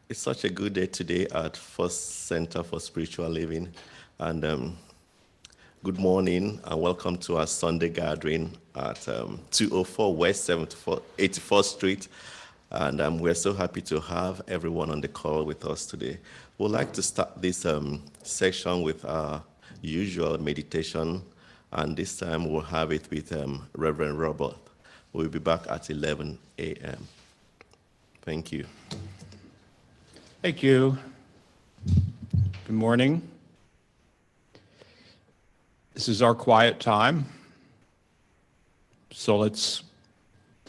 It's such a good day today at First Center for Spiritual Living. And good morning and welcome to our Sunday gathering at 204 West 84th Street. And we're so happy to have everyone on the call with us today. We'd like to start this section with our usual meditation. And this time we'll have it with Reverend Robert. We'll be back at 11 a.m. Thank you. Thank you. Good morning. This is our quiet time. So let's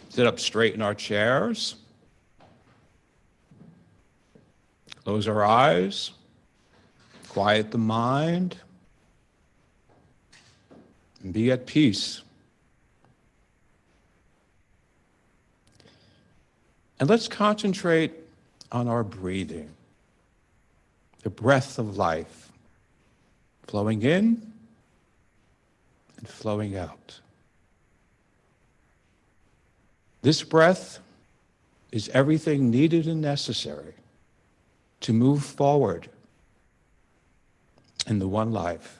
sit up straight in our chairs. Close our eyes. Quiet the mind. And be at peace. And let's concentrate on our breathing, the breath of life, flowing in and flowing out. This breath is everything needed and necessary to move forward in the one life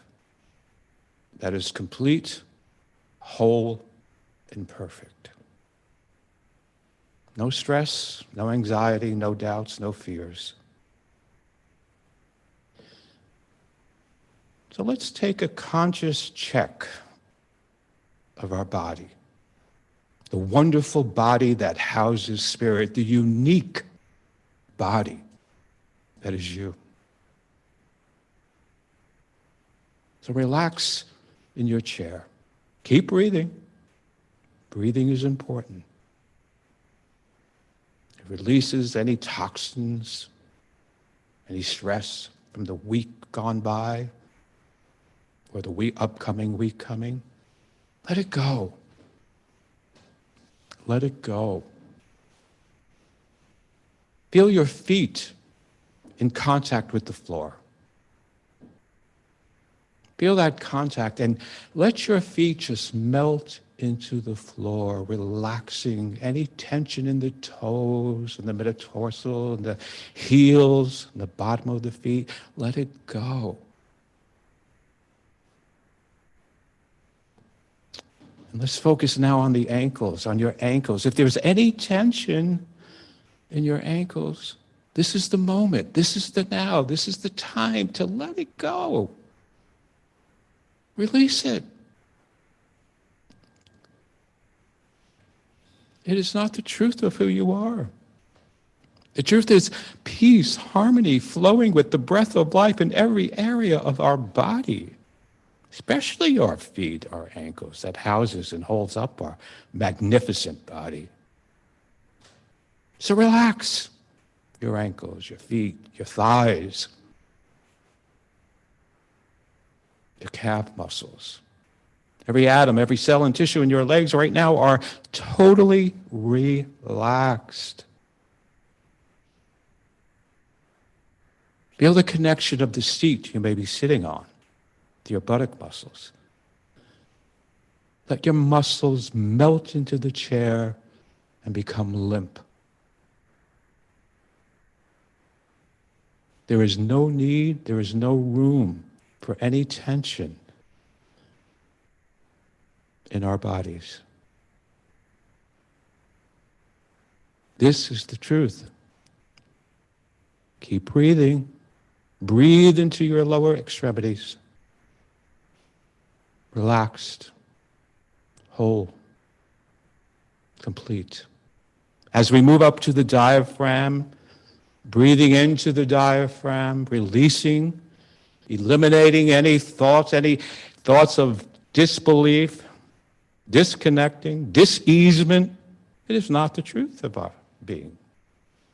that is complete, whole, and perfect. No stress, no anxiety, no doubts, no fears. So let's take a conscious check of our body, the wonderful body that houses spirit, the unique body that is you. So relax in your chair. Keep breathing. Breathing is important. Releases any toxins, any stress from the week gone by or the upcoming week coming. Let it go. Let it go. Feel your feet in contact with the floor. Feel that contact and let your feet just melt into the floor, relaxing any tension in the toes, and the metatarsal, and the heels, and the bottom of the feet. Let it go. And let's focus now on the ankles, on your ankles. If there's any tension in your ankles, this is the moment, this is the now, this is the time to let it go. Release it. It is not the truth of who you are. The truth is peace, harmony, flowing with the breath of life in every area of our body, especially our feet, our ankles, that houses and holds up our magnificent body. So relax your ankles, your feet, your thighs, your calf muscles. Every atom, every cell and tissue in your legs right now are totally relaxed. Feel the connection of the seat you may be sitting on to your buttock muscles. Let your muscles melt into the chair and become limp. There is no need, there is no room for any tension in our bodies. This is the truth. Keep breathing. Breathe into your lower extremities. Relaxed, whole, complete. As we move up to the diaphragm, breathing into the diaphragm, releasing, eliminating any thoughts of disbelief, disconnecting, diseasement. It is not the truth of our being.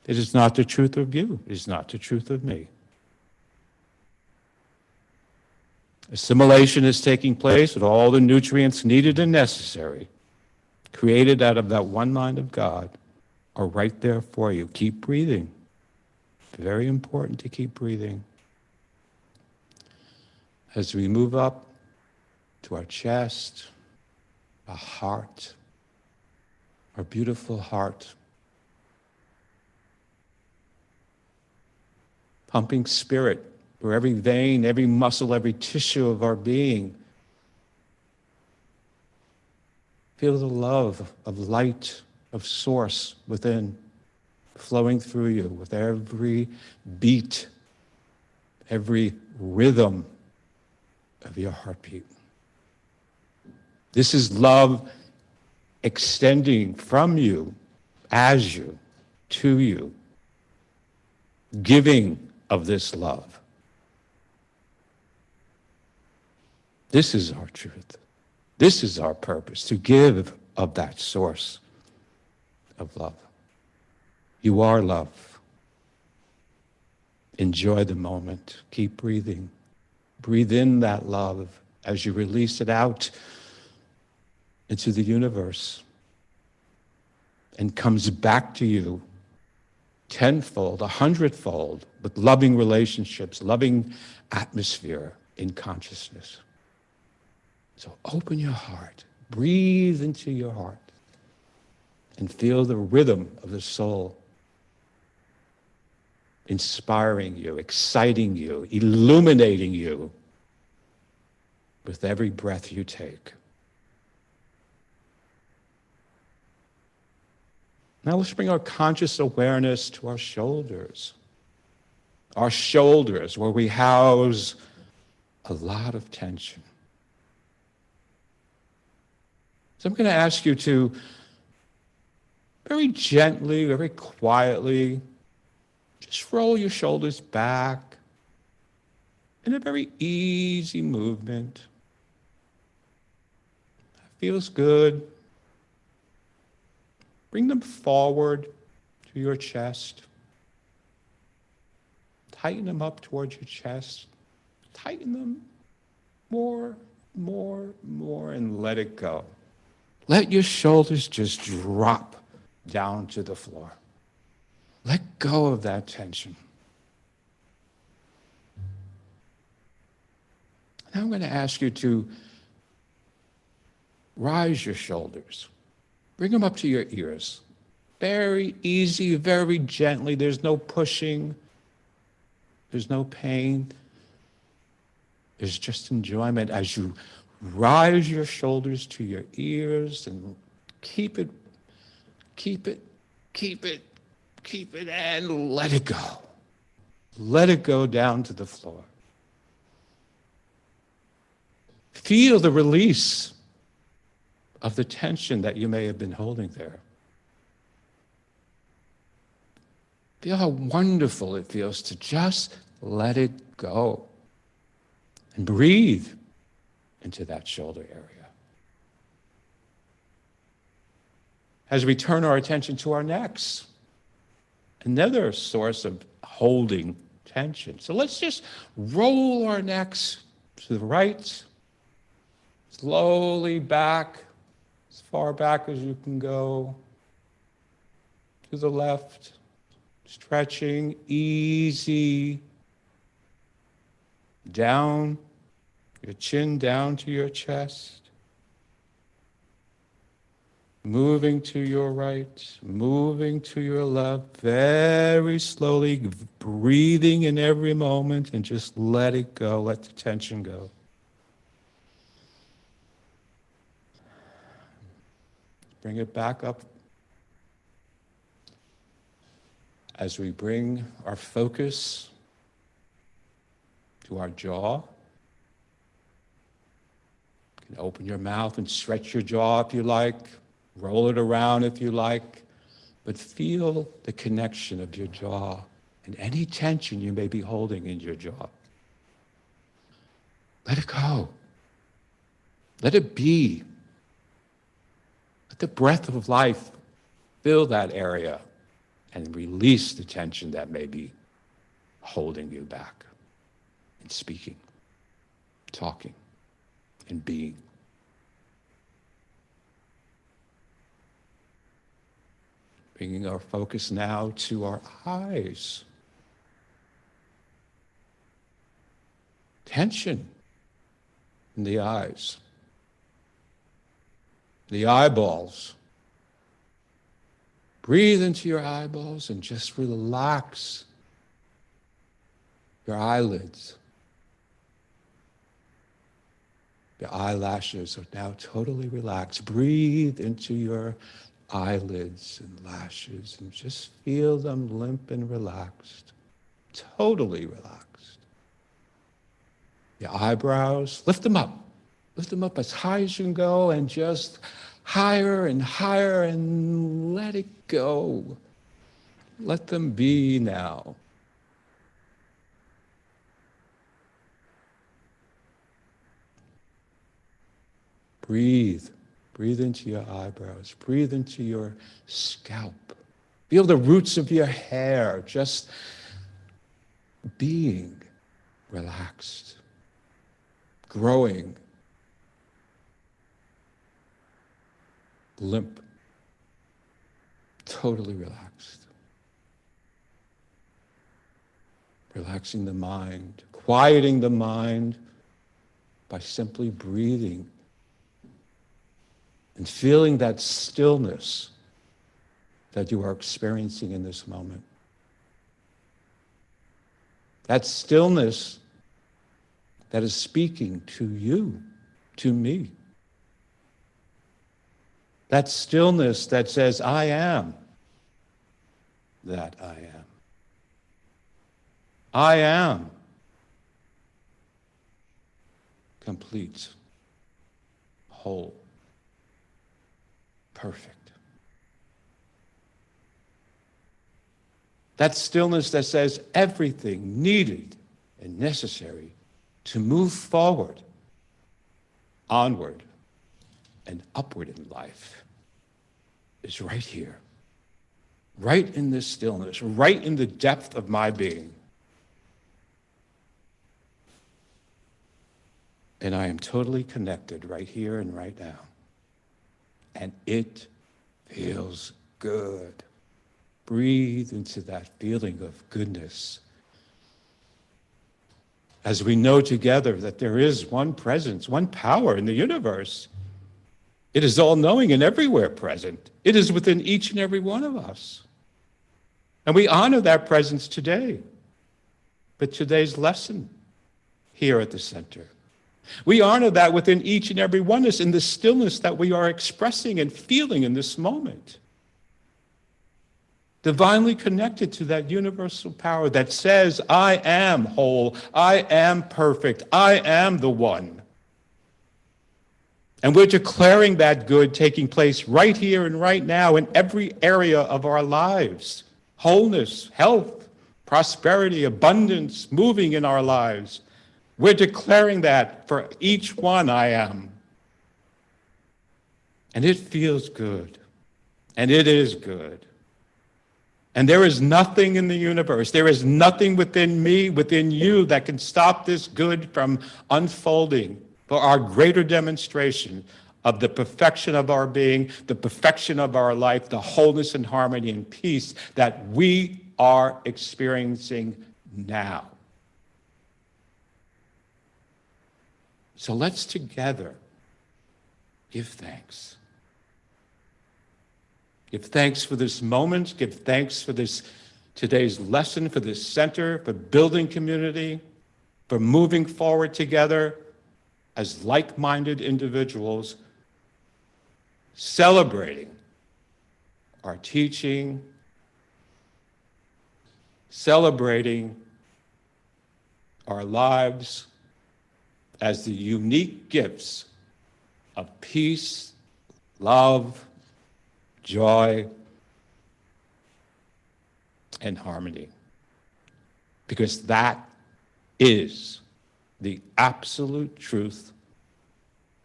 It is not the truth of you. It is not the truth of me. Assimilation is taking place with all the nutrients needed and necessary, created out of that one mind of God, are right there for you. Keep breathing. Very important to keep breathing. As we move up to our chest, our heart, our beautiful heart. pumping spirit through every vein, every muscle, every tissue of our being. Feel the love of light, of source within, flowing through you with every beat, every rhythm of your heartbeat. This is love extending from you, as you, to you, giving of this love. This is our truth. This is our purpose, to give of that source of love. You are love. Enjoy the moment. Keep breathing. Breathe in that love as you release it out into the universe and comes back to you tenfold, 100-fold, with loving relationships, loving atmosphere in consciousness. So open your heart, breathe into your heart, and feel the rhythm of the soul inspiring you, exciting you, illuminating you with every breath you take. Now let's bring our conscious awareness to our shoulders. Our shoulders, where we house a lot of tension. So I'm going to ask you to very gently, very quietly, just roll your shoulders back in a very easy movement. Feels good. Bring them forward to your chest. Tighten them up towards your chest. Tighten them more, and let it go. Let your shoulders just drop down to the floor. Let go of that tension. Now I'm going to ask you to rise your shoulders. Bring them up to your ears. Very easy, very gently. There's no pushing. There's no pain. There's just enjoyment as you rise your shoulders to your ears and keep it, and let it go. Let it go down to the floor. Feel the release of the tension that you may have been holding there. Feel how wonderful it feels to just let it go and breathe into that shoulder area. As we turn our attention to our necks, another source of holding tension. So let's just roll our necks to the right, slowly back, as far back as you can go, to the left, stretching, easy, down, your chin down to your chest. Moving to your right, moving to your left, very slowly, breathing in every moment, and just let it go, let the tension go. Bring it back up as we bring our focus to our jaw. You can open your mouth and stretch your jaw if you like. Roll it around if you like, but feel the connection of your jaw and any tension you may be holding in your jaw. Let it go. Let it be. Let the breath of life fill that area and release the tension that may be holding you back in speaking, talking, and being. Bringing our focus now to our eyes. Tension in the eyes. The eyeballs. Breathe into your eyeballs and just relax. your eyelids. Your eyelashes are now totally relaxed. Breathe into your eyelids and lashes and just feel them limp and relaxed, totally relaxed. Your eyebrows, lift them up. Lift them up as high as you can go and just higher and higher and let it go. Let them be now. Breathe. Breathe into your eyebrows. Breathe into your scalp. Feel the roots of your hair just being relaxed, growing, limp, totally relaxed. Relaxing the mind, quieting the mind by simply breathing and feeling that stillness that you are experiencing in this moment. That stillness that is speaking to you, to me. That stillness that says, I am that I am. I am complete, whole, perfect. That stillness that says everything needed and necessary to move forward, onward, and upward in life is right here, right in this stillness, right in the depth of my being. And I am totally connected right here and right now. And it feels good. Breathe into that feeling of goodness. As we know together that there is one presence, one power in the universe. It is all-knowing and everywhere present. It is within each and every one of us. And we honor that presence today. But today's lesson here at the center. We honor that within each and every one of us in the stillness that we are expressing and feeling in this moment. Divinely connected to that universal power that says, I am whole, I am perfect, I am the one. And we're declaring that good taking place right here and right now in every area of our lives. Wholeness, health, prosperity, abundance, moving in our lives. We're declaring that for each one I am. And it feels good. And it is good. And there is nothing in the universe, there is nothing within me, within you, that can stop this good from unfolding for our greater demonstration of the perfection of our being, the perfection of our life, the wholeness and harmony and peace that we are experiencing now. So let's together give thanks. Give thanks for this moment. Give thanks for this today's lesson, for this center, for building community, for moving forward together as like-minded individuals, celebrating our teaching, celebrating our lives as the unique gifts of peace, love, joy, and harmony. Because that is the absolute truth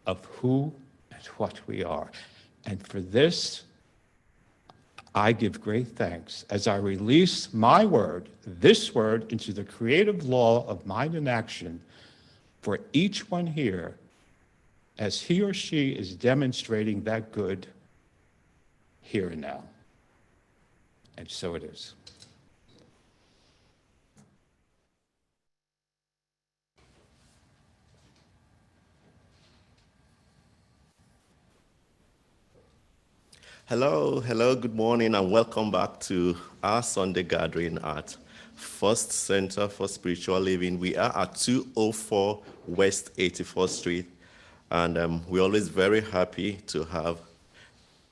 of who and what we are. And for this, I give great thanks as I release my word, this word, into the creative law of mind and action for each one here as he or she is demonstrating that good here and now. And so it is. Hello, good morning, and welcome back to our Sunday gathering at First Center for Spiritual Living. We are at 204 West 84th Street, and we're always very happy to have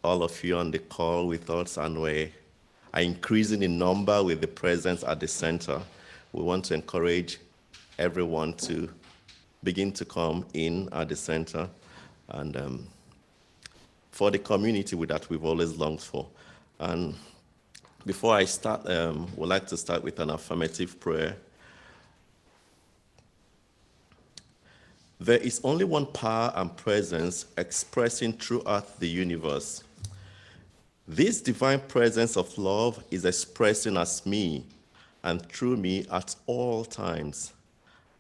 all of you on the call with us, and we are increasing in number with the presence at the center. We want to encourage everyone to begin to come in at the center, and for the community that we've always longed for. And before I start, we'd like to start with an affirmative prayer. There is only one power and presence expressing throughout the universe. This divine presence of love is expressing as me and through me at all times.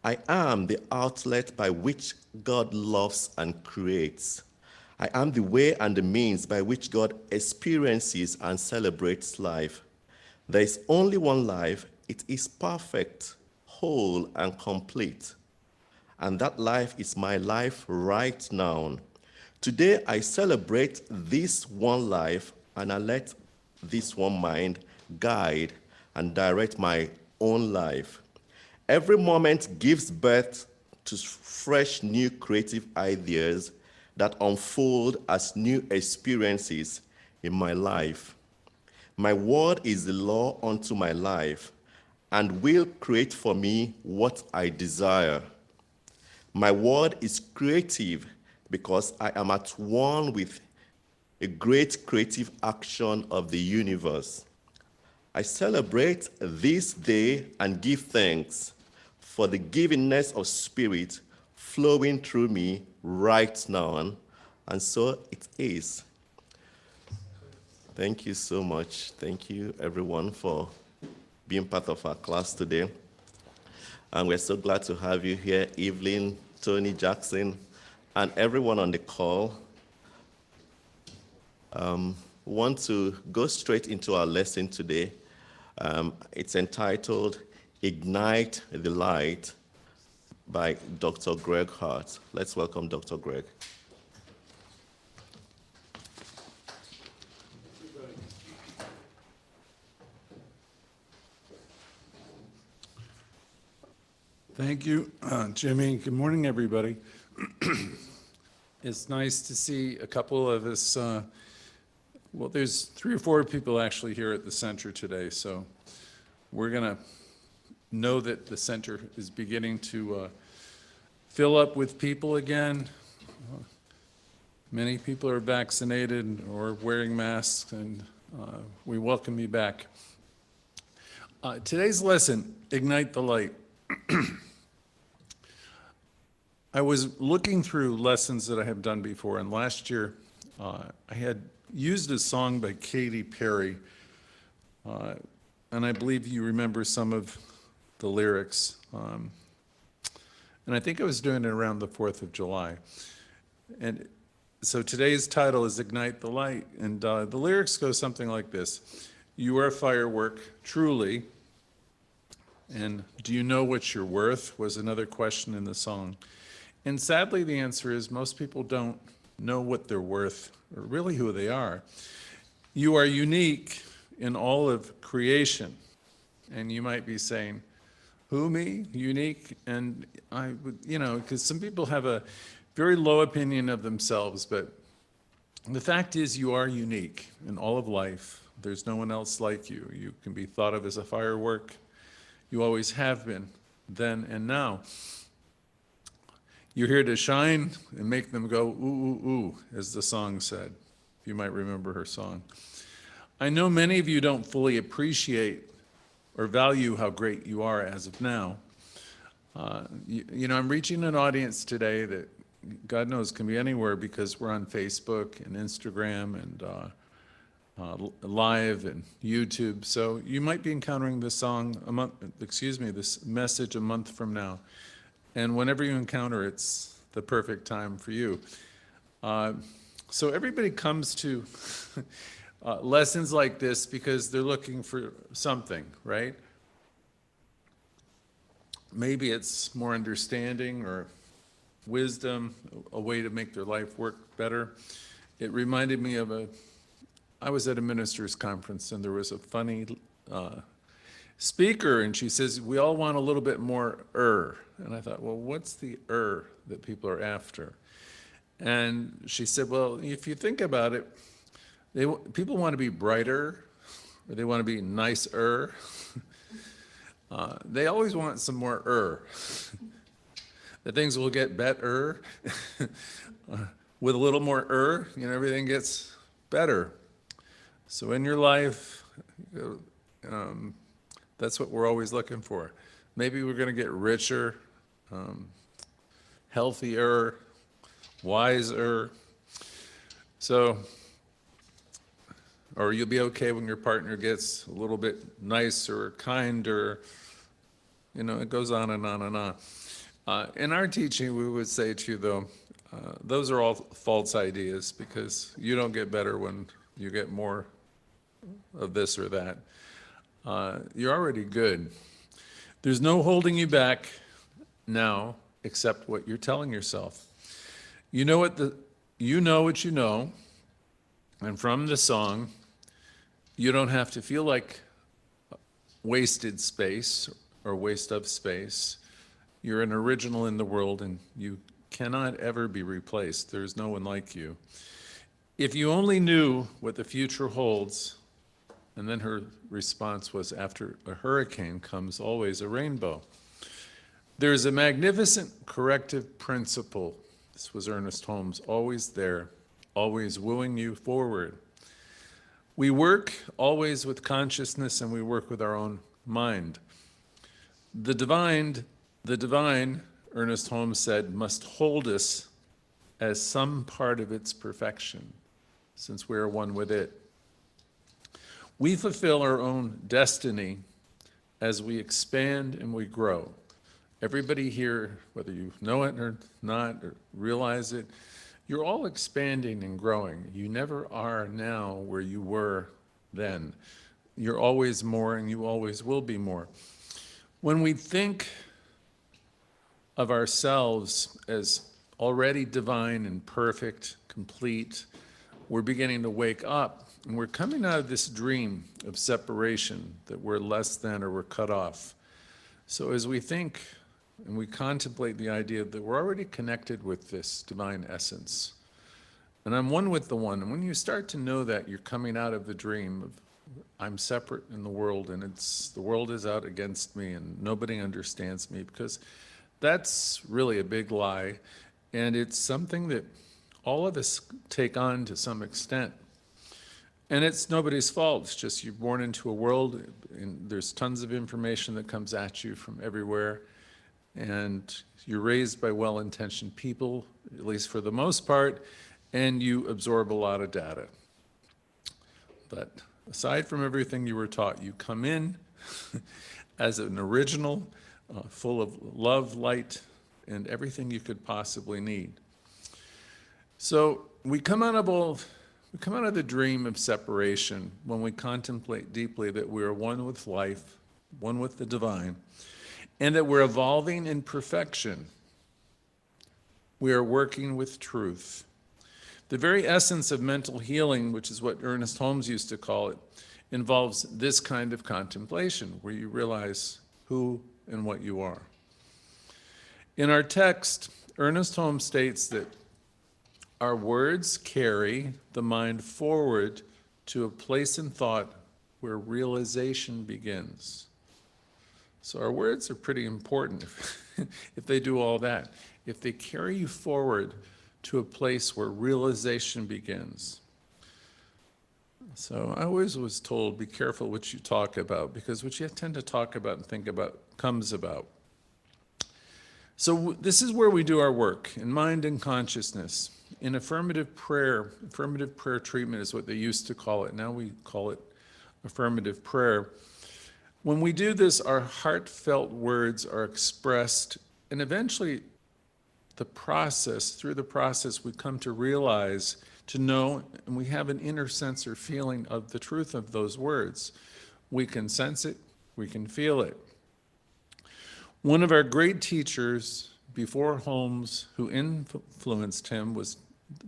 I am the outlet by which God loves and creates. I am the way and the means by which God experiences and celebrates life. There is only one life. It is perfect, whole, and complete. And that life is my life right now. Today, I celebrate this one life, and I let this one mind guide and direct my own life. Every moment gives birth to fresh, new creative ideas that unfold as new experiences in my life. My word is the law unto my life and will create for me what I desire. My word is creative because I am at one with a great creative action of the universe. I celebrate this day and give thanks for the givingness of spirit flowing through me right now, and so it is. Thank you so much. Thank you, everyone, for being part of our class today. And we're so glad to have you here, Evelyn, Tony, Jackson, and everyone on the call. We want to go straight into our lesson today. It's entitled Ignite the Light by Dr. Greg Harte. Let's welcome Dr. Greg. Thank you, Jimmy. Good morning, everybody. It's nice to see a couple of us. Well, there's 3 or 4 people actually here at the center today, so we're going to know that the center is beginning to fill up with people again. Many people are vaccinated or wearing masks, and we welcome you back. Today's lesson, Ignite the Light. I was looking through lessons that I have done before, and last year I had used a song by Katy Perry, and I believe you remember some of the lyrics. And I think I was doing it around the 4th of July. And so today's title is Ignite the Light, and the lyrics go something like this. You are a firework, truly, and do you know what you're worth, was another question in the song. And sadly, the answer is most people don't know what they're worth, or really who they are. You are unique in all of creation. And you might be saying, who, me? Unique? And I would, because some people have a very low opinion of themselves, but the fact is you are unique in all of life. There's no one else like you. You can be thought of as a firework. You always have been, then and now. You're here to shine and make them go, ooh, ooh, ooh, as the song said. You might remember her song. I know many of you don't fully appreciate or value how great you are as of now. I'm reaching an audience today that God knows can be anywhere because we're on Facebook and Instagram and live and YouTube. So you might be encountering this this message a month from now. And whenever you encounter it, it's the perfect time for you. So everybody comes to lessons like this because they're looking for something, right? Maybe it's more understanding or wisdom, a way to make their life work better. It reminded me of I was at a minister's conference, and there was a funny speaker, and she says, we all want a little bit more And I thought, well, what's the that people are after? And she said, well, if you think about it, people want to be brighter, or they want to be nicer. They always want some more that things will get better. With a little more everything gets better. So in your life, that's what we're always looking for. Maybe we're going to get richer, healthier, wiser. So, or you'll be okay when your partner gets a little bit nicer, kinder. It goes on and on and on. In our teaching, we would say to you, though, those are all false ideas, because you don't get better when you get more of this or that. You're already good. There's no holding you back now except what you're telling yourself. You know what you know, and from the song, you don't have to feel like wasted space or waste of space. You're an original in the world, and you cannot ever be replaced. There's no one like you. If you only knew what the future holds. And then her response was, after a hurricane comes always a rainbow. There's a magnificent corrective principle. This was Ernest Holmes, always there, always wooing you forward. We work always with consciousness, and we work with our own mind. The divine, Ernest Holmes said, must hold us as some part of its perfection, since we are one with it. We fulfill our own destiny as we expand and we grow. Everybody here, whether you know it or not, or realize it, you're all expanding and growing. You never are now where you were then. You're always more, and you always will be more. When we think of ourselves as already divine and perfect, complete, we're beginning to wake up. And we're coming out of this dream of separation, that we're less than or we're cut off. So as we think and we contemplate the idea that we're already connected with this divine essence, and I'm one with the one, and when you start to know that, you're coming out of the dream of I'm separate in the world, and the world is out against me, and nobody understands me, because that's really a big lie, and it's something that all of us take on to some extent. And it's nobody's fault. It's just you're born into a world, and there's tons of information that comes at you from everywhere, and you're raised by well-intentioned people, at least for the most part, and you absorb a lot of data. But aside from everything you were taught, you come in as an original, full of love, light, and everything you could possibly need. So we come out of the dream of separation when we contemplate deeply that we are one with life, one with the divine, and that we're evolving in perfection. We are working with truth. The very essence of mental healing, which is what Ernest Holmes used to call it, involves this kind of contemplation, where you realize who and what you are. In our text, Ernest Holmes states that our words carry the mind forward to a place in thought where realization begins. So our words are pretty important if they do all that. If they carry you forward to a place where realization begins. So I always was told, be careful what you talk about, because what you tend to talk about and think about comes about. So this is where we do our work, in mind and consciousness. In affirmative prayer treatment is what they used to call it. Now we call it affirmative prayer. When we do this, our heartfelt words are expressed, and eventually through the process, we come to realize, to know, and we have an inner sense or feeling of the truth of those words. We can sense it, we can feel it. One of our great teachers before Holmes, who influenced him, was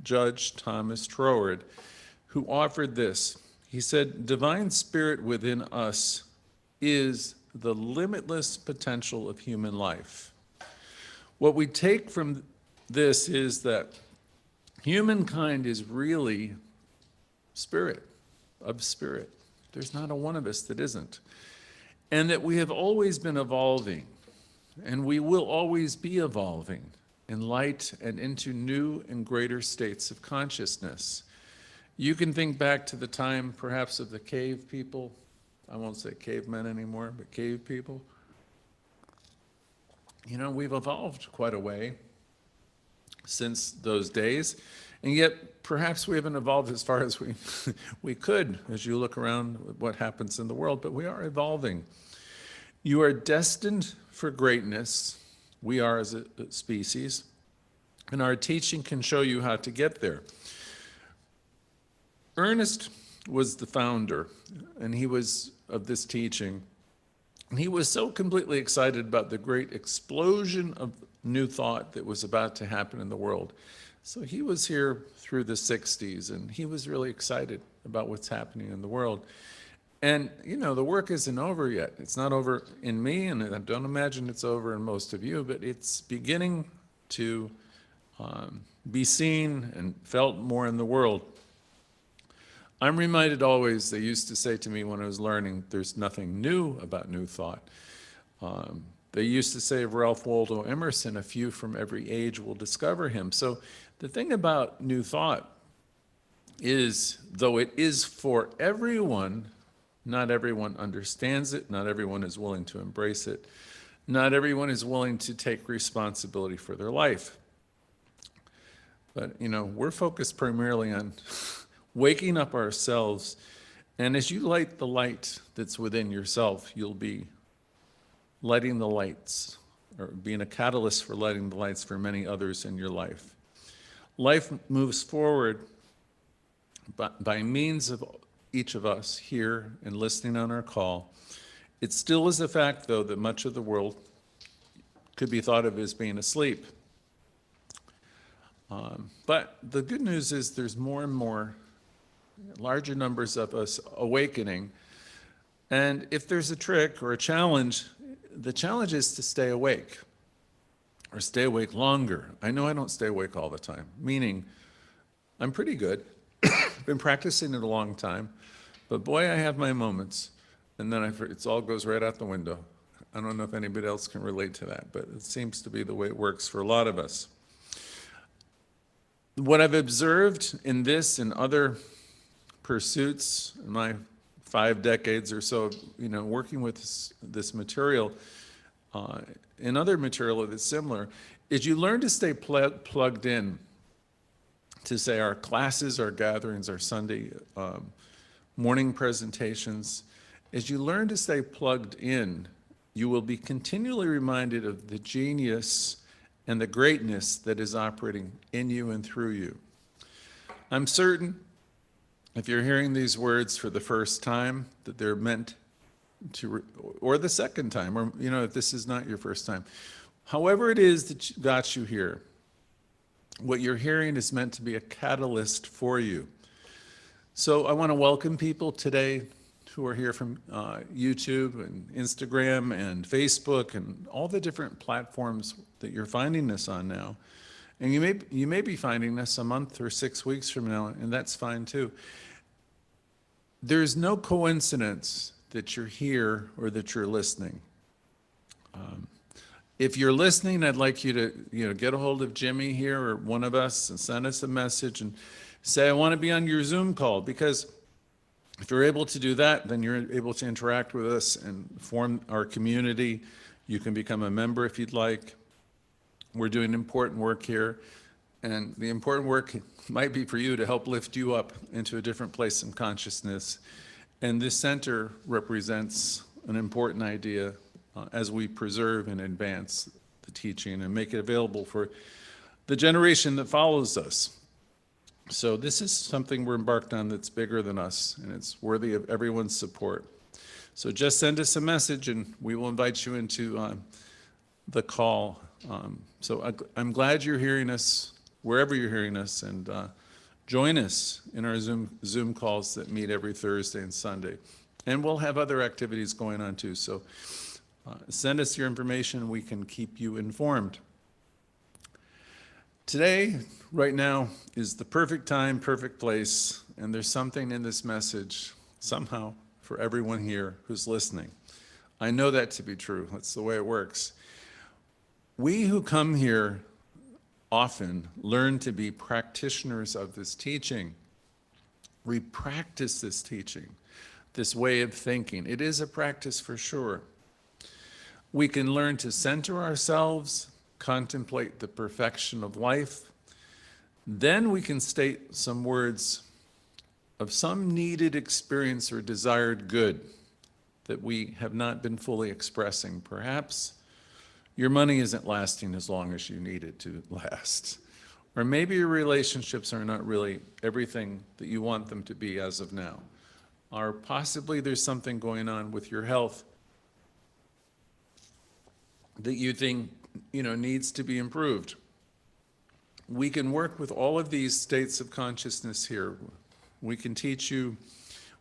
Judge Thomas Troward, who offered this. He said, "Divine spirit within us is the limitless potential of human life. What we take from this is that humankind is really spirit, of spirit. There's not a one of us that isn't. And that we have always been evolving, and we will always be evolving in light and into new and greater states of consciousness. You can think back to the time perhaps of the cave people. I won't say cavemen anymore, but cave people. You know, we've evolved quite a way since those days, and yet perhaps we haven't evolved as far as we could as you look around at what happens in the world, but we are evolving. You are destined for greatness. We are as a species, and our teaching can show you how to get there. Ernest was the founder, and he was of this teaching. And he was so completely excited about the great explosion of new thought that was about to happen in the world. So he was here through the 60s, and he was really excited about what's happening in the world. And, you know, the work isn't over yet. It's not over in me, and I don't imagine it's over in most of you, but it's beginning to be seen and felt more in the world. I'm reminded always, they used to say to me when I was learning, there's nothing new about new thought. They used to say of Ralph Waldo Emerson, a few from every age will discover him. So the thing about new thought is, though it is for everyone, not everyone understands it, not everyone is willing to embrace it, not everyone is willing to take responsibility for their life. But, you know, we're focused primarily on waking up ourselves, and as you light the light that's within yourself, you'll be lighting the lights, or being a catalyst for lighting the lights for many others in your life. Life moves forward by means of each of us here and listening on our call. It still is a fact, though, that much of the world could be thought of as being asleep. But the good news is there's more and more, larger numbers of us awakening. And if there's a trick or a challenge, the challenge is to stay awake, or stay awake longer. I know I don't stay awake all the time, meaning I'm pretty good. I've been practicing it a long time, but boy, I have my moments, and then it all goes right out the window. I don't know if anybody else can relate to that, but it seems to be the way it works for a lot of us. What I've observed in this and other pursuits in my 5 decades or so, you know, working with this material, and other material that's similar, is you learn to stay plugged in to, say, our classes, our gatherings, our Sunday morning presentations. As you learn to stay plugged in, you will be continually reminded of the genius and the greatness that is operating in you and through you. I'm certain if you're hearing these words for the first time, that they're meant to, or the second time, or, you know, if this is not your first time, however it is that got you here, what you're hearing is meant to be a catalyst for you. So I want to welcome people today who are here from YouTube and Instagram and Facebook and all the different platforms that you're finding us on now. And you may be finding us a month or 6 weeks from now, and that's fine too. There's no coincidence that you're here or that you're listening. If you're listening, I'd like you to get a hold of Jimmy here or one of us and send us a message and say, I want to be on your Zoom call, because if you're able to do that, then you're able to interact with us and form our community. You can become a member if you'd like. We're doing important work here, and the important work might be for you to help lift you up into a different place in consciousness. And this center represents an important idea as we preserve and advance the teaching and make it available for the generation that follows us. So this is something we're embarked on that's bigger than us, and it's worthy of everyone's support. So just send us a message, and we will invite you into the call. So I'm glad you're hearing us, wherever you're hearing us, and join us in our Zoom calls that meet every Thursday and Sunday. And we'll have other activities going on too. So send us your information. We can keep you informed. Today, right now, is the perfect time, perfect place, and there's something in this message, somehow, for everyone here who's listening. I know that to be true. That's the way it works. We who come here often learn to be practitioners of this teaching. We practice this teaching, this way of thinking. It is a practice for sure. We can learn to center ourselves, contemplate the perfection of life. Then we can state some words of some needed experience or desired good that we have not been fully expressing. Perhaps your money isn't lasting as long as you need it to last. Or maybe your relationships are not really everything that you want them to be as of now. Or possibly there's something going on with your health that you think, needs to be improved. We can work with all of these states of consciousness here. We can teach you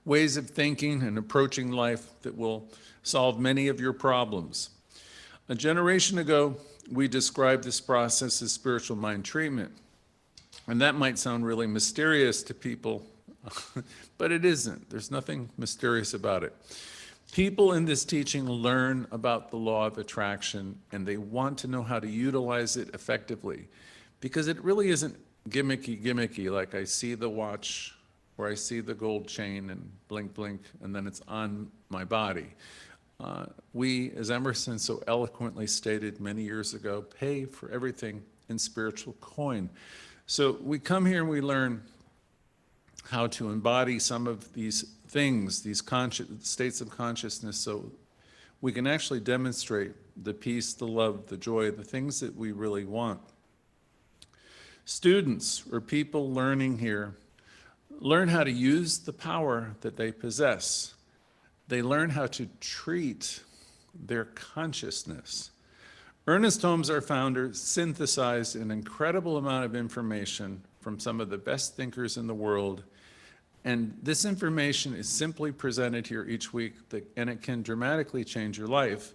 ways of thinking and approaching life that will solve many of your problems. A generation ago, we described this process as spiritual mind treatment. And that might sound really mysterious to people, but it isn't. There's nothing mysterious about it. People in this teaching learn about the law of attraction, and they want to know how to utilize it effectively, because it really isn't gimmicky, like I see the watch or I see the gold chain and blink, blink, and then it's on my body. We, as Emerson so eloquently stated many years ago, pay for everything in spiritual coin. So we come here and we learn how to embody some of these things, these states of consciousness, so we can actually demonstrate the peace, the love, the joy, the things that we really want. Students or people learning here learn how to use the power that they possess. They learn how to treat their consciousness. Ernest Holmes, our founder, synthesized an incredible amount of information from some of the best thinkers in the world. And this information is simply presented here each week, and it can dramatically change your life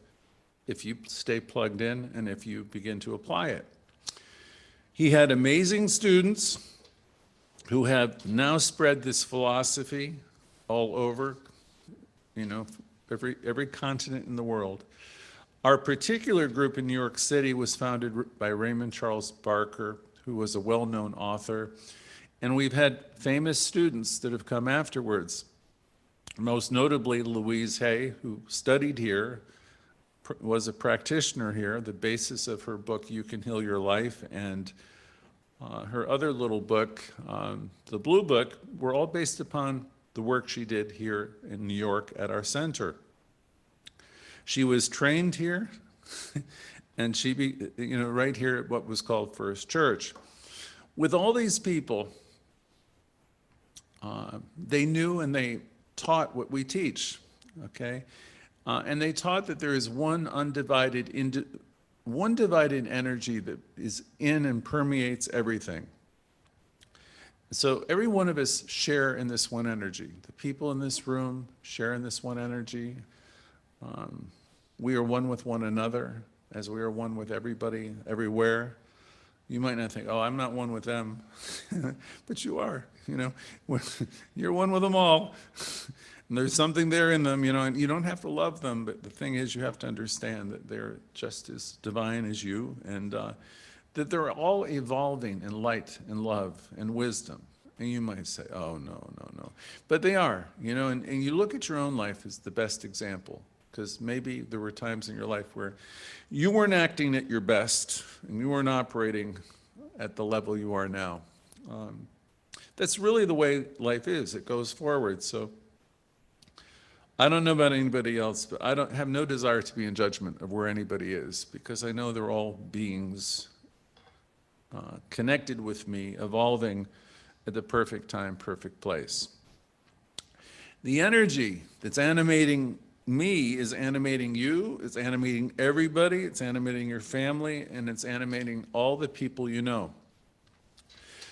if you stay plugged in and if you begin to apply it. He had amazing students who have now spread this philosophy all over, every continent in the world. Our particular group in New York City was founded by Raymond Charles Barker, who was a well-known author. And we've had famous students that have come afterwards, most notably Louise, who studied here, was a practitioner here. The basis of her book, You Can Heal Your Life, and her other little book, the Blue Book, were all based upon the work she did here in New York at our center. She was trained here, and she, right here at what was called First Church. With all these people, they knew and they taught what we teach, okay? And they taught that there is one undivided energy that is in and permeates everything. So every one of us share in this one energy. The people in this room share in this one energy. We are one with one another, as we are one with everybody, everywhere. You might not think, oh, I'm not one with them, but you are, you're one with them all. And there's something there in them, and you don't have to love them, but the thing is, you have to understand that they're just as divine as you, and that they're all evolving in light and love and wisdom. And you might say, oh, no. But they are, and you look at your own life as the best example, because maybe there were times in your life where you weren't acting at your best, and you weren't operating at the level you are now. That's really the way life is. It goes forward. So I don't know about anybody else, but I have no desire to be in judgment of where anybody is, because I know they're all beings connected with me, evolving at the perfect time, perfect place. The energy that's animating me is animating you, it's animating everybody, it's animating your family, and it's animating all the people you know.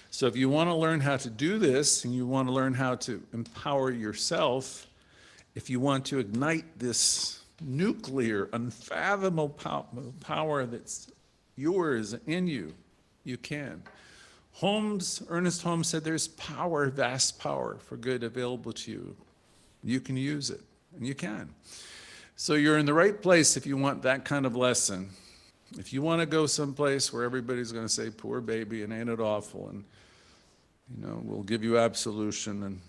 So if you want to learn how to do this, and you want to learn how to empower yourself if you want to ignite this nuclear, unfathomable power that's yours in you, you can. Ernest Holmes said there's power, vast power for good available to you. You can use it, and you can. So you're in the right place if you want that kind of lesson. If you want to go someplace where everybody's going to say, poor baby, and ain't it awful, and, we'll give you absolution,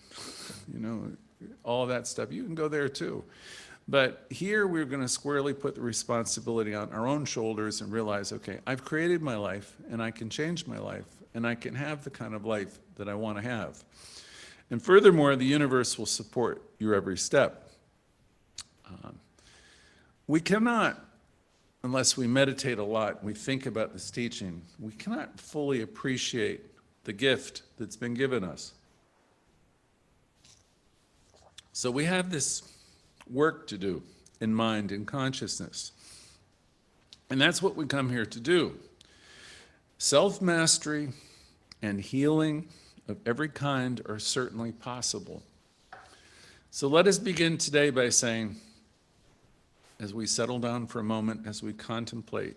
and, all that stuff, you can go there too. But here we're going to squarely put the responsibility on our own shoulders and realize, okay, I've created my life, and I can change my life, and I can have the kind of life that I want to have. And furthermore, the universe will support your every step. We cannot, unless we meditate a lot, we think about this teaching, we cannot fully appreciate the gift that's been given us. So we have this work to do in mind and consciousness. And that's what we come here to do. Self-mastery and healing of every kind are certainly possible. So let us begin today by saying, as we settle down for a moment, as we contemplate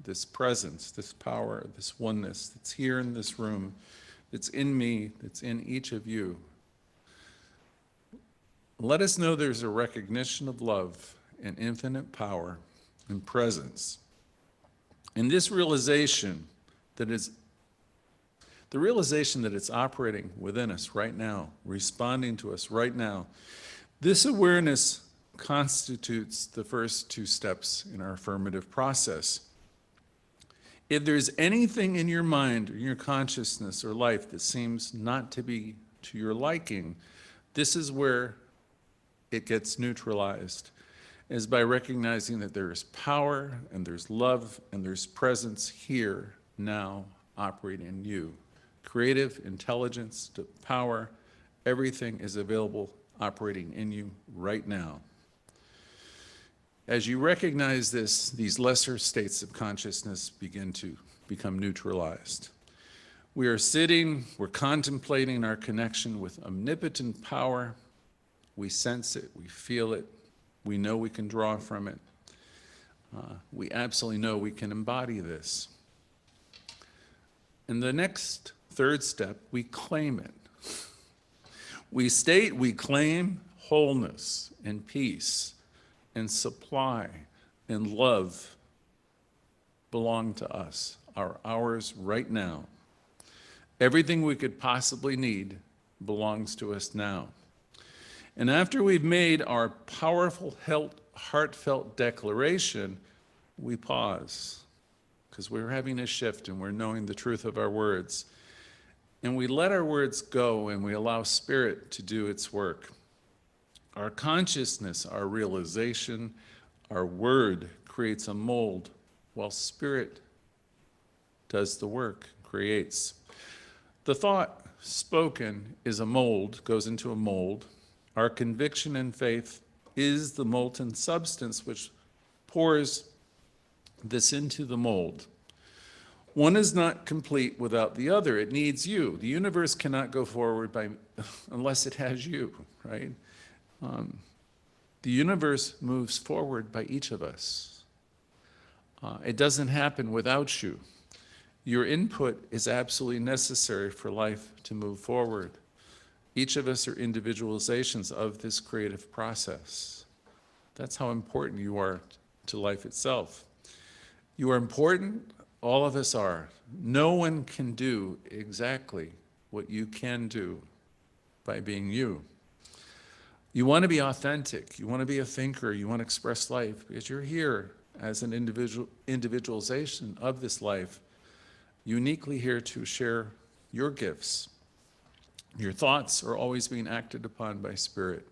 this presence, this power, this oneness that's here in this room, that's in me, that's in each of you, let us know there's a recognition of love and infinite power and presence. And this realization that it's operating within us right now, responding to us right now, this awareness constitutes the first two steps in our affirmative process. If there's anything in your mind or your consciousness or life that seems not to be to your liking, this is where it gets neutralized, is by recognizing that there is power and there's love and there's presence here, now, operating in you. Creative intelligence, power, everything is available, operating in you right now. As you recognize this, these lesser states of consciousness begin to become neutralized. We are sitting, we're contemplating our connection with omnipotent power. We sense it, we feel it, we know we can draw from it. We absolutely know we can embody this. In the next third step, we claim it. We claim wholeness and peace and supply and love belong to us, are ours right now. Everything we could possibly need belongs to us now. And after we've made our powerful, heartfelt declaration, we pause, because we're having a shift and we're knowing the truth of our words. And we let our words go and we allow Spirit to do its work. Our consciousness, our realization, our word creates a mold, while Spirit does the work, creates. The thought spoken is a mold, goes into a mold. Our conviction and faith is the molten substance which pours this into the mold. One is not complete without the other. It needs you. The universe cannot go forward unless it has you, right? The universe moves forward by each of us. It doesn't happen without you. Your input is absolutely necessary for life to move forward. Each of us are individualizations of this creative process. That's how important you are to life itself. You are important, all of us are. No one can do exactly what you can do by being you. You want to be authentic, you want to be a thinker, you want to express life, because you're here as an individualization of this life, uniquely here to share your gifts. Your thoughts are always being acted upon by Spirit.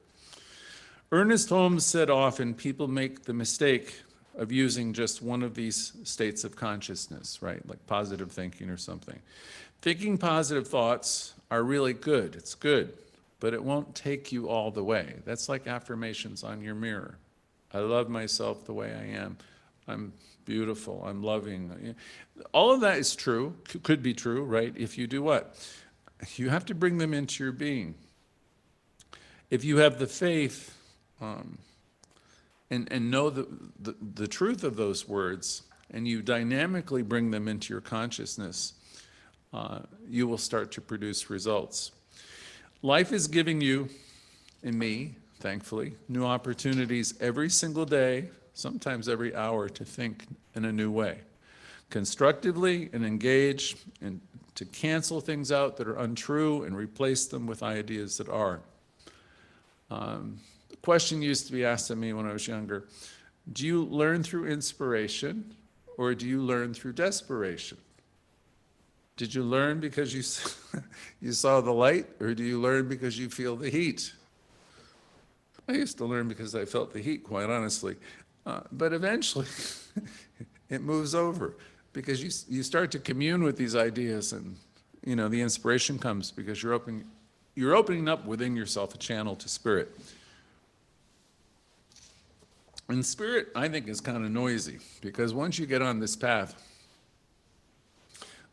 Ernest Holmes said often, people make the mistake of using just one of these states of consciousness, right? Like positive thinking or something. Thinking positive thoughts are really good. It's good, but it won't take you all the way. That's like affirmations on your mirror. I love myself the way I am. I'm beautiful. I'm loving. All of that is true, could be true, right? If you do what? You have to bring them into your being. If you have the faith and know the truth of those words, and you dynamically bring them into your consciousness, you will start to produce results. Life is giving you and me, thankfully, new opportunities every single day, sometimes every hour, to think in a new way, constructively and engage, and to cancel things out that are untrue and replace them with ideas that are. The question used to be asked of me when I was younger, do you learn through inspiration or do you learn through desperation? Did you learn because you saw the light, or do you learn because you feel the heat? I used to learn because I felt the heat, quite honestly. But eventually, it moves over because you start to commune with these ideas, and the inspiration comes because you're opening up within yourself a channel to spirit. And spirit, I think, is kind of noisy, because once you get on this path,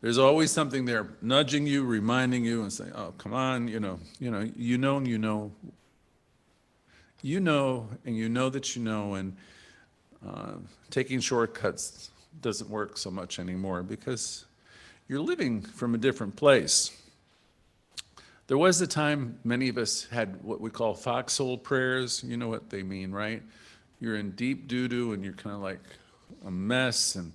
there's always something there nudging you, reminding you, and saying, "Oh, come on, and you know that you know," and taking shortcuts doesn't work so much anymore because you're living from a different place. There was a time many of us had what we call Foxhole Prayers. You know what they mean, right? You're in deep doo-doo and you're kind of like a mess, and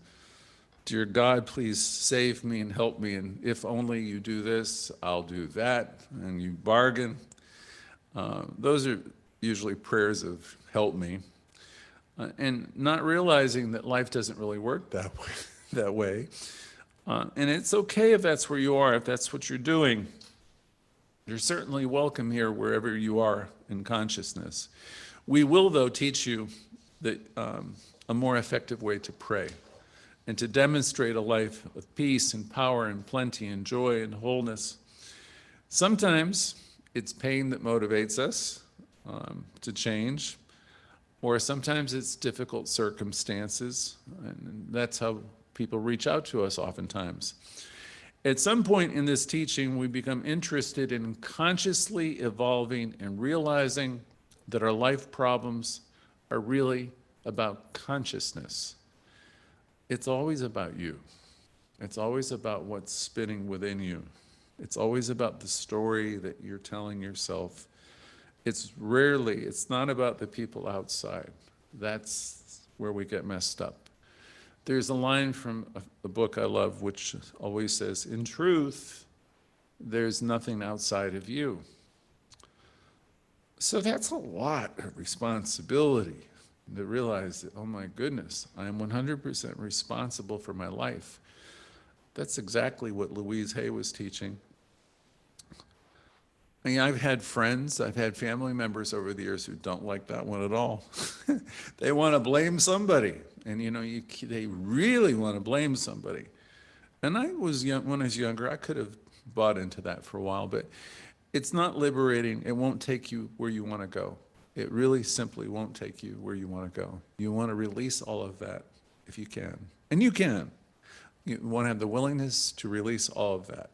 dear God, please save me and help me, and if only you do this, I'll do that, and you bargain. Those are usually prayers of help me, and not realizing that life doesn't really work that way. And it's okay if that's where you are, if that's what you're doing. You're certainly welcome here wherever you are in consciousness. We will, though, teach you that a more effective way to pray and to demonstrate a life of peace and power and plenty and joy and wholeness. Sometimes it's pain that motivates us to change, or sometimes it's difficult circumstances, and that's how people reach out to us oftentimes. At some point in this teaching, we become interested in consciously evolving and realizing that our life problems are really about consciousness. It's always about you. It's always about what's spinning within you. It's always about the story that you're telling yourself. It's not about the people outside. That's where we get messed up. There's a line from a book I love which always says, "In truth, there's nothing outside of you." So that's a lot of responsibility, to realize that, oh my goodness, I am 100% responsible for my life. That's exactly what Louise Hay was teaching. I mean, I've had friends, I've had family members over the years who don't like that one at all. They want to blame somebody, and they really want to blame somebody. And when I was younger, I could have bought into that for a while, but it's not liberating. It won't take you where you want to go. It really simply won't take you where you want to go. You want to release all of that if you can. And you can. You want to have the willingness to release all of that.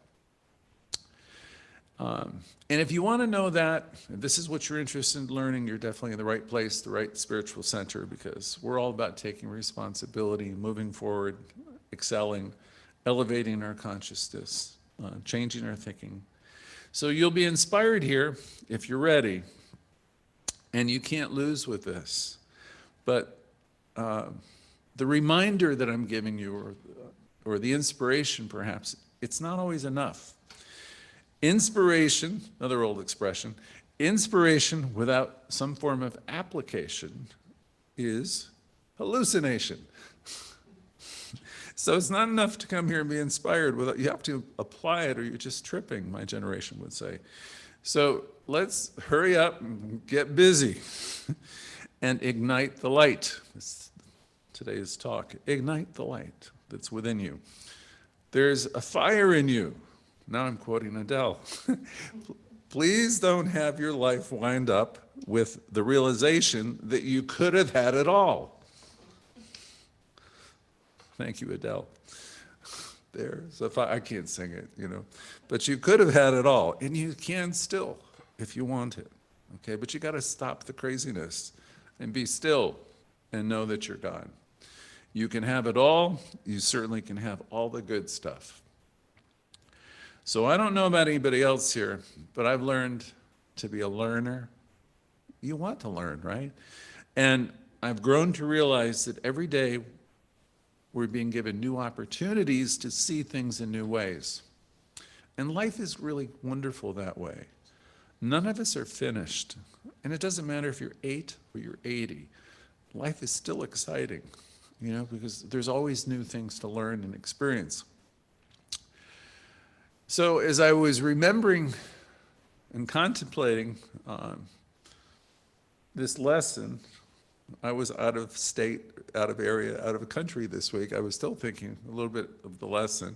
And if you want to know that, if this is what you're interested in learning, you're definitely in the right place, the right spiritual center, because we're all about taking responsibility, moving forward, excelling, elevating our consciousness, changing our thinking. So you'll be inspired here if you're ready. And you can't lose with this. But the reminder that I'm giving you, or the inspiration perhaps, it's not always enough. Inspiration, another old expression, inspiration without some form of application is hallucination. So it's not enough to come here and be inspired. You have to apply it, or you're just tripping, my generation would say. So let's hurry up and get busy and ignite the light. That's today's talk. Ignite the light that's within you. There's a fire in you. Now I'm quoting Adele. Please don't have your life wind up with the realization that you could have had it all. Thank you, Adele. There's a fire. I can't sing it, but you could have had it all, and you can still if you want it. okay? But you got to stop the craziness and be still and know that you're God. You can have it all. You certainly can have all the good stuff. So I don't know about anybody else here, but I've learned to be a learner. You want to learn, right? And I've grown to realize that every day we're being given new opportunities to see things in new ways. And life is really wonderful that way. None of us are finished. And it doesn't matter if you're 8 or you're 80. Life is still exciting, because there's always new things to learn and experience. So as I was remembering and contemplating this lesson, I was out of state, out of area, out of the country this week. I was still thinking a little bit of the lesson.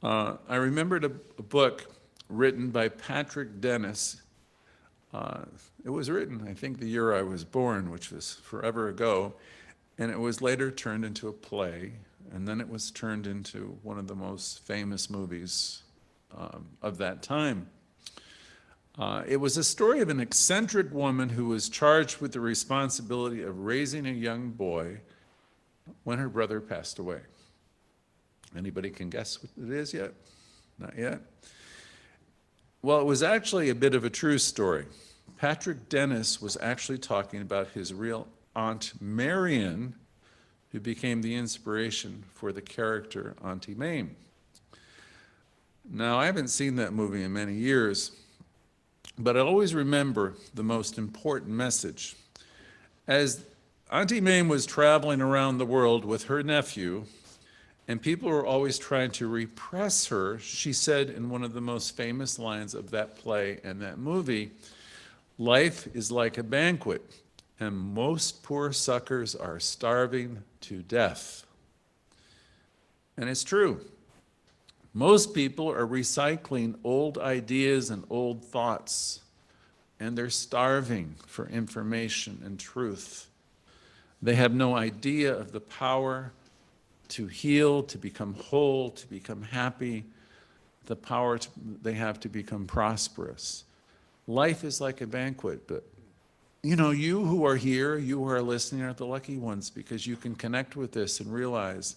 I remembered a book written by Patrick Dennis. It was written, I think, the year I was born, which was forever ago, and it was later turned into a play, and then it was turned into one of the most famous movies of that time. It was a story of an eccentric woman who was charged with the responsibility of raising a young boy when her brother passed away. Anybody can guess what it is yet? Not yet? Well, it was actually a bit of a true story. Patrick Dennis was actually talking about his real Aunt Marion, who became the inspiration for the character Auntie Mame. Now, I haven't seen that movie in many years, but I always remember the most important message. As Auntie Mame was traveling around the world with her nephew, and people were always trying to repress her, she said in one of the most famous lines of that play and that movie, "Life is like a banquet, and most poor suckers are starving to death." And it's true. Most people are recycling old ideas and old thoughts, and they're starving for information and truth. They have no idea of the power to heal, to become whole, to become happy, the power they have to become prosperous. Life is like a banquet, but you who are here, you who are listening are the lucky ones, because you can connect with this and realize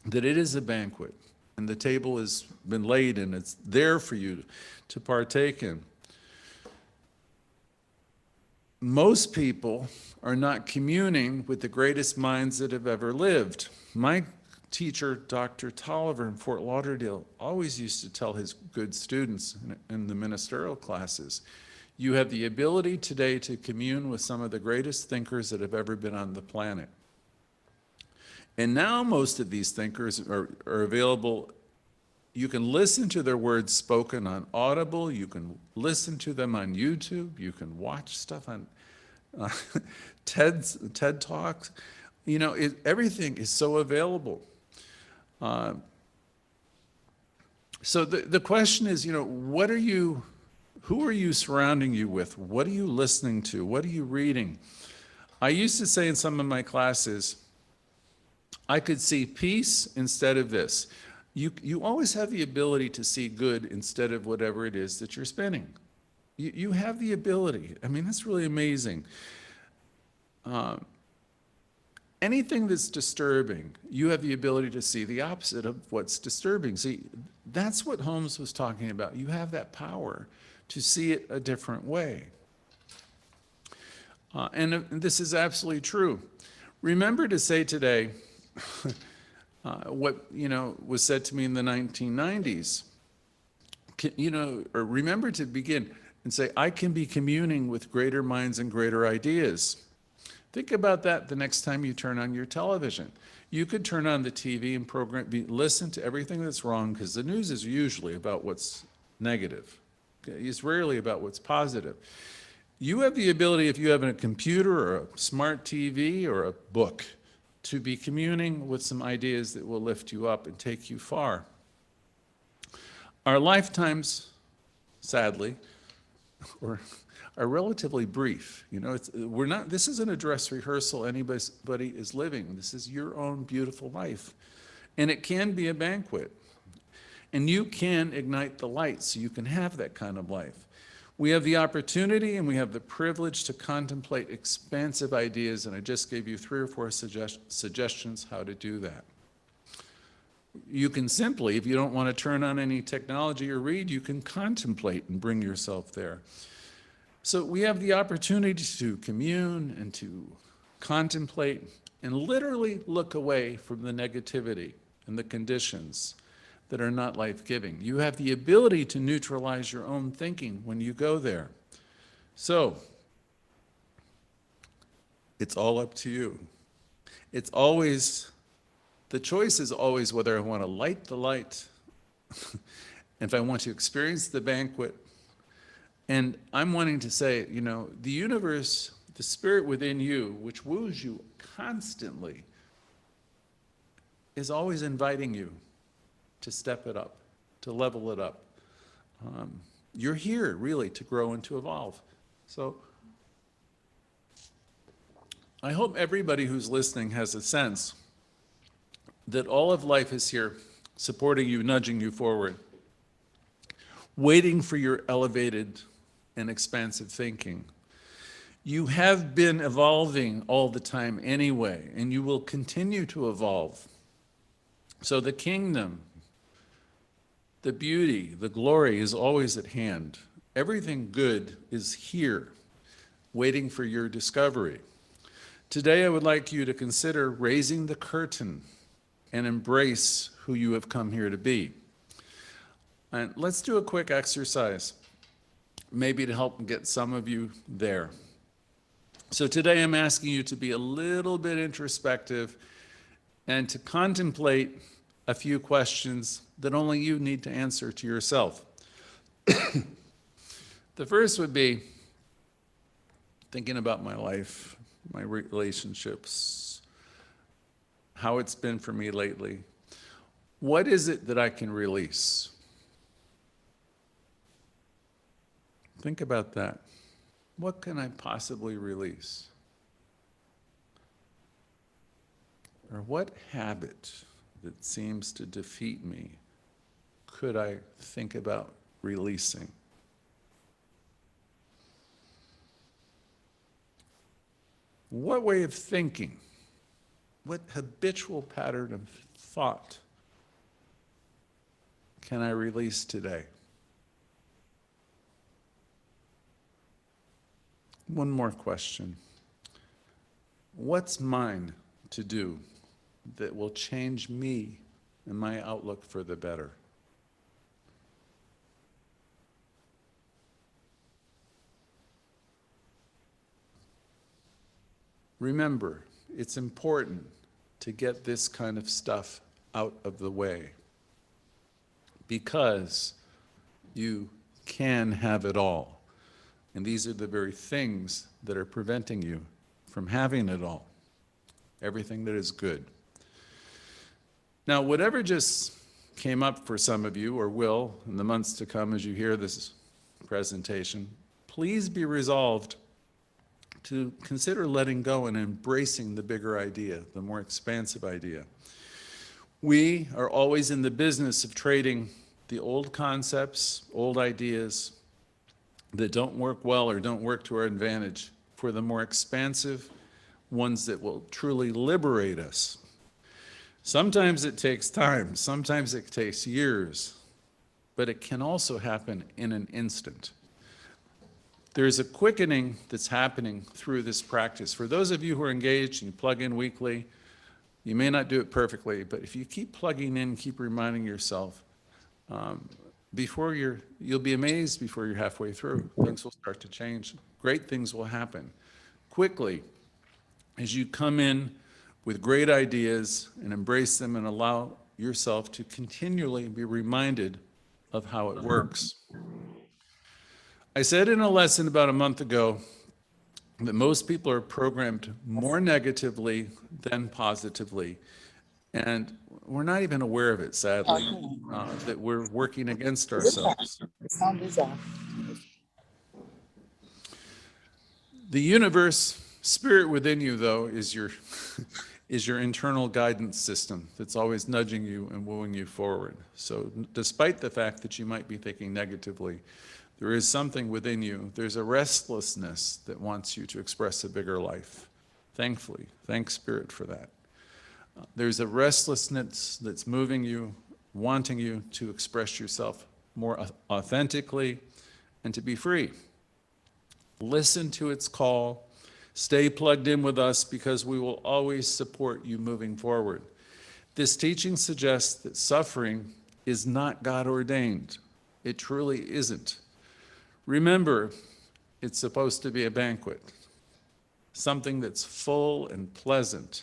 that it is a banquet, and the table has been laid, and it's there for you to partake in. Most people are not communing with the greatest minds that have ever lived. My teacher, Dr. Tolliver in Fort Lauderdale, always used to tell his good students in the ministerial classes, you have the ability today to commune with some of the greatest thinkers that have ever been on the planet. And now most of these thinkers are available. You can listen to their words spoken on Audible. You can listen to them on YouTube. You can watch stuff on TED Talks. Everything is so available. So the question is, who are you surrounding you with? What are you listening to? What are you reading? I used to say in some of my classes, I could see peace instead of this. You always have the ability to see good instead of whatever it is that you're spinning. You have the ability. I mean, that's really amazing. Anything that's disturbing, you have the ability to see the opposite of what's disturbing. See, that's what Holmes was talking about. You have that power to see it a different way. And this is absolutely true. Remember to say today what was said to me in the 1990s. Or remember to begin and say, I can be communing with greater minds and greater ideas. Think about that the next time you turn on your television. You could turn on the TV and listen to everything that's wrong, because the news is usually about what's negative. It's rarely about what's positive. You have the ability, if you have a computer or a smart TV or a book, to be communing with some ideas that will lift you up and take you far. Our lifetimes, sadly, are relatively brief. This isn't a dress rehearsal anybody is living. This is your own beautiful life. And it can be a banquet. And you can ignite the light so you can have that kind of life. We have the opportunity and we have the privilege to contemplate expansive ideas, and I just gave you 3 or 4 suggestions how to do that. You can simply, if you don't want to turn on any technology or read, you can contemplate and bring yourself there. So we have the opportunity to commune and to contemplate and literally look away from the negativity and the conditions that are not life-giving. You have the ability to neutralize your own thinking when you go there. So, it's all up to you. It's always, the choice is always whether I want to light the light, if I want to experience the banquet. And I'm wanting to say, you know, the universe, the spirit within you, which woos you constantly, is always inviting you to step it up, to level it up. You're here, really, to grow and to evolve. So I hope everybody who's listening has a sense that all of life is here, supporting you, nudging you forward, waiting for your elevated and expansive thinking. You have been evolving all the time anyway, and you will continue to evolve. So the kingdom, the beauty, the glory is always at hand. Everything good is here, waiting for your discovery. Today, I would like you to consider raising the curtain and embrace who you have come here to be. And let's do a quick exercise, maybe to help get some of you there. So today, I'm asking you to be a little bit introspective and to contemplate a few questions that only you need to answer to yourself. The first would be thinking about my life, my relationships, how it's been for me lately. What is it that I can release? Think about that. What can I possibly release? Or what habit that seems to defeat me could I think about releasing? What way of thinking, what habitual pattern of thought can I release today? One more question. What's mine to do that will change me and my outlook for the better? Remember, it's important to get this kind of stuff out of the way, because you can have it all. And these are the very things that are preventing you from having it all. Everything that is good. Now, whatever just came up for some of you, or will in the months to come as you hear this presentation, please be resolved to consider letting go and embracing the bigger idea, the more expansive idea. We are always in the business of trading the old concepts, old ideas that don't work well or don't work to our advantage for the more expansive ones that will truly liberate us. Sometimes it takes time, sometimes it takes years, but it can also happen in an instant. There's a quickening that's happening through this practice. For those of you who are engaged and you plug in weekly, you may not do it perfectly, but if you keep plugging in, keep reminding yourself, you'll be amazed before you're halfway through. Things will start to change. Great things will happen quickly as you come in with great ideas and embrace them and allow yourself to continually be reminded of how it works. I said in a lesson about a month ago that most people are programmed more negatively than positively. And we're not even aware of it, sadly, that we're working against ourselves. The universe, spirit within you, though, is your internal guidance system that's always nudging you and wooing you forward. So despite the fact that you might be thinking negatively, There is something within you. There's a restlessness that wants you to express a bigger life. Thankfully, thank Spirit for that. There's a restlessness that's moving you, wanting you to express yourself more authentically and to be free. Listen to its call. Stay plugged in with us because we will always support you moving forward. This teaching suggests that suffering is not God ordained. It truly isn't. Remember, it's supposed to be a banquet, something that's full and pleasant.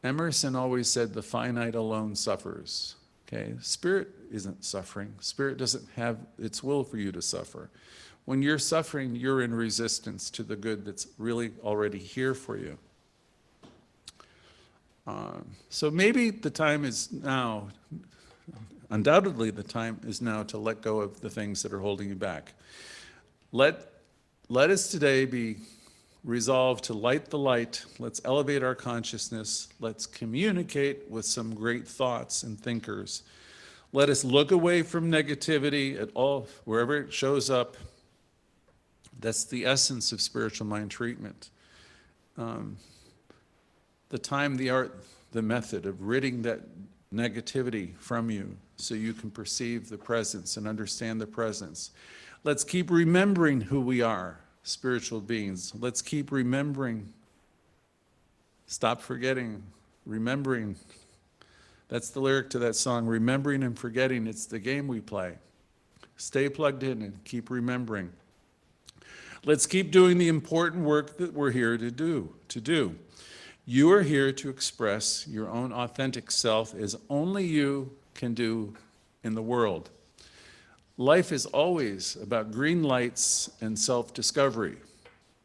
Emerson always said the finite alone suffers. Okay, Spirit isn't suffering. Spirit doesn't have its will for you to suffer. When you're suffering, you're in resistance to the good that's really already here for you. So maybe the time is now, undoubtedly the time is now to let go of the things that are holding you back. Let us today be resolved to light the light. Let's elevate our consciousness. Let's communicate with some great thoughts and thinkers. Let us look away from negativity at all, wherever it shows up. That's the essence of spiritual mind treatment. The time, the art, the method of ridding that negativity from you so you can perceive the presence and understand the presence. Let's keep remembering who we are, spiritual beings. Let's keep remembering. Stop forgetting, remembering. That's the lyric to that song, remembering and forgetting. It's the game we play. Stay plugged in and keep remembering. Let's keep doing the important work that we're here to do. You are here to express your own authentic self as only you can do in the world. Life is always about green lights and self-discovery.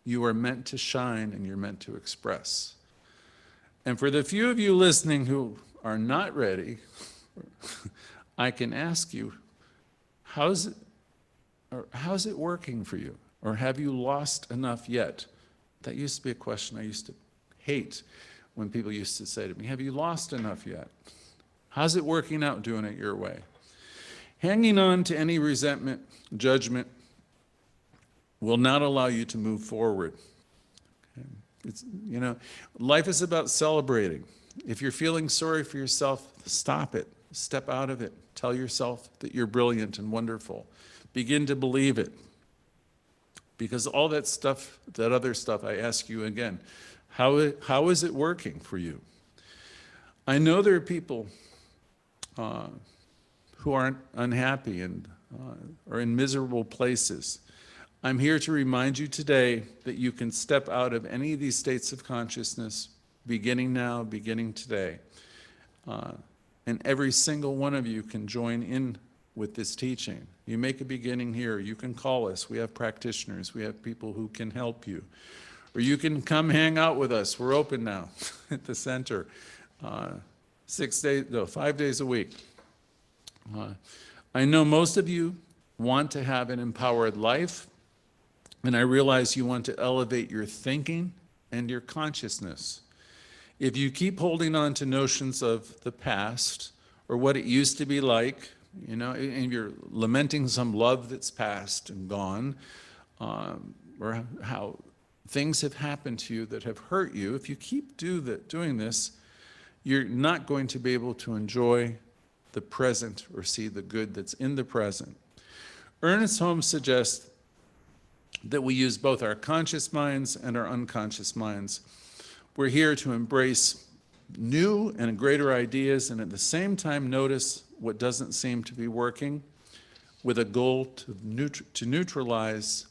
You are meant to shine and you're meant to express. And for the few of you listening who are not ready, I can ask you, how's it working for you? Or have you lost enough yet? That used to be a question I used to hate when people used to say to me, have you lost enough yet? How's it working out doing it your way? Hanging on to any resentment, judgment, will not allow you to move forward. It's, life is about celebrating. If you're feeling sorry for yourself, stop it. Step out of it. Tell yourself that you're brilliant and wonderful. Begin to believe it. Because all that stuff, that other stuff, I ask you again, how is it working for you? I know there are people who aren't unhappy and are in miserable places. I'm here to remind you today that you can step out of any of these states of consciousness, beginning now, beginning today. And every single one of you can join in with this teaching. You make a beginning here. You can call us. We have practitioners. We have people who can help you. Or you can come hang out with us. We're open now at the center 5 days a week. I know most of you want to have an empowered life, and I realize you want to elevate your thinking and your consciousness. If you keep holding on to notions of the past or what it used to be like, and you're lamenting some love that's past and gone, or how things have happened to you that have hurt you, if you keep doing this, you're not going to be able to enjoy the present or see the good that's in the present. Ernest Holmes suggests that we use both our conscious minds and our unconscious minds. We're here to embrace new and greater ideas and at the same time notice what doesn't seem to be working with a goal to neutralize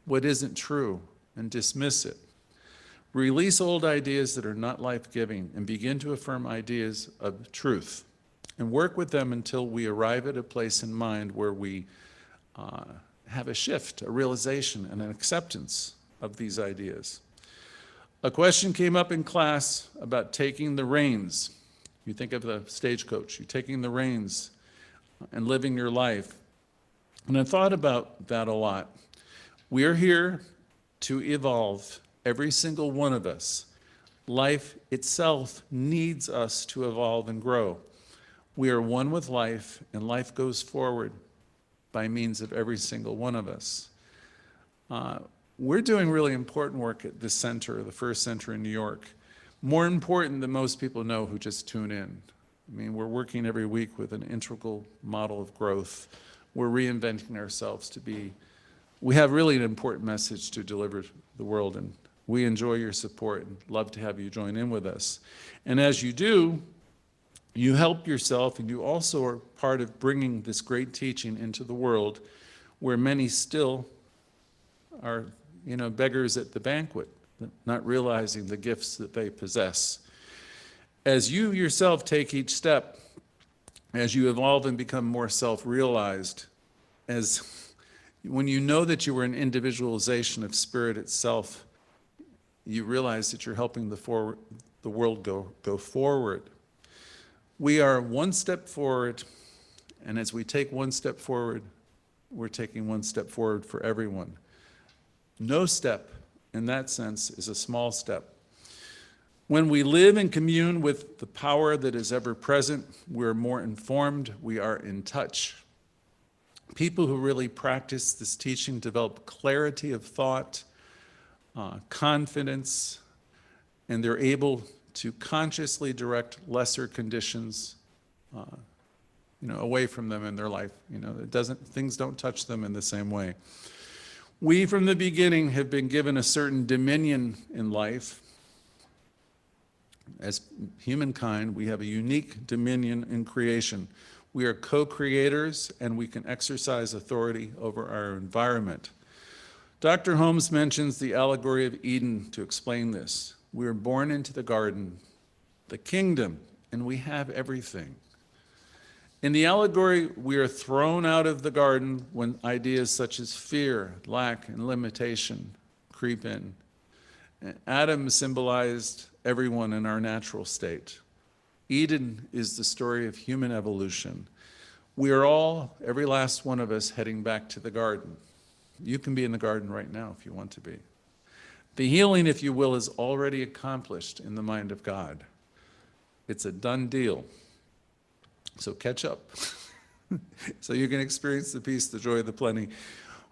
what isn't true and dismiss it. Release old ideas that are not life-giving and begin to affirm ideas of truth and work with them until we arrive at a place in mind where we have a shift, a realization, and an acceptance of these ideas. A question came up in class about taking the reins. You think of the stagecoach, you're taking the reins and living your life. And I thought about that a lot. We are here to evolve, every single one of us. Life itself needs us to evolve and grow. We are one with life, and life goes forward. by means of every single one of us. We're doing really important work at this center, the first center in New York. More important than most people know who just tune in. I mean, we're working every week with an integral model of growth. We're reinventing ourselves to be, we have really an important message to deliver to the world, and we enjoy your support and love to have you join in with us. And as you do, you help yourself, and you also are part of bringing this great teaching into the world where many still are, beggars at the banquet, not realizing the gifts that they possess. As you yourself take each step, as you evolve and become more self-realized, when you know that you were an individualization of spirit itself, you realize that you're helping the world go forward. We are one step forward, and as we take one step forward, we're taking one step forward for everyone. No step, in that sense, is a small step. When we live and commune with the power that is ever present, we're more informed, we are in touch. People who really practice this teaching develop clarity of thought, confidence, and they're able to consciously direct lesser conditions away from them in their life. Things don't touch them in the same way. We, from the beginning, have been given a certain dominion in life. As humankind, we have a unique dominion in creation. We are co-creators, and we can exercise authority over our environment. Dr. Holmes mentions the Allegory of Eden to explain this. We are born into the garden, the kingdom, and we have everything. In the allegory, we are thrown out of the garden when ideas such as fear, lack, and limitation creep in. Adam symbolized everyone in our natural state. Eden is the story of human evolution. We are all, every last one of us, heading back to the garden. You can be in the garden right now if you want to be. The healing, if you will, is already accomplished in the mind of God. It's a done deal. So catch up, so you can experience the peace, the joy, the plenty.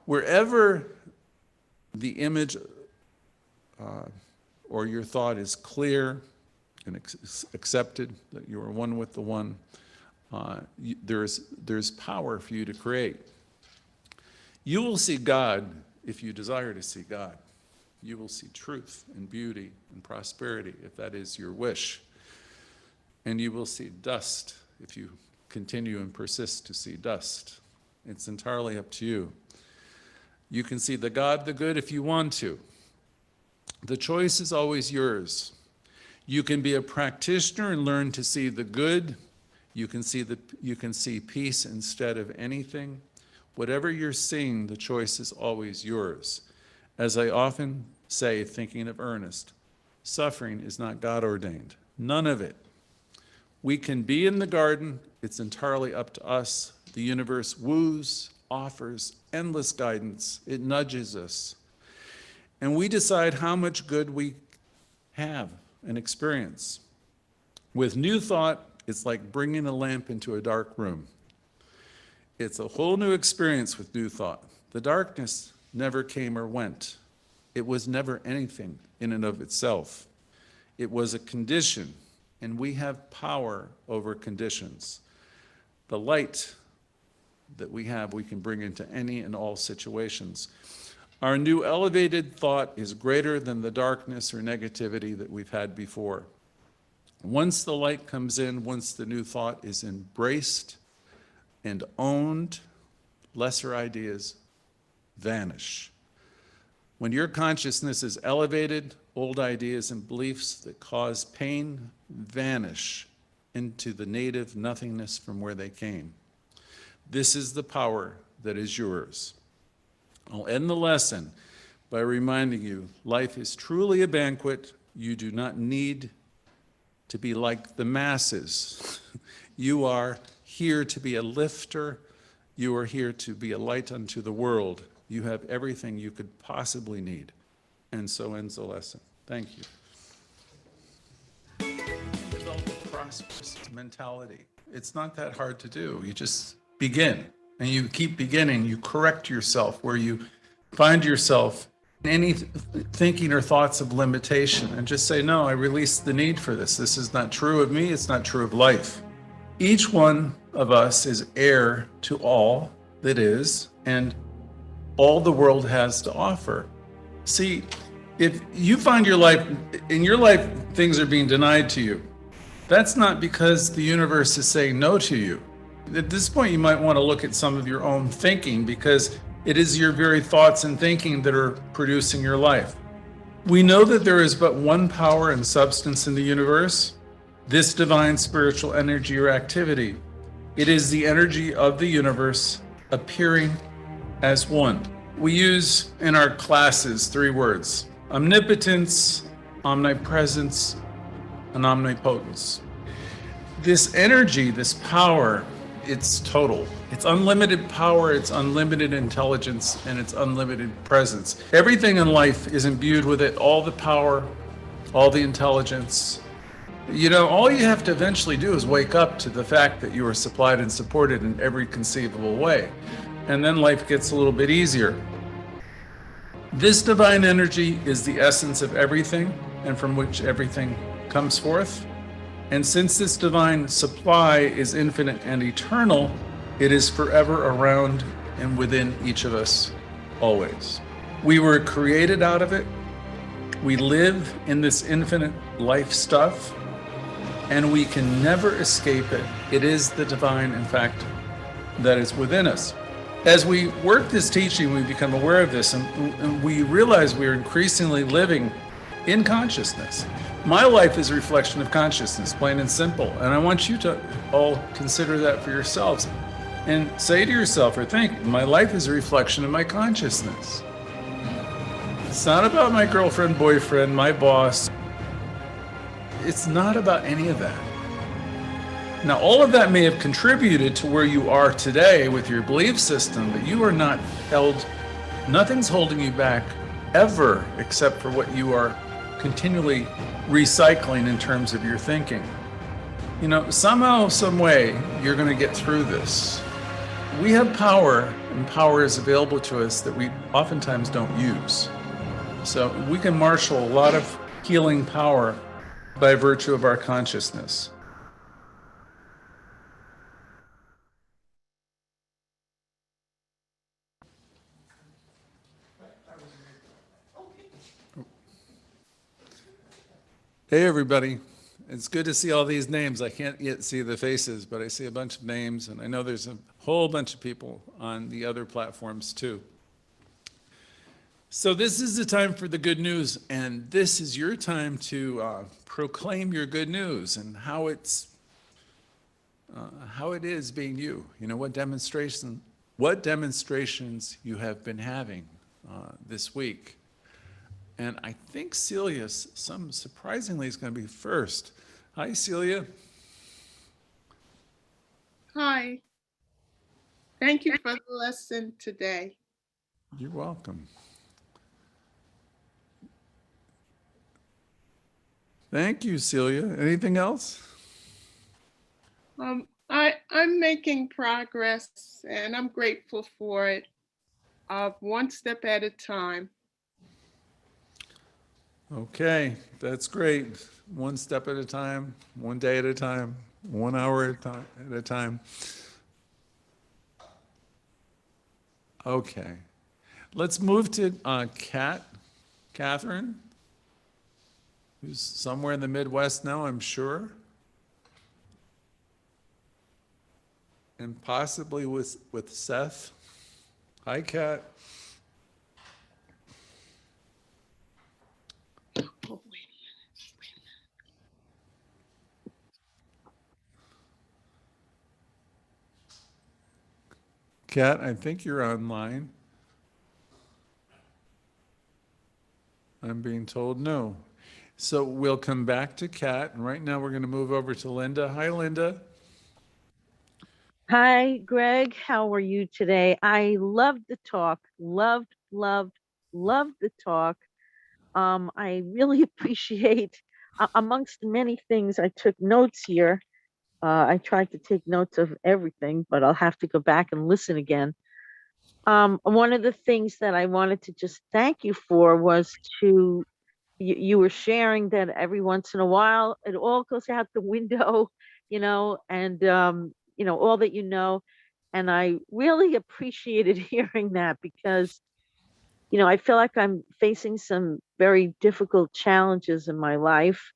Wherever the image or your thought is clear and accepted, that you are one with the one, there's power for you to create. You will see God if you desire to see God. You will see truth and beauty and prosperity if that is your wish. And you will see dust if you continue and persist to see dust. It's entirely up to you. You can see the God, the good, if you want to. The choice is always yours. You can be a practitioner and learn to see the good. You can see peace instead of anything. Whatever you're seeing, the choice is always yours. As I often say, thinking of Ernest, suffering is not God ordained. None of it. We can be in the garden. It's entirely up to us. The universe woos, offers endless guidance. It nudges us. And we decide how much good we have and experience. With new thought, it's like bringing a lamp into a dark room. It's a whole new experience with new thought. The darkness never came or went. It was never anything in and of itself. It was a condition. And we have power over conditions. The light that we have, we can bring into any and all situations. Our new elevated thought is greater than the darkness or negativity that we've had before. Once the light comes in, once the new thought is embraced and owned, lesser ideas vanish. When your consciousness is elevated, old ideas and beliefs that cause pain vanish into the native nothingness from where they came. This is the power that is yours. I'll end the lesson by reminding you, life is truly a banquet. You do not need to be like the masses. You are here to be a lifter. You are here to be a light unto the world. You have everything you could possibly need. And so ends the lesson. Thank you. Develop a prosperous mentality. It's not that hard to do. You just begin and you keep beginning, you correct yourself where you find yourself in any thinking or thoughts of limitation, and just say, no, I release the need for this. This is not true of me. It's not true of life. Each one of us is heir to all that is and all the world has to offer. See, if you find in your life, things are being denied to you, that's not because the universe is saying no to you. At this point, you might want to look at some of your own thinking, because it is your very thoughts and thinking that are producing your life. We know that there is but one power and substance in the universe, this divine spiritual energy or activity. It is the energy of the universe appearing as one. We use in our classes 3 words: omnipotence, omnipresence, and omnipotence. This energy, this power, it's total. It's unlimited power, it's unlimited intelligence, and it's unlimited presence. Everything in life is imbued with it, all the power, all the intelligence. You know, all you have to eventually do is wake up to the fact that you are supplied and supported in every conceivable way. And then life gets a little bit easier. This divine energy is the essence of everything, and from which everything comes forth. And since this divine supply is infinite and eternal, it is forever around and within each of us, always. We were created out of it. We live in this infinite life stuff, and we can never escape it. It is the divine, in fact, that is within us. As we work this teaching, we become aware of this, and we realize we are increasingly living in consciousness. My life is a reflection of consciousness, plain and simple. And I want you to all consider that for yourselves and say to yourself or think, my life is a reflection of my consciousness. It's not about my girlfriend, boyfriend, my boss. It's not about any of that. Now, all of that may have contributed to where you are today with your belief system, but you are not held, nothing's holding you back ever, except for what you are continually recycling in terms of your thinking. You know, somehow, some way, you're going to get through this. We have power, and power is available to us that we oftentimes don't use. So we can marshal a lot of healing power by virtue of our consciousness. Hey, everybody. It's good to see all these names. I can't yet see the faces, but I see a bunch of names, and I know there's a whole bunch of people on the other platforms too. So this is the time for the good news, and this is your time to proclaim your good news and how it is being you. You know, what demonstrations you have been having this week. And I think Celia, surprisingly, is going to be first. Hi, Celia. Hi. Thank you for the lesson today. You're welcome. Thank you, Celia. Anything else? I'm making progress, and I'm grateful for it. One step at a time. Okay, that's great. One step at a time, one day at a time, 1 hour at a time. Okay, let's move to Catherine, who's somewhere in the Midwest now, I'm sure. And possibly with Seth. Hi, Kat. Oh, wait. Kat, I think you're online. I'm being told no. So we'll come back to Kat, and right now we're going to move over to Linda. Hi, Linda. Hi, Greg. How are you today? I loved the talk. Loved the talk. I really appreciate, amongst many things, I took notes here. I tried to take notes of everything, but I'll have to go back and listen again. One of the things that I wanted to just thank you for was you were sharing that every once in a while it all goes out the window, and all that and I really appreciated hearing that because I feel like I'm facing some very difficult challenges in my life,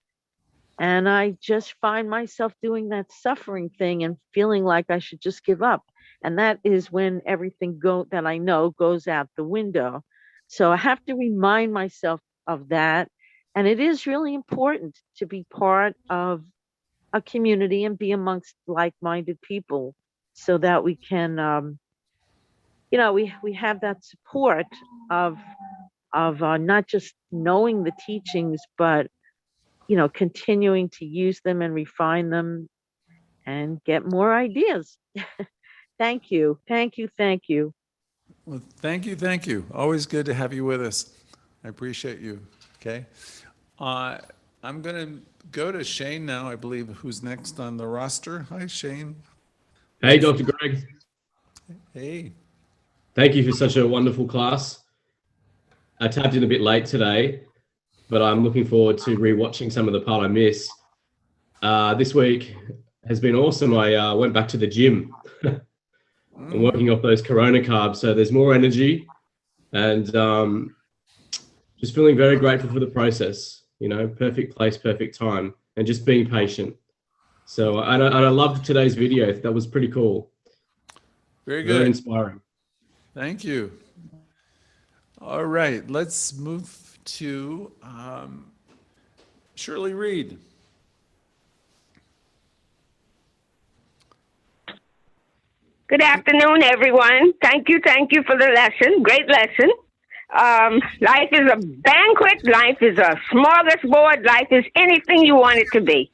and I just find myself doing that suffering thing and feeling like I should just give up. And that is when everything that I know goes out the window. So I have to remind myself of that. And it is really important to be part of a community and be amongst like-minded people so that we can, we have that support of not just knowing the teachings, but continuing to use them and refine them and get more ideas. Thank you. Thank you. Thank you. Well, thank you, thank you. Always good to have you with us. I appreciate you, okay? I'm going to go to Shane now, I believe, who's next on the roster. Hi, Shane. Hey, Dr. Greg. Hey. Thank you for such a wonderful class. I tapped in a bit late today, but I'm looking forward to rewatching some of the part I missed. This week has been awesome. I went back to the gym and working off those Corona carbs, so there's more energy and just feeling very grateful for the process. Perfect place, perfect time, and just being patient. So, and I loved today's video. That was pretty cool. Very good. Very inspiring. Thank you. All right, let's move to Shirley Reed. Good afternoon, everyone. Thank you for the lesson. Great lesson. Life is a banquet. Life is a smorgasbord. Life is anything you want it to be.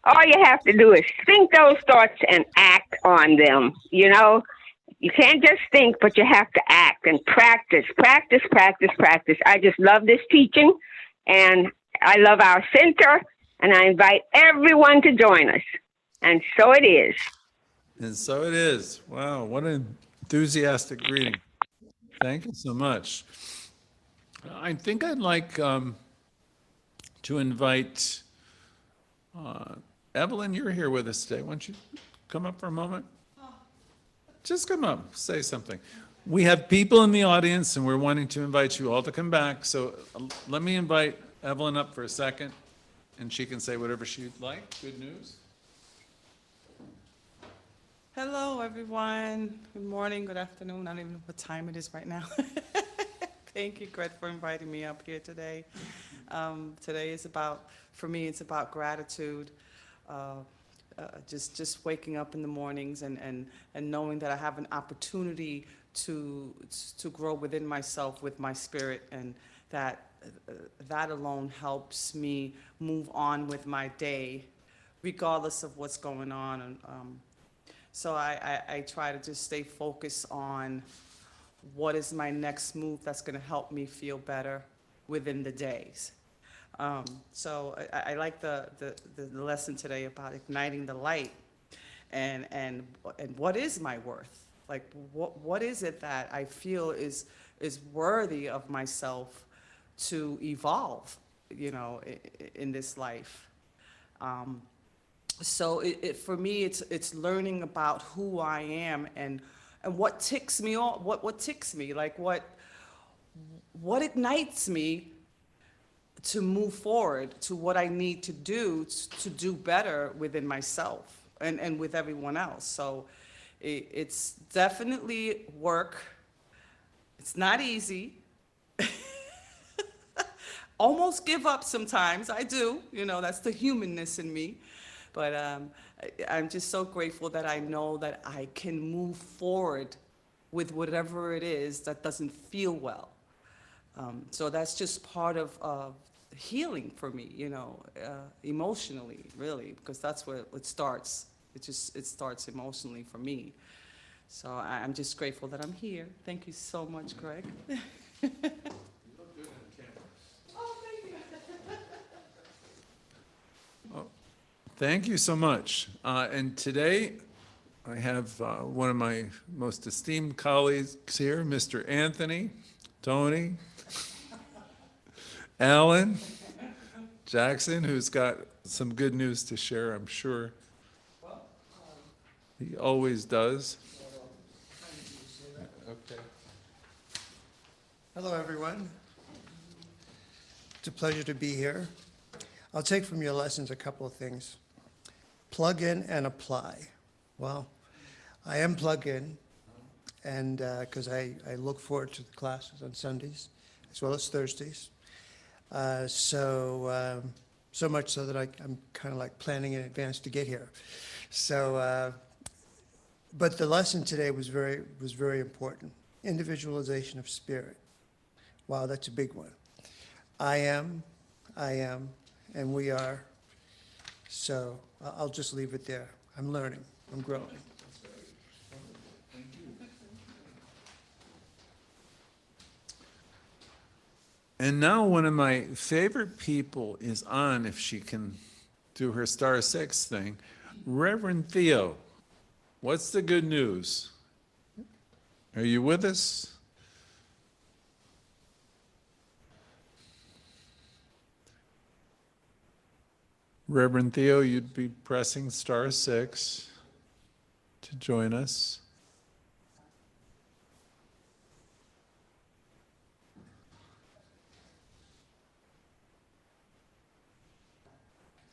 All you have to do is think those thoughts and act on them. You can't just think, but you have to act and practice. I just love this teaching, and I love our center, and I invite everyone to join us. And so it is. And so it is. Wow, what an enthusiastic greeting. Thank you so much. I think I'd like to invite Evelyn, you're here with us today. Why don't you come up for a moment? Just come up, say something. We have people in the audience and we're wanting to invite you all to come back. So let me invite Evelyn up for a second and she can say whatever she'd like. Good news. Hello, everyone. Good morning, good afternoon. I don't even know what time it is right now. Thank you, Greg, for inviting me up here today. Today is for me, it's about gratitude. Just waking up in the mornings and knowing that I have an opportunity to grow within myself with my spirit, and that alone helps me move on with my day, regardless of what's going on. And so I try to just stay focused on what is my next move that's going to help me feel better within the days. So I like the lesson today about igniting the light and what is my worth? Like what is it that I feel is worthy of myself to evolve, in this life. So for me, it's learning about who I am and what ticks me off, what ticks me, like what ignites me to move forward to what I need to do better within myself and with everyone else. So it's definitely work. It's not easy. Almost give up sometimes. I do, that's the humanness in me. But I'm just so grateful that I know that I can move forward with whatever it is that doesn't feel well. So that's just part of healing for me, emotionally, really, because that's where it starts. It starts emotionally for me. So I'm just grateful that I'm here. Thank you so much, Greg. Thank you so much. And today I have one of my most esteemed colleagues here, Mr. Anthony, Tony, Alan, Jackson, who's got some good news to share, I'm sure. He always does. Okay. Hello, everyone. It's a pleasure to be here. I'll take from your lessons a couple of things. Plug in and apply. Well, I am plugged in, and because I look forward to the classes on Sundays as well as Thursdays. So much so that I'm kind of like planning in advance to get here. So, but the lesson today was very important. Individualization of spirit. Wow, that's a big one. I am, and we are. So I'll just leave it there. I'm learning. I'm growing. And now one of my favorite people is on, if she can do her star 6 thing. Reverend Theo, what's the good news? Are you with us? Reverend Theo, you'd be pressing star 6 to join us.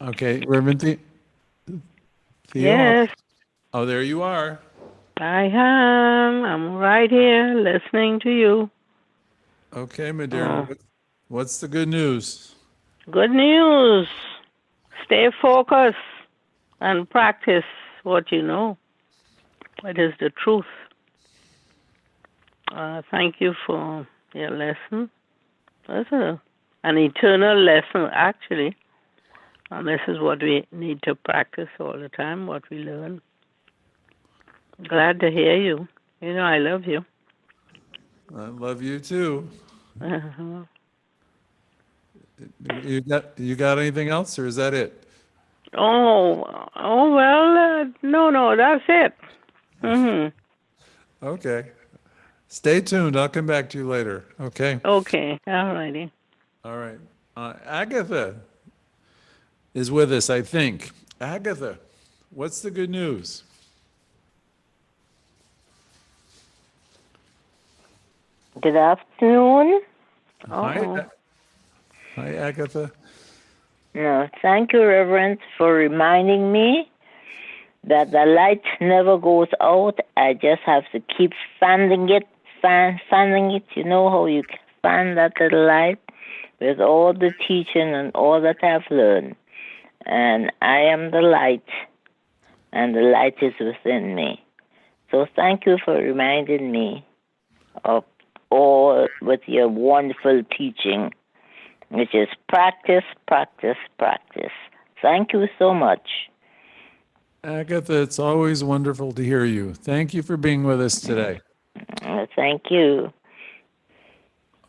Okay, Reverend Theo. Yes, Oh, there you are. I am. I'm right here listening to you. Okay, my dear. What's the good news? Good news. Stay focused and practice what you know. It is the truth. Thank you for your lesson. That's an eternal lesson, actually. And this is what we need to practice all the time, what we learn. Glad to hear you. You know I love you. I love you too. You got anything else, or is that it? Well, no, that's it. Mm-hmm. Okay. Stay tuned. I'll come back to you later. Okay. Okay, all righty. All right. Agatha is with us, I think. Agatha, what's the good news? Good afternoon. Hi, Agatha. No, thank you, Reverend, for reminding me that the light never goes out. I just have to keep fanning it. You know how you fan that little light with all the teaching and all that I've learned. And I am the light, and the light is within me. So thank you for reminding me of all with your wonderful teaching, which is practice, practice, practice. Thank you so much. Agatha, it's always wonderful to hear you. Thank you for being with us today. Thank you.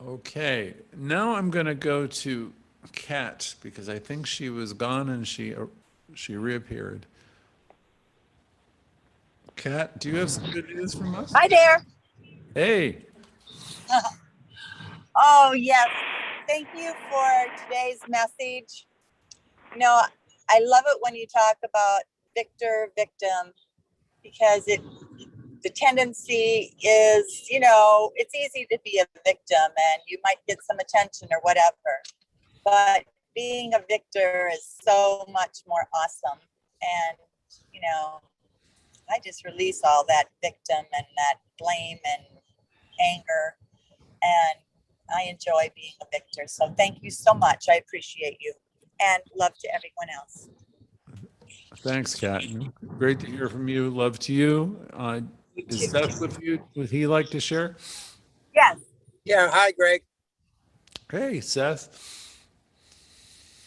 Okay, now I'm going to go to Kat, because I think she was gone and she reappeared. Kat, do you have some good news from us? Hi there. Hey. Oh, yes. Thank you for today's message. You know, I love it when you talk about victor, victim, because the tendency is, you know, it's easy to be a victim and you might get some attention or whatever. But being a victor is so much more awesome. And, you know, I just release all that victim and that blame and anger. And I enjoy being a victor. So thank you so much. I appreciate you. And love to everyone else. Thanks, Kat. Great to hear from you. Love to you. Is Seth with you? Would he like to share? Yes. Yeah. Hi, Greg. Hey, Seth.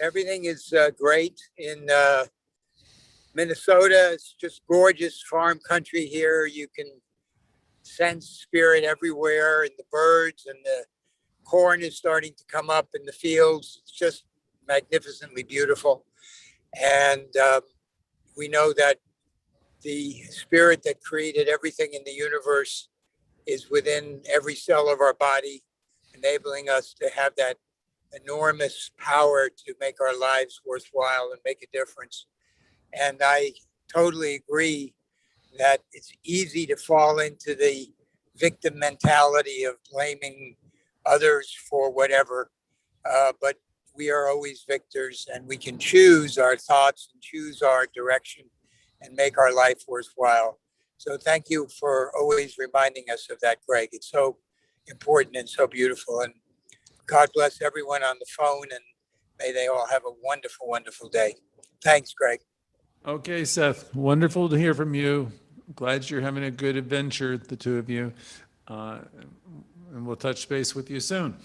Everything is great in Minnesota. It's just gorgeous farm country here. You can sense spirit everywhere, and the birds and the corn is starting to come up in the fields. It's just magnificently beautiful. And we know that the spirit that created everything in the universe is within every cell of our body, enabling us to have that enormous power to make our lives worthwhile and make a difference. And I totally agree that it's easy to fall into the victim mentality of blaming others for whatever, but we are always victors, and we can choose our thoughts and choose our direction and make our life worthwhile. So thank you for always reminding us of that, Greg. It's so important and so beautiful. And God bless everyone on the phone, and may they all have a wonderful, wonderful day. Thanks, Greg. Okay, Seth, wonderful to hear from you. Glad you're having a good adventure, the two of you. And we'll touch base with you soon.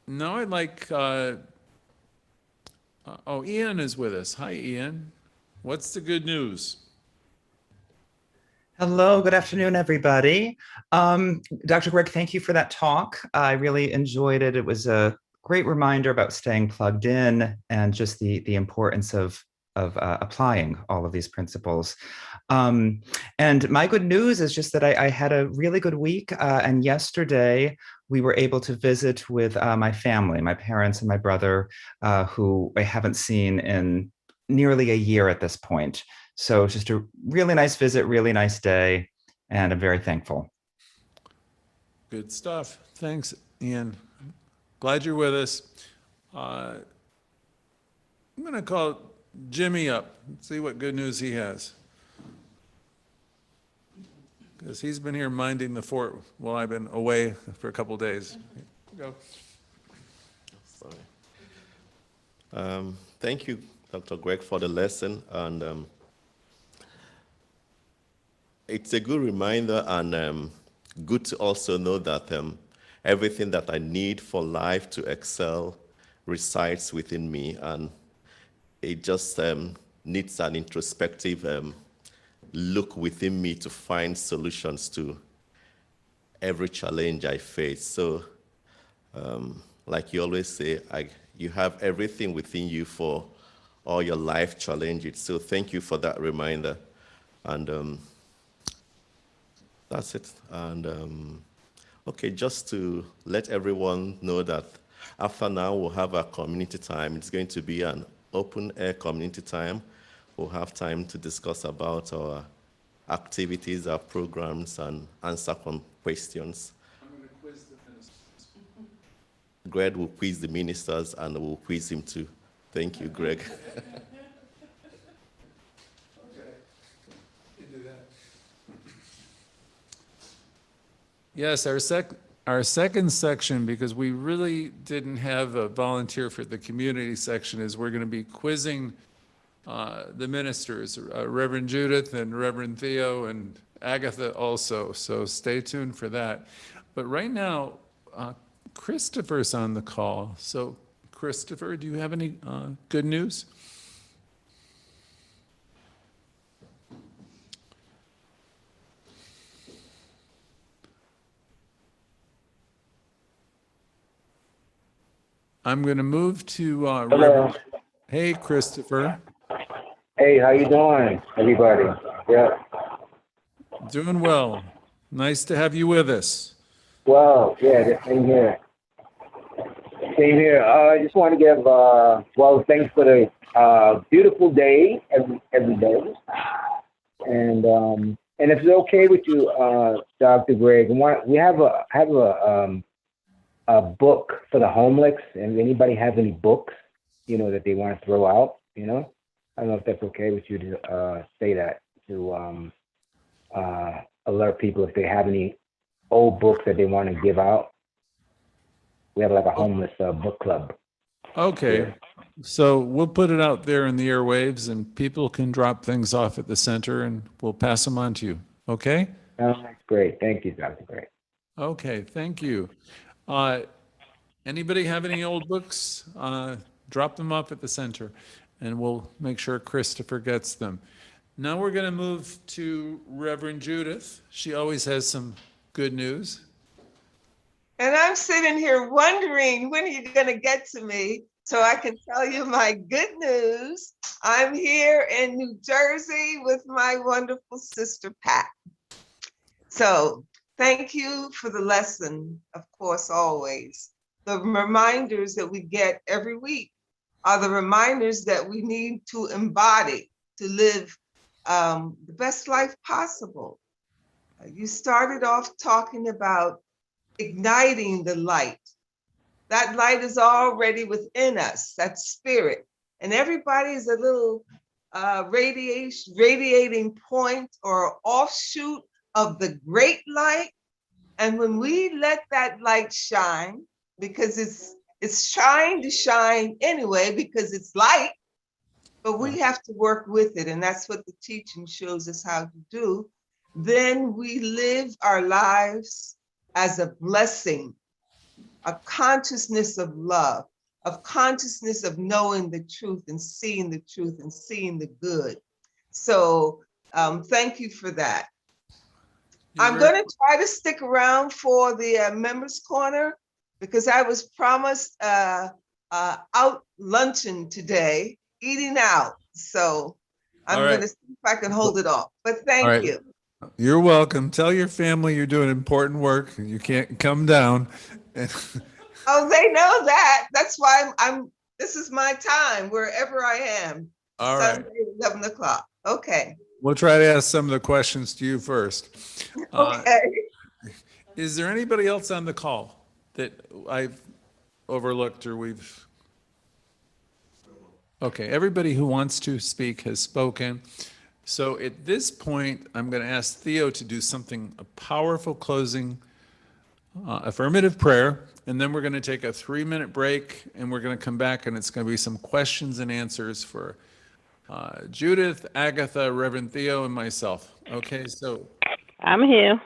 Now I'd like, Ian is with us. Hi, Ian. What's the good news? Hello, good afternoon, everybody. Dr. Greg, thank you for that talk. I really enjoyed it. It was a great reminder about staying plugged in and just the importance of applying all of these principles. And my good news is just that I had a really good week. And yesterday we were able to visit with my family, my parents and my brother, who I haven't seen in nearly a year at this point. So just a really nice visit, really nice day, and I'm very thankful. Good stuff. Thanks, Ian. Glad you're with us. I'm going to call Jimmy up and see what good news he has. Because he's been here minding the fort while I've been away for a couple of days. Go. Sorry. Thank you, Dr. Greg, for the lesson. And it's a good reminder, and good to also know that everything that I need for life to excel resides within me. And it just needs an introspective look within me to find solutions to every challenge I face. So, like you always say, you have everything within you for all your life challenges. So thank you for that reminder. And that's it. And okay, just to let everyone know that after now we'll have our community time. It's going to be an open air community time. We'll have time to discuss about our activities, our programs, and answer some questions. I'm going to quiz the ministers. Greg will quiz the ministers, and we'll quiz him too. Thank you, Greg. Yes, our second section, because we really didn't have a volunteer for the community section, is we're going to be quizzing the ministers, Reverend Judith and Reverend Theo and Agatha also. So stay tuned for that. But right now, Christopher's on the call. So Christopher, do you have any good news? I'm going to move to Reverend. Hey, Christopher. Hey, how you doing, everybody? Yeah. Doing well. Nice to have you with us. Well, yeah, same here. Same here. I just want to give, thanks for the beautiful day every day. And if it's okay with you, Dr. Greg, we have a book for the homeless, and anybody has any books, that they want to throw out, I don't know if that's okay with you to say that, to alert people if they have any old books that they want to give out. We have like a homeless book club. Okay. Yeah. So we'll put it out there in the airwaves, and people can drop things off at the center, and we'll pass them on to you. Okay? That's great. Thank you, Dr. Greg. Okay, thank you. Anybody have any old books? Drop them off at the center, and we'll make sure Christopher gets them. Now we're going to move to Reverend Judith. She always has some good news. And I'm sitting here wondering, when are you going to get to me? So I can tell you my good news. I'm here in New Jersey with my wonderful sister, Pat. So thank you for the lesson, of course, always. The reminders that we get every week are the reminders that we need to embody to live the best life possible. You started off talking about igniting the light. That light is already within us, that spirit. And everybody is a little radiating point or offshoot of the great light. And when we let that light shine, because it's trying to shine anyway, because it's light, but we have to work with it. And that's what the teaching shows us how to do. Then we live our lives as a blessing, a consciousness of love, of consciousness of knowing the truth and seeing the good. So thank you for that. I'm going to try to stick around for the members corner because I was promised out luncheon today, eating out. So I'm going to see if I can hold it off, but thank you. You're welcome. Tell your family you're doing important work. You can't come down. Oh, they know that. That's why this is my time, wherever I am. All Sunday, right. 11 o'clock. Okay. We'll try to ask some of the questions to you first. Okay. Is there anybody else on the call that I've overlooked or we've... Okay, everybody who wants to speak has spoken. So at this point, I'm going to ask Theo to do something, a powerful closing affirmative prayer, and then we're going to take a 3-minute break, and we're going to come back, and it's going to be some questions and answers for Judith, Agatha, Reverend Theo, and myself. Okay, so... I'm here.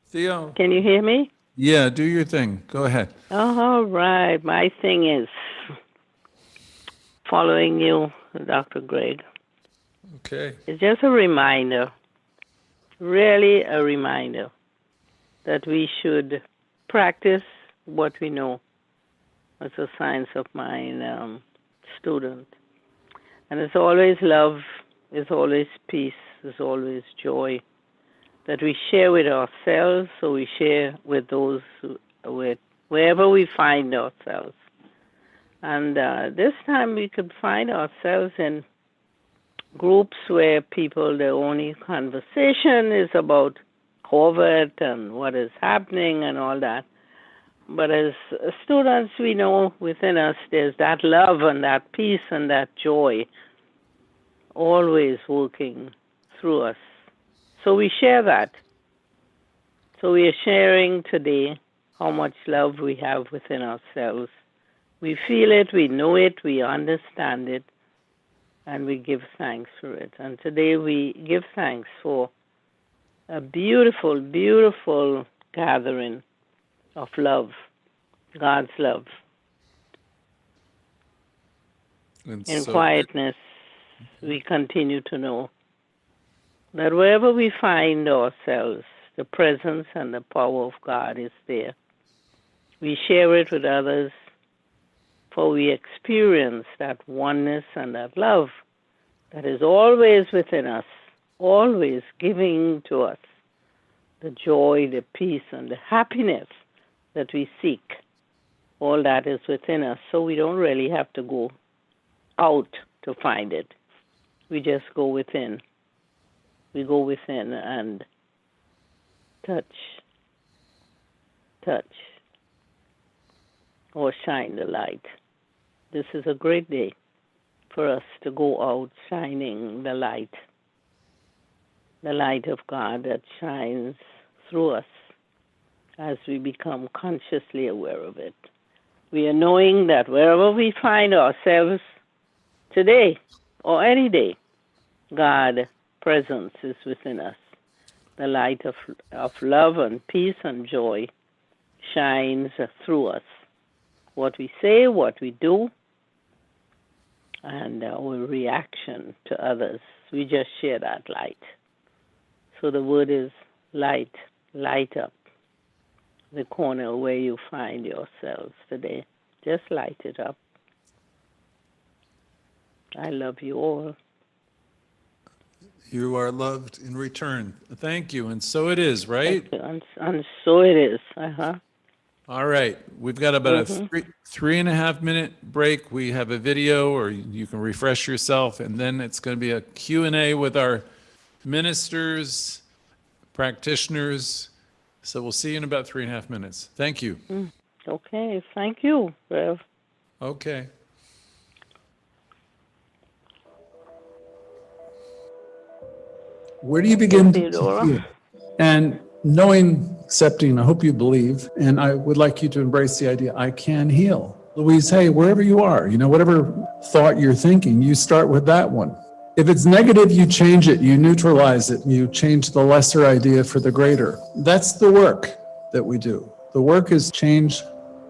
Theo? Can you hear me? Yeah, do your thing. Go ahead. All right. My thing is following you, Dr. Greg. Okay. It's just a reminder, really a reminder, that we should practice what we know as a science of mind student. And it's always love, it's always peace, it's always joy that we share with ourselves, so we share with those with wherever we find ourselves. And this time we could find ourselves in groups where people, their only conversation is about COVID and what is happening and all that. But as students, we know within us there's that love and that peace and that joy always working through us. So we share that. So we are sharing today how much love we have within ourselves. We feel it, we know it, we understand it, and we give thanks for it. And today we give thanks for a beautiful, beautiful gathering of love, God's love. In quietness, we continue to know that wherever we find ourselves, the presence and the power of God is there. We share it with others, for we experience that oneness and that love that is always within us, always giving to us the joy, the peace, and the happiness that we seek. All that is within us, so we don't really have to go out to find it. We just go within. We go within and touch, or shine the light. This is a great day for us to go out shining the light of God that shines through us as we become consciously aware of it. We are knowing that wherever we find ourselves today or any day, God's presence is within us. The light of love and peace and joy shines through us. What we say, what we do, and our reaction to others, we just share that light. So the word is light, light up the corner where you find yourselves today. Just light it up. I love you all. You are loved in return. Thank you. And so it is, right? Thank you. And so it is. All right. We've got about a 3.5 minute break. We have a video, or you can refresh yourself, and then it's going to be a Q&A with our ministers, practitioners. So we'll see you in about 3.5 minutes. Thank you. Okay. Thank you, Rev. Okay. Where do you begin to heal? And knowing, accepting, I hope you believe, and I would like you to embrace the idea, I can heal. Louise, hey, wherever you are, whatever thought you're thinking, you start with that one. If it's negative, you change it, you neutralize it, you change the lesser idea for the greater. That's the work that we do. The work is change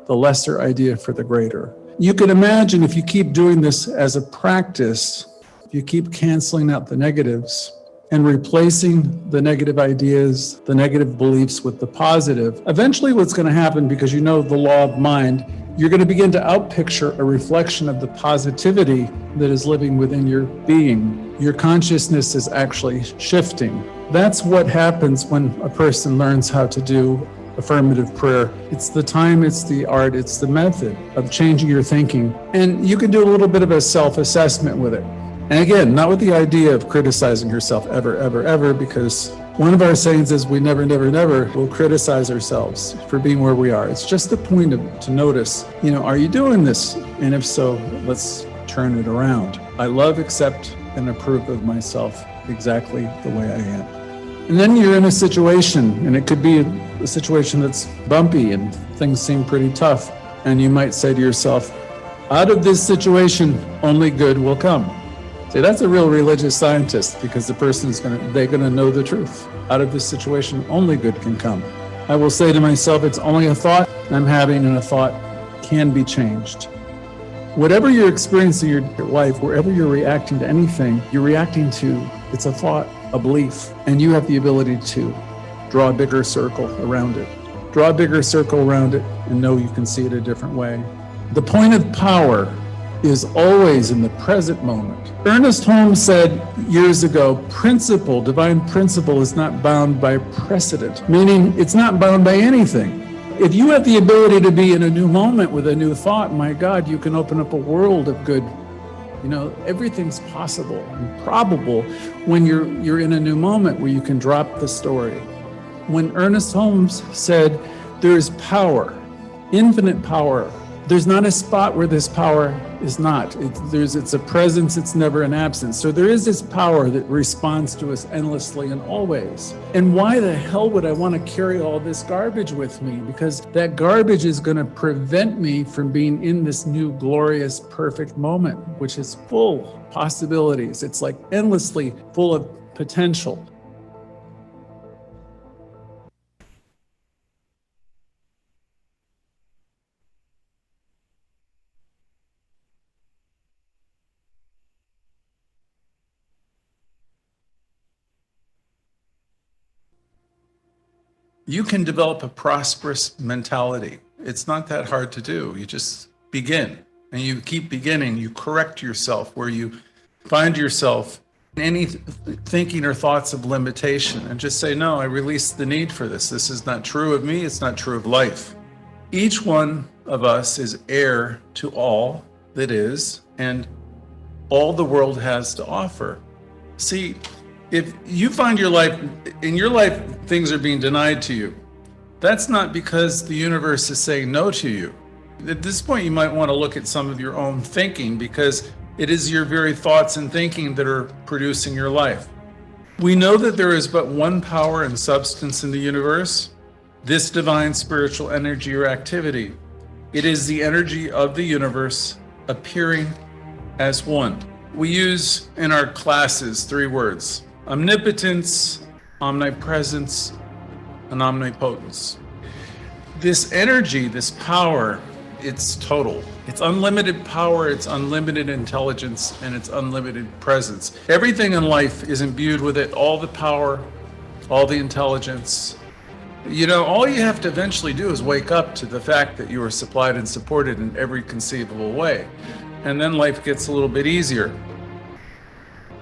the lesser idea for the greater. You can imagine if you keep doing this as a practice, if you keep canceling out the negatives and replacing the negative ideas, the negative beliefs with the positive, eventually what's going to happen, because you know the law of mind, you're going to begin to outpicture a reflection of the positivity that is living within your being. Your consciousness is actually shifting. That's what happens when a person learns how to do affirmative prayer. It's the time, it's the art, it's the method of changing your thinking. And you can do a little bit of a self-assessment with it. And again, not with the idea of criticizing yourself ever, ever, ever, because one of our sayings is we never, never, never will criticize ourselves for being where we are. It's just the point to notice, are you doing this? And if so, let's turn it around. I love, accept, and approve of myself exactly the way I am. And then you're in a situation, and it could be a situation that's bumpy and things seem pretty tough. And you might say to yourself, out of this situation, only good will come. See, that's a real religious scientist, because the person is they're going to know the truth. Out of this situation, only good can come. I will say to myself, it's only a thought I'm having, and a thought can be changed. Whatever you're experiencing in your life, wherever you're reacting to anything, you're reacting to, it's a thought, a belief, and you have the ability to draw a bigger circle around it. Draw a bigger circle around it and know you can see it a different way. The point of power is always in the present moment. Ernest Holmes said years ago, divine principle is not bound by precedent, meaning it's not bound by anything. If you have the ability to be in a new moment with a new thought, my God, you can open up a world of good. Everything's possible and probable when you're in a new moment where you can drop the story. When Ernest Holmes said, there's power, infinite power, there's not a spot where this power is not. It's a presence, it's never an absence. So there is this power that responds to us endlessly and always. And why the hell would I want to carry all this garbage with me? Because that garbage is going to prevent me from being in this new, glorious, perfect moment, which is full of possibilities. It's like endlessly full of potential. You can develop a prosperous mentality. It's not that hard to do. You just begin, and you keep beginning. You correct yourself where you find yourself in any thinking or thoughts of limitation, and just say, no, I release the need for this. This is not true of me. It's not true of life. Each one of us is heir to all that is, and all the world has to offer. See, if you find in your life, things are being denied to you, that's not because the universe is saying no to you. At this point, you might want to look at some of your own thinking, because it is your very thoughts and thinking that are producing your life. We know that there is but one power and substance in the universe, this divine spiritual energy or activity. It is the energy of the universe appearing as one. We use in our classes 3 words: omnipotence, omnipresence, and omnipotence. This energy, this power, it's total. It's unlimited power, it's unlimited intelligence, and it's unlimited presence. Everything in life is imbued with it, all the power, all the intelligence. All you have to eventually do is wake up to the fact that you are supplied and supported in every conceivable way. And then life gets a little bit easier.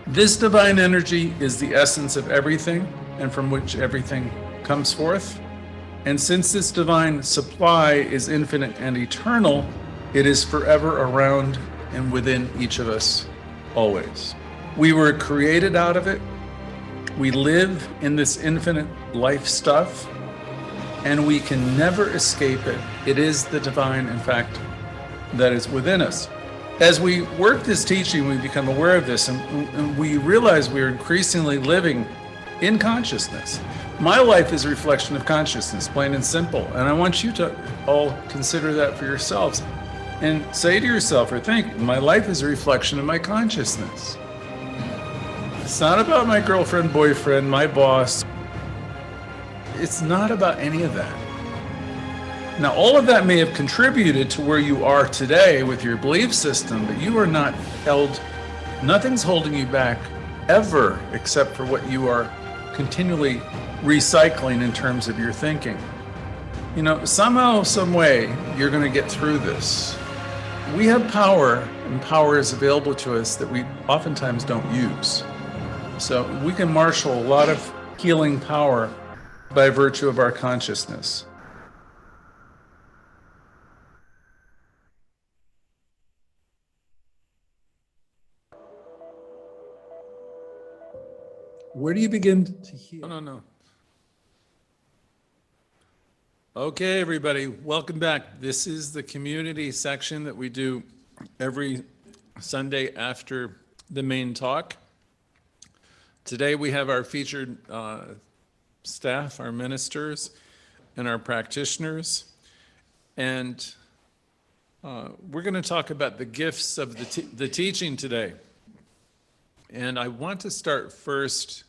This divine energy is the essence of everything and from which everything comes forth. And since this divine supply is infinite and eternal, it is forever around and within each of us, always. We were created out of it. We live in this infinite life stuff, and we can never escape it. It is the divine, in fact, that is within us. As we work this teaching, we become aware of this, and we realize we are increasingly living in consciousness. My life is a reflection of consciousness, plain and simple. And I want you to all consider that for yourselves and say to yourself or think, my life is a reflection of my consciousness. It's not about my girlfriend, boyfriend, my boss. It's not about any of that. Now, all of that may have contributed to where you are today with your belief system, but you are not held, nothing's holding you back ever except for what you are continually recycling in terms of your thinking. You know, somehow, some way, you're going to get through this. We have power, and power is available to us that we oftentimes don't use. So we can marshal a lot of healing power by virtue of our consciousness. Where do you begin to heal? No. Okay, everybody, welcome back. This is the community section that we do every Sunday after the main talk. Today we have our featured staff, our ministers, and our practitioners. And we're going to talk about the gifts of the teaching today. And I want to start first,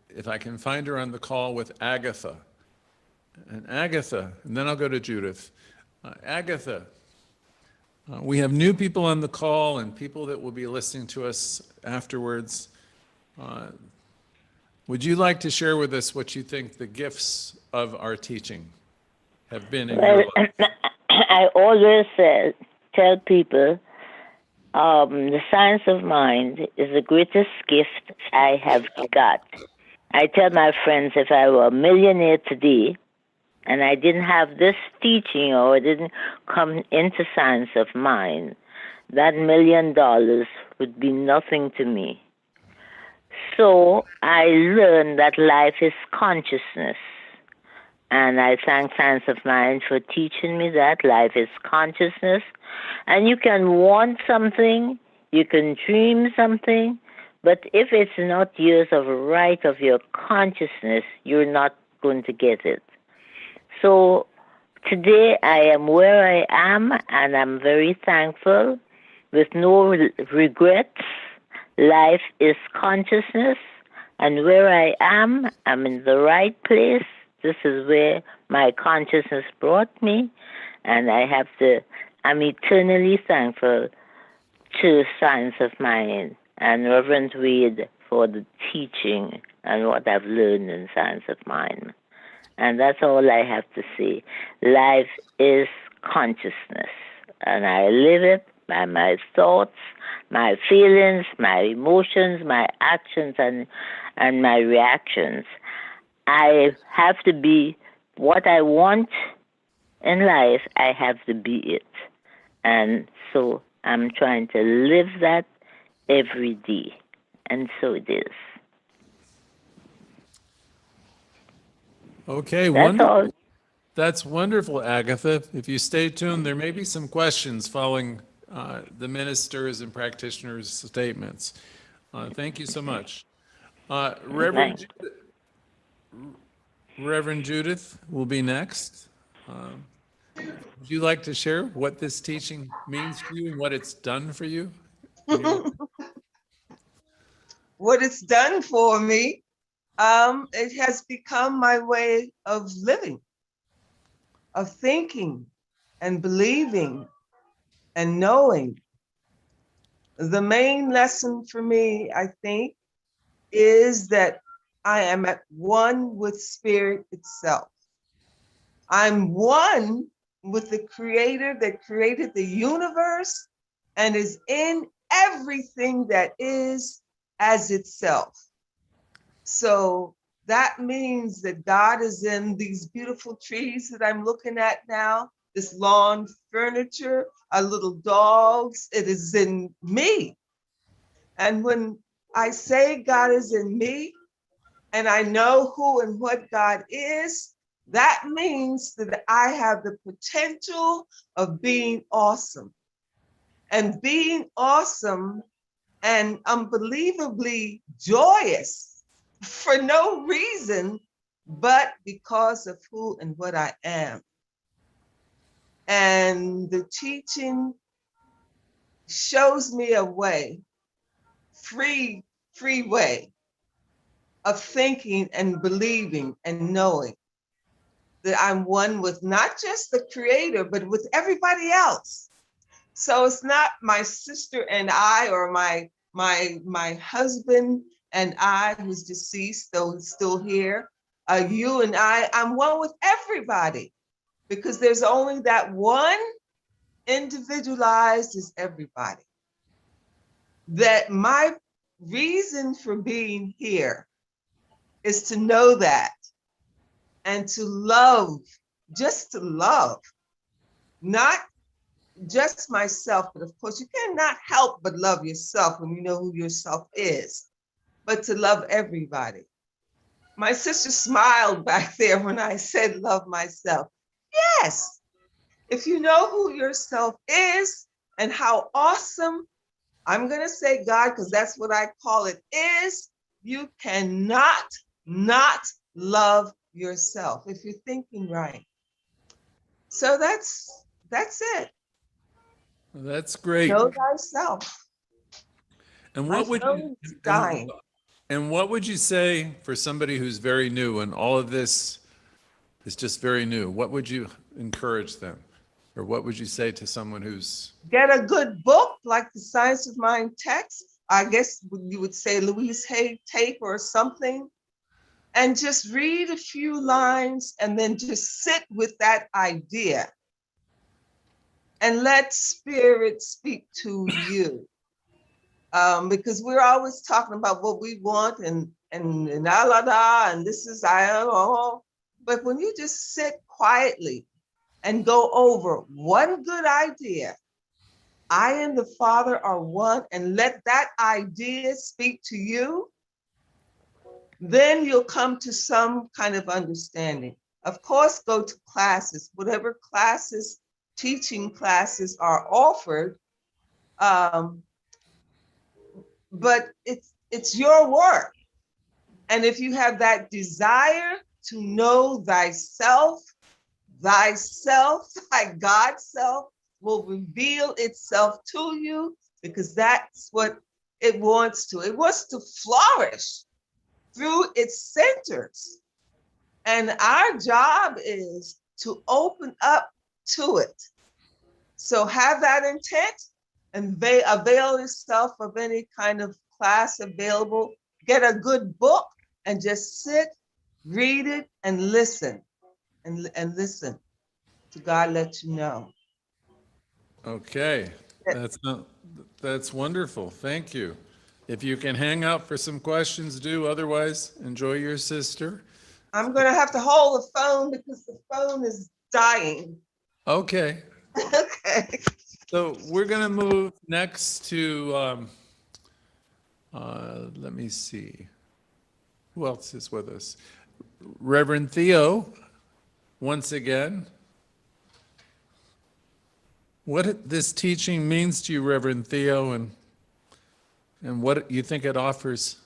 if I can find her on the call, with Agatha. And Agatha, and then I'll go to Judith. Agatha, we have new people on the call and people that will be listening to us afterwards. Would you like to share with us what you think the gifts of our teaching have been in your life? I always tell people the science of mind is the greatest gift I have got. I tell my friends, if I were a millionaire today and I didn't have this teaching or I didn't come into science of mind, that $1 million would be nothing to me. So I learned that life is consciousness. And I thank Science of Mind for teaching me that life is consciousness. And you can want something, you can dream something, but if it's not yours of right of your consciousness, you're not going to get it. So today I am where I am, and I'm very thankful with no regrets. Life is consciousness, and where I am, I'm in the right place. This is where my consciousness brought me, and I'm eternally thankful to Science of Mind and Reverend Wade for the teaching and what I've learned in Science of Mind. And that's all I have to say. Life is consciousness, and I live it by my thoughts, my feelings, my emotions, my actions, and my reactions. I have to be what I want in life. I have to be it. And so I'm trying to live that every day. And so it is. Okay, That's wonderful. all. That's wonderful, Agatha. If you stay tuned, there may be some questions following the ministers' and practitioners' statements. Thank you so much. Reverend Judith will be next. Would you like to share what this teaching means to you and what it's done for you? What it's done for me, it has become my way of living, of thinking and believing and knowing. The main lesson for me, I think, is that I am at one with Spirit itself. I'm one with the Creator that created the universe and is in everything that is as itself. So that means that God is in these beautiful trees that I'm looking at now, this lawn furniture, our little dogs. It is in me. And when I say God is in me, and I know who and what God is, that means that I have the potential of being awesome. And being awesome and unbelievably joyous for no reason, but because of who and what I am. And the teaching shows me a way, free way of thinking and believing and knowing that I'm one with not just the Creator, but with everybody else. So it's not my sister and I, or my husband and I, who's deceased, though he's still here. You and I'm one with everybody, because there's only that one individualized as everybody. That my reason for being here is to know that, and to love, just to love, not just myself, but of course you cannot help but love yourself when you know who yourself is, but to love everybody. My sister smiled back there when I said love myself. Yes, if you know who yourself is and how awesome, I'm gonna say God, because that's what I call it, is, you cannot not love yourself if you're thinking right. So that's it. That's great. Know thyself. And what would you, and what would you say for somebody who's very new and all of this is just very new? What would you encourage them? Or what would you say to someone who's... Get a good book like the Science of Mind text. I guess you would say Louise Hay tape or something. And just read a few lines and then just sit with that idea. And let spirit speak to you. Because we're always talking about what we want and and this is but when you just sit quietly and go over one good idea, I and the Father are one, and let that idea speak to you, then you'll come to some kind of understanding. Of course, go to classes, whatever classes, teaching classes are offered, but it's your work. And if you have that desire to know thyself, thy God self will reveal itself to you, because that's what it wants to. It wants to flourish through its centers. And our job is to open up to it. So have that intent and avail yourself of any kind of class available. Get a good book and just sit, read it, and listen. And listen to God let you know. Okay, that's wonderful. Thank you. If you can hang out for some questions, do. Otherwise, enjoy your sister. I'm going to have to hold the phone because the phone is dying. Okay. Okay. So we're going to move next to, let me see. Who else is with us? Reverend Theo, once again. What this teaching means to you, Reverend Theo, and what you think it offers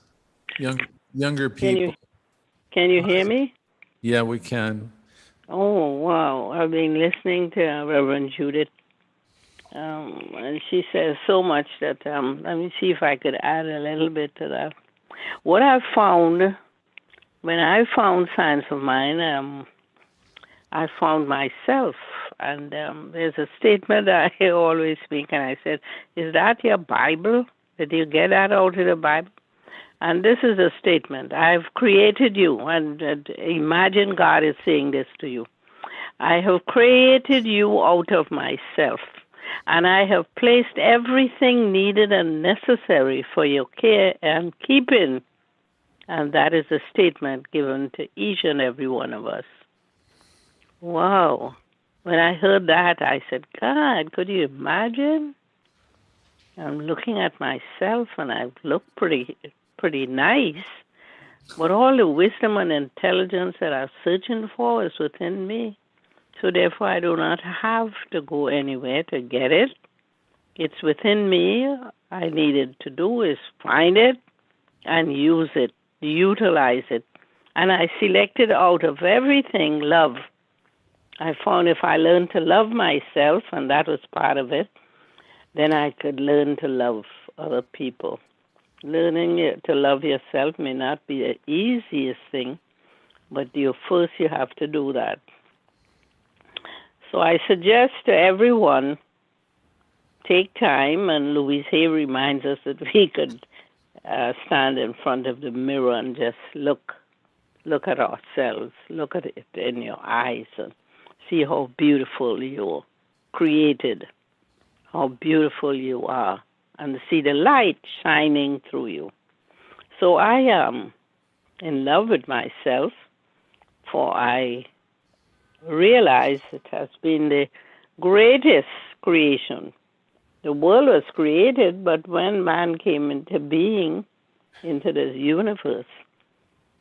younger people. Can you hear me? Yeah, we can. Oh, wow. I've been listening to Reverend Judith. And she says so much that, let me see if I could add a little bit to that. What I found, when I found Science of Mind, I found myself. And there's a statement that I always make, and I said, is that your Bible? Did you get that out of the Bible? And this is a statement. I've created you, and imagine God is saying this to you. I have created you out of myself. and I have placed everything needed and necessary for your care and keeping. And that is a statement given to each and every one of us. Wow. When I heard that, I said, God, could you imagine? I'm looking at myself, and I look pretty nice. But all the wisdom and intelligence that I'm searching for is within me. So therefore, I do not have to go anywhere to get it. It's within me. All I needed to do is find it and use it, utilize it. And I selected out of everything love. I found if I learned to love myself, and that was part of it, then I could learn to love other people. Learning to love yourself may not be the easiest thing, but first you have to do that. So I suggest to everyone, take time, and Louise Hay reminds us that we could stand in front of the mirror and just look at ourselves, look at it in your eyes and see how beautiful you're created, how beautiful you are, and see the light shining through you. So I am in love with myself, for I realize it has been the greatest creation. The world was created, but when man came into being, into this universe,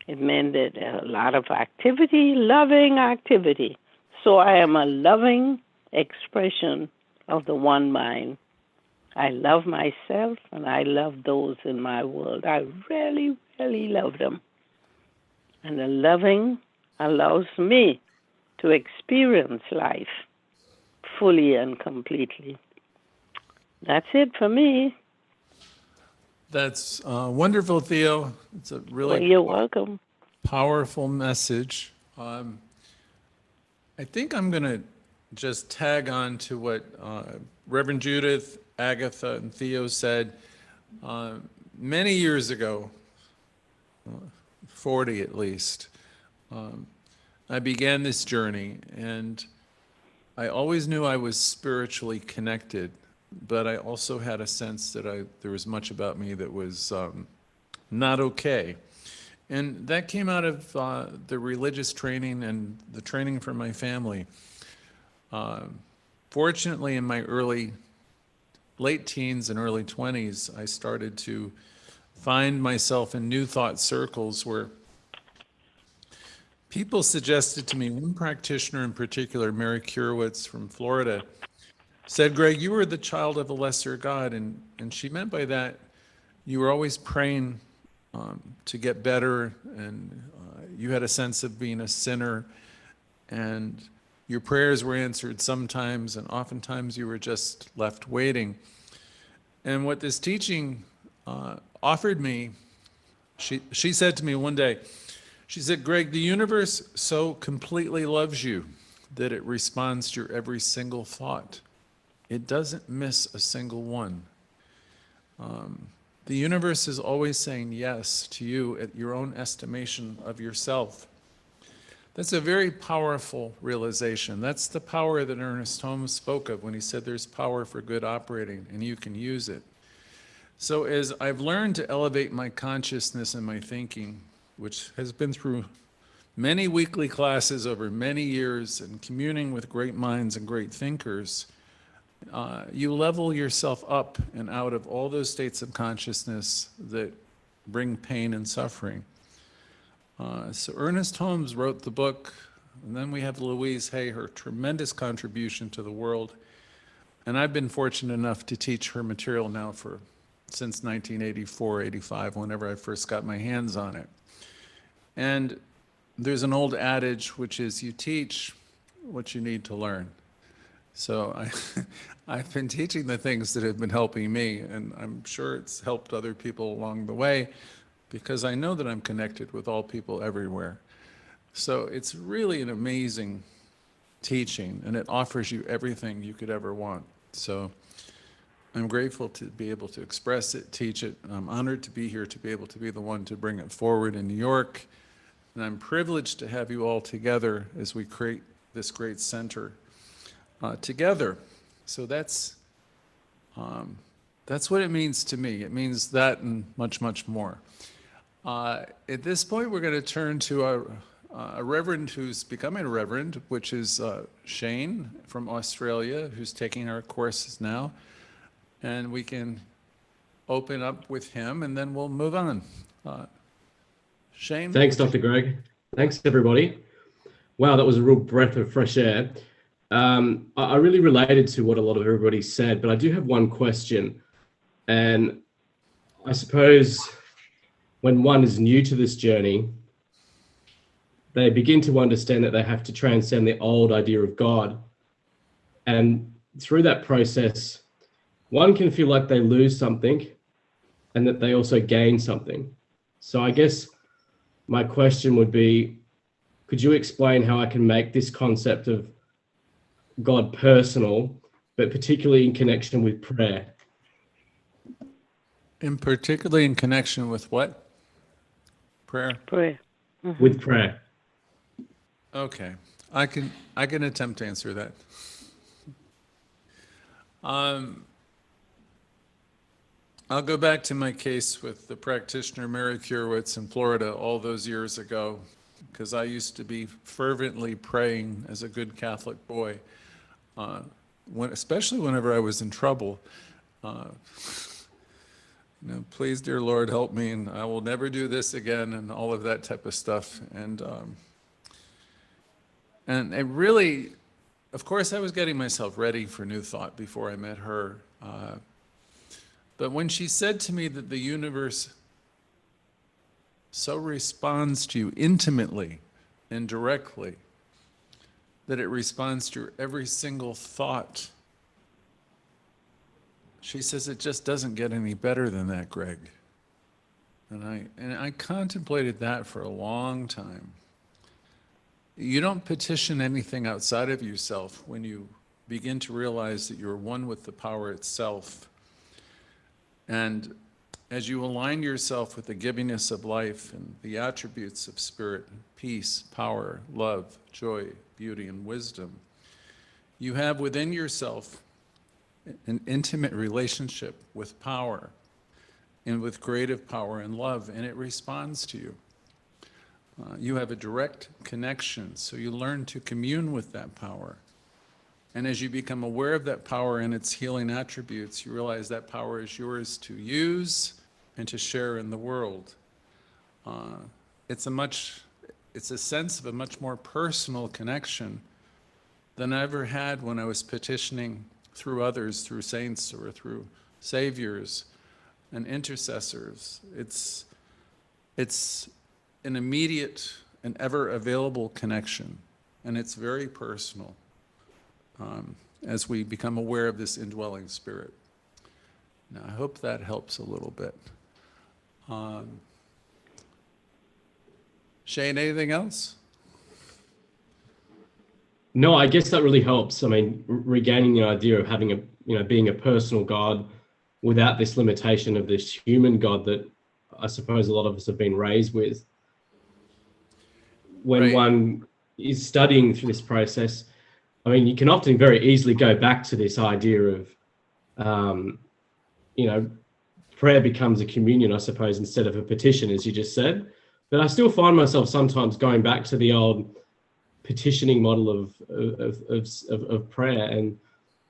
it meant that a lot of activity, loving activity. So I am a loving expression of the one mind. I love myself, and I love those in my world. I really, really love them. And the loving allows me to experience life fully and completely. That's it for me. That's wonderful, Theo. It's a really you're welcome. Powerful message. I think I'm going to just tag on to what Reverend Judith, Agatha, and Theo said many years ago, 40 at least. I began this journey, and I always knew I was spiritually connected, but I also had a sense that there was much about me that was not okay. And that came out of the religious training and the training from my family. Fortunately, in my late teens and early 20s, I started to find myself in new thought circles where people suggested to me, one practitioner in particular, Mary Curowitz from Florida, said, Greg, you were the child of a lesser God. And she meant by that, you were always praying to get better, and you had a sense of being a sinner, and your prayers were answered sometimes, and oftentimes you were just left waiting. And what this teaching offered me, she said to me one day, she said, Greg, the universe so completely loves you that it responds to your every single thought. It doesn't miss a single one. The universe is always saying yes to you at your own estimation of yourself. That's a very powerful realization. That's the power that Ernest Holmes spoke of when he said there's power for good operating, and you can use it. So as I've learned to elevate my consciousness and my thinking, which has been through many weekly classes over many years and communing with great minds and great thinkers, you level yourself up and out of all those states of consciousness that bring pain and suffering. So Ernest Holmes wrote the book, and then we have Louise Hay, her tremendous contribution to the world. And I've been fortunate enough to teach her material now since 1984, 85, whenever I first got my hands on it. And there's an old adage, which is you teach what you need to learn. So I've been teaching the things that have been helping me, and I'm sure it's helped other people along the way, because I know that I'm connected with all people everywhere. So it's really an amazing teaching, and it offers you everything you could ever want. So I'm grateful to be able to express it, teach it. I'm honored to be here, to be able to be the one to bring it forward in New York. And I'm privileged to have you all together as we create this great center together. So that's That's what it means to me. It means that and much, much more. At this point, we're going to turn to a reverend who's becoming a reverend, which is Shane from Australia, who's taking our courses now. And we can open up with him, and then we'll move on. Shane? Thanks, Dr. Greg. Thanks, everybody. Wow, that was a real breath of fresh air. I really related to what a lot of everybody said, but I do have one question. And I suppose when one is new to this journey, they begin to understand that they have to transcend the old idea of God. And through that process, one can feel like they lose something and that they also gain something. So I guess my question would be, could you explain how I can make this concept of God personal, but particularly in connection with prayer? Particularly in connection with what? Prayer? Prayer. Mm-hmm. With prayer. Okay, I can attempt to answer that. I'll go back to my case with the practitioner Mary Curewitz in Florida all those years ago, because I used to be fervently praying as a good Catholic boy, especially whenever I was in trouble. Please, dear Lord, help me, and I will never do this again, and all of that type of stuff. And it really, of course, I was getting myself ready for New Thought before I met her. But when she said to me that the universe so responds to you intimately and directly, that it responds to your every single thought, she says it just doesn't get any better than that, Greg. And I contemplated that for a long time. You don't petition anything outside of yourself when you begin to realize that you're one with the power itself. And as you align yourself with the givingness of life and the attributes of spirit, peace, power, love, joy, beauty, and wisdom, you have within yourself an intimate relationship with power and with creative power and love, and it responds to you. You have a direct connection, so you learn to commune with that power. And as you become aware of that power and its healing attributes, you realize that power is yours to use and to share in the world. It's a sense of a much more personal connection than I ever had when I was petitioning through others, through saints or through saviors and intercessors. It's an immediate and ever available connection, and it's very personal as we become aware of this indwelling spirit. Now, I hope that helps a little bit. Shane, anything else? No, I guess that really helps. I mean, regaining the idea of having being a personal God without this limitation of this human God that I suppose a lot of us have been raised with. When one is studying through this process, I mean, you can often very easily go back to this idea of, prayer becomes a communion, I suppose, instead of a petition, as you just said. But I still find myself sometimes going back to the old petitioning model of prayer, and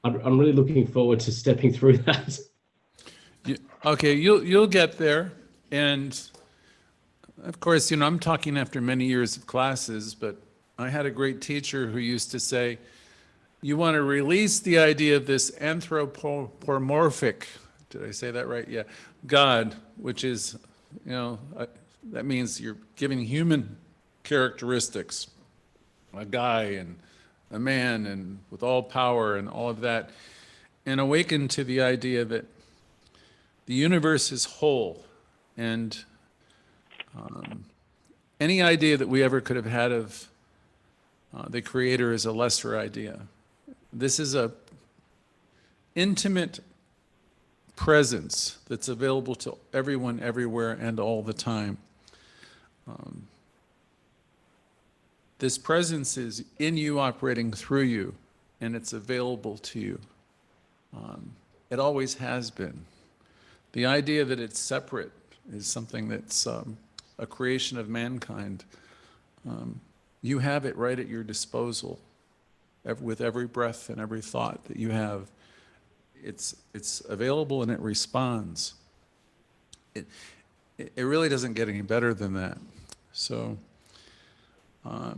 I'm really looking forward to stepping through that. Okay, you'll get there, and of course, I'm talking after many years of classes, but I had a great teacher who used to say, you want to release the idea of this anthropomorphic, did I say that right? Yeah, God, which is, that means you're giving human characteristics, a guy and a man and with all power and all of that, and awaken to the idea that the universe is whole, and any idea that we ever could have had of the Creator is a lesser idea. This is a intimate presence that's available to everyone, everywhere, and all the time. This presence is in you, operating through you, and it's available to you. It always has been. The idea that it's separate is something that's a creation of mankind. You have it right at your disposal with every breath and every thought that you have. It's available and it responds. It really doesn't get any better than that. So I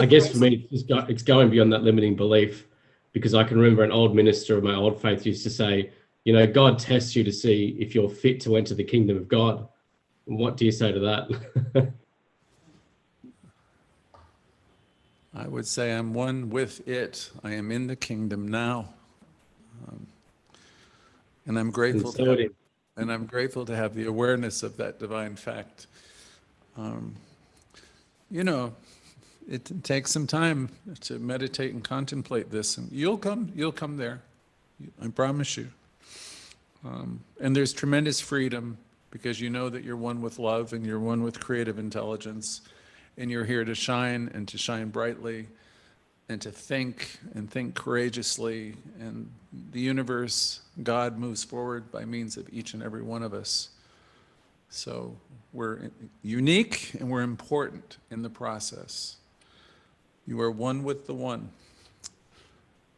guess for me, it's going beyond that limiting belief, because I can remember an old minister of my old faith used to say, you know, God tests you to see if you're fit to enter the kingdom of God. What do you say to that? I would say I'm one with it. I am in the kingdom now. And I'm grateful and I'm grateful to have the awareness of that divine fact. You know, it takes some time to meditate and contemplate this, and you'll come there. I promise you. And there's tremendous freedom, because you know that you're one with love and you're one with creative intelligence, and you're here to shine and to shine brightly and to think and think courageously. And the universe, God, moves forward by means of each and every one of us. So we're unique and we're important in the process. You are one with the one.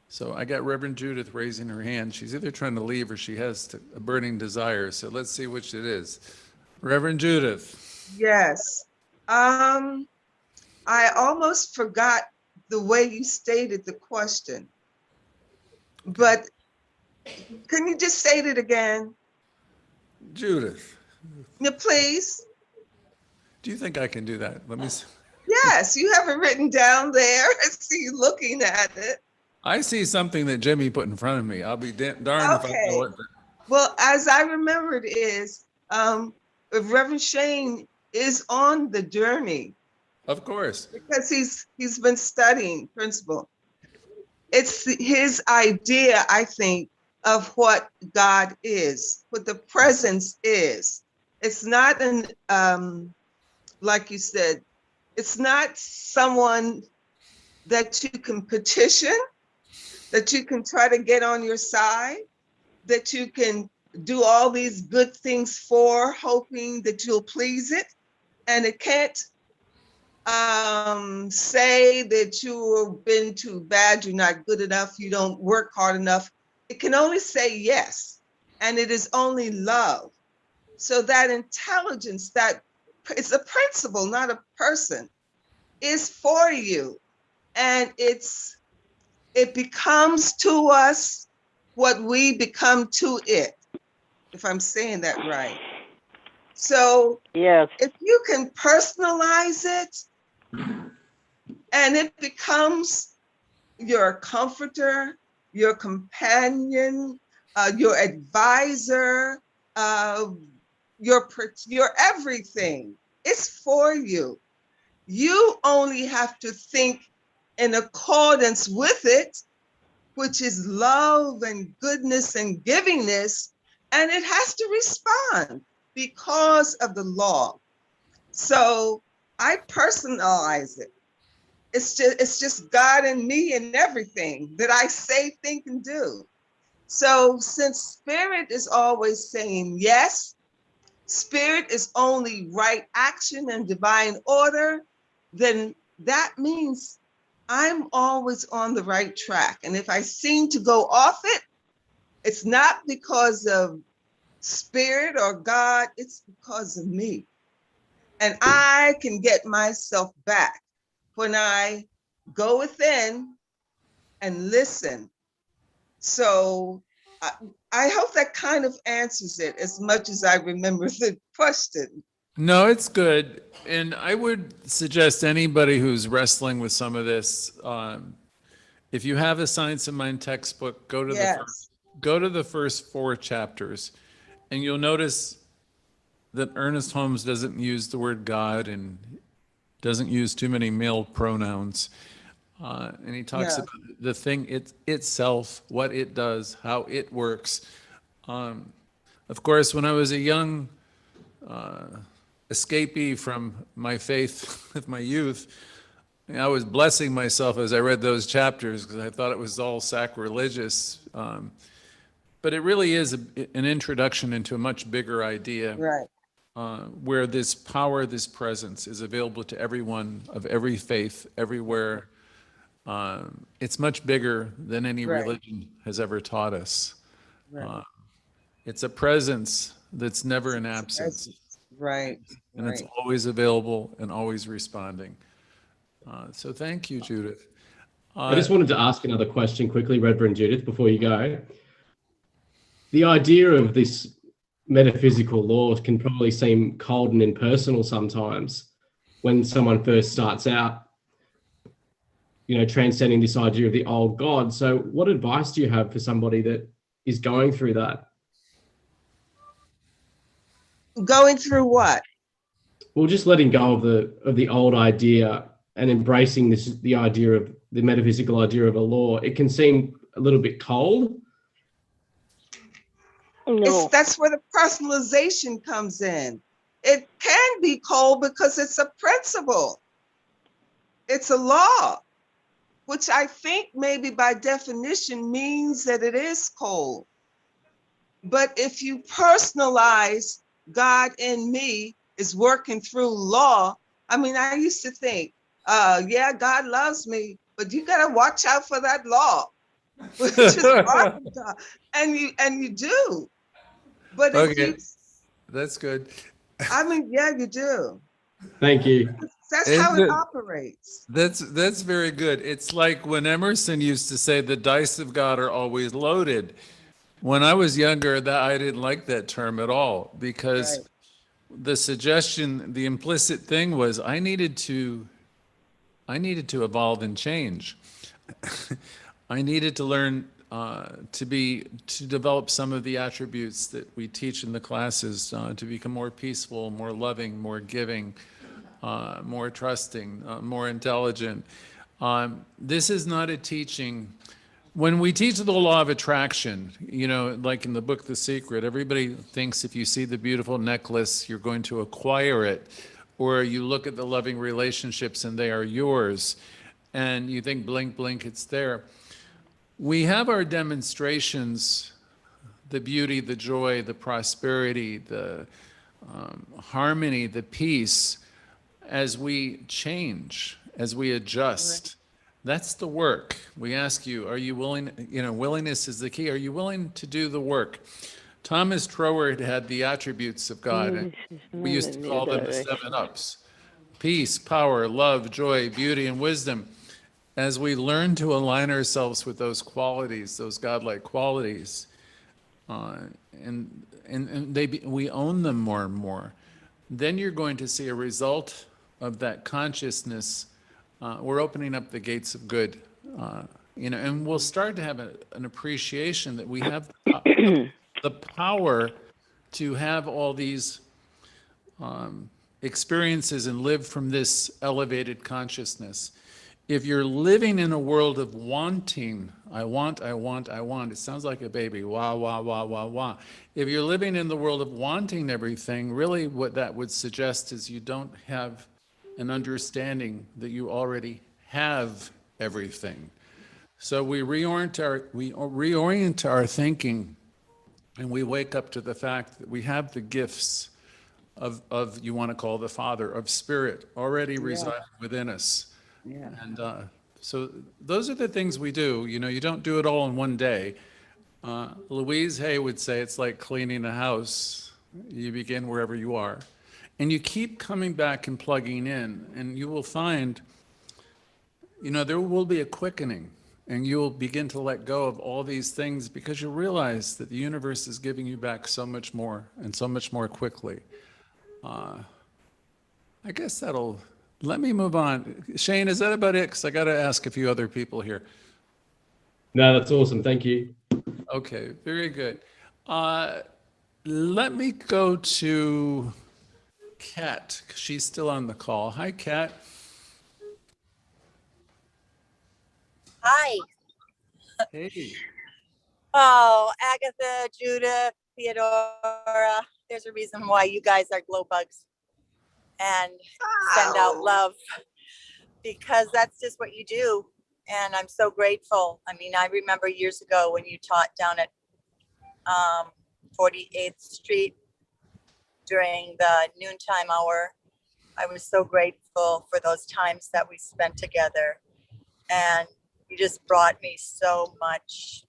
So I got Reverend Judith raising her hand. She's either trying to leave or she has a burning desire. So let's see which it is. Reverend Judith. Yes. I almost forgot the way you stated the question, but can you just state it again? Judith. Yeah, please. Do you think I can do that? Let me see. Yes, you have it written down there. I see you looking at it. I see something that Jimmy put in front of me. I'll be darned if I know it. Well, as I remember it is, Reverend Shane is on the journey. Of course. Because he's been studying principle. It's his idea, I think, of what God is, what the presence is. It's not like you said, it's not someone that you can petition, that you can try to get on your side, that you can do all these good things for, hoping that you'll please it. And it can't say that you've been too bad, you're not good enough, you don't work hard enough. It can only say yes, and it is only love. So that intelligence, that it's a principle, not a person, is for you. And it becomes to us what we become to it, if I'm saying that right. So yes, if you can personalize it, and it becomes your comforter, your companion, your advisor, your everything. It's for you. You only have to think in accordance with it, which is love and goodness and givingness, and it has to respond because of the law. So I personalize it. It's just God and me and everything that I say, think, and do. So since spirit is always saying yes, spirit is only right action and divine order, then that means I'm always on the right track. And if I seem to go off it, it's not because of spirit or God, it's because of me. And I can get myself back when I go within and listen. So I hope that kind of answers it as much as I remember the question. No, it's good. And I would suggest anybody who's wrestling with some of this, if you have a Science of Mind textbook, go to the first 4 chapters, and you'll notice that Ernest Holmes doesn't use the word God and doesn't use too many male pronouns. And he talks about the thing itself, what it does, how it works. Of course, when I was a young escapee from my faith with my youth, I was blessing myself as I read those chapters because I thought it was all sacrilegious. But it really is an introduction into a much bigger idea. Right. Where this power, this presence is available to everyone of every faith, everywhere. It's much bigger than any Right. religion has ever taught us. Right. It's a presence that's never an absence. Right. And it's Right. always available and always responding. So thank you, Judith. I just wanted to ask another question quickly, Reverend Judith, before you go. The idea of this metaphysical law can probably seem cold and impersonal sometimes when someone first starts out, you know, transcending this idea of the old God. So what advice do you have for somebody that is going through that? Going through what? Well, just letting go of the old idea and embracing the idea of the metaphysical idea of a law. It can seem a little bit cold. No. That's where the personalization comes in. It can be cold because it's a principle. It's a law, which I think maybe by definition means that it is cold. But if you personalize God in me is working through law, I mean, I used to think, yeah, God loves me, but you got to watch out for that law. Which is part of God. And you do. But if Okay, you, that's good. I mean, yeah, you do. Thank you. That's how it operates. That's very good. It's like when Emerson used to say the dice of God are always loaded. When I was younger, I didn't like that term at all, because the suggestion, the implicit thing was I needed to evolve and change. I needed to learn to develop some of the attributes that we teach in the classes, to become more peaceful, more loving, more giving, more trusting, more intelligent. This is not a teaching. When we teach the law of attraction, you know, like in the book The Secret, everybody thinks if you see the beautiful necklace, you're going to acquire it, or you look at the loving relationships and they are yours, and you think blink, blink, it's there. We have our demonstrations, the beauty, the joy, the prosperity, the harmony, the peace, as we change, as we adjust. That's the work. We ask you, are you willing? You know, willingness is the key. Are you willing to do the work? Thomas Troward had the attributes of God, and we used to call them the 7 ups: peace, power, love, joy, beauty, and wisdom. As we learn to align ourselves with those qualities, those godlike qualities, we own them more and more, then you're going to see a result of that consciousness. We're opening up the gates of good, you know, and we'll start to have an appreciation that we have the power to have all these experiences and live from this elevated consciousness. If you're living in a world of wanting, I want, it sounds like a baby, wah, wah, wah, wah, wah. If you're living in the world of wanting everything, really what that would suggest is you don't have an understanding that you already have everything. So we reorient our thinking, and we wake up to the fact that we have the gifts of you want to call the Father, of Spirit already residing within us. Yeah. And so those are the things we do. You know, you don't do it all in one day. Louise Hay would say it's like cleaning a house. You begin wherever you are. And you keep coming back and plugging in, and you will find, you know, there will be a quickening, and you will begin to let go of all these things because you realize that the universe is giving you back so much more and so much more quickly. I guess let me move on. Shane, is that about it? Because I got to ask a few other people here. No, that's awesome. Thank you. Okay, very good. Let me go to Kat. She's still on the call. Hi, Kat. Hi. Hey. Oh, Agatha, Judith, Theodora. There's a reason why you guys are glow bugs and send out love, because that's just what you do. And I'm so grateful. I mean, I remember years ago when you taught down at 48th Street during the noontime hour. I was so grateful for those times that we spent together. And you just brought me so much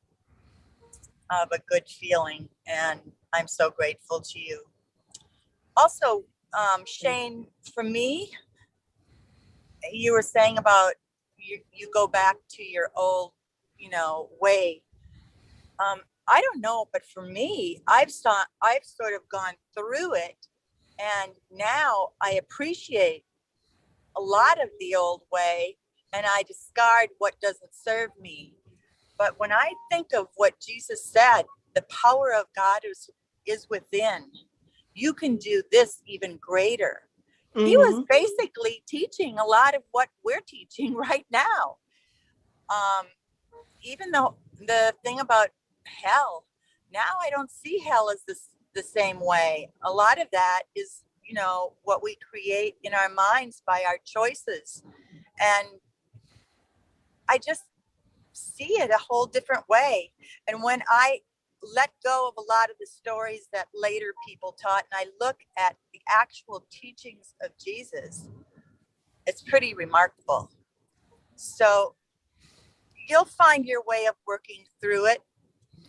of a good feeling. And I'm so grateful to you. Also, Shane, for me, you were saying about you go back to your old, way. I don't know, but for me, I've sort of gone through it, and now I appreciate a lot of the old way, and I discard what doesn't serve me. But when I think of what Jesus said, the power of God is within. You can do this even greater. Mm-hmm. He was basically teaching a lot of what we're teaching right now. Even though the thing about hell, now I don't see hell as the same way. A lot of that is, what we create in our minds by our choices. And I just see it a whole different way. And when I let go of a lot of the stories that later people taught, and I look at the actual teachings of Jesus, it's pretty remarkable. So you'll find your way of working through it.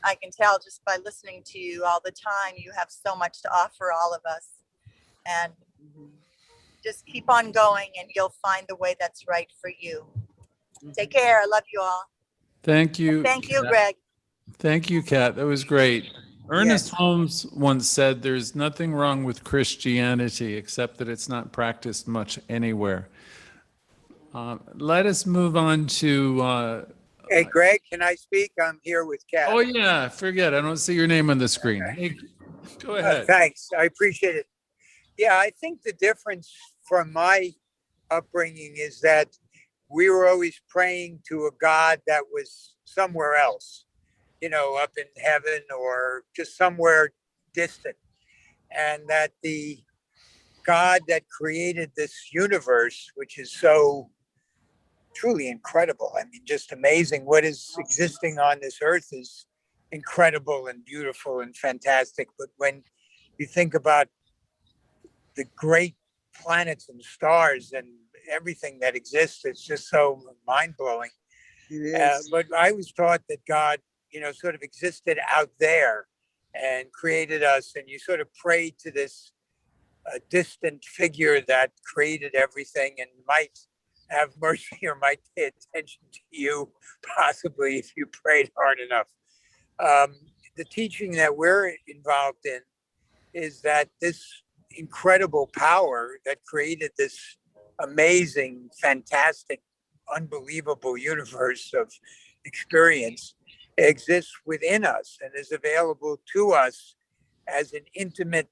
I can tell just by listening to you all the time, you have so much to offer all of us. And just keep on going and you'll find the way that's right for you. Take care. I love you all. Thank you. Thank you, Kat. Greg. Thank you, Kat. That was great. Ernest Holmes once said, "There's nothing wrong with Christianity except that it's not practiced much anywhere." Let us move on to... Hey, Greg, can I speak? I'm here with Kat. Oh, yeah. Forget. I don't see your name on the screen. Hey, go ahead. Thanks. I appreciate it. Yeah, I think the difference from my upbringing is that we were always praying to a God that was somewhere else, up in heaven or just somewhere distant. And that the God that created this universe, which is so truly incredible. I mean, just amazing. What is existing on this earth is incredible and beautiful and fantastic. But when you think about the great planets and stars and everything that exists, it's just so mind-blowing. But I was taught that God, sort of existed out there and created us, and you sort of prayed to this distant figure that created everything and might have mercy or might pay attention to you, possibly, if you prayed hard enough. The teaching that we're involved in is that this incredible power that created this amazing, fantastic, unbelievable universe of experience exists within us and is available to us as an intimate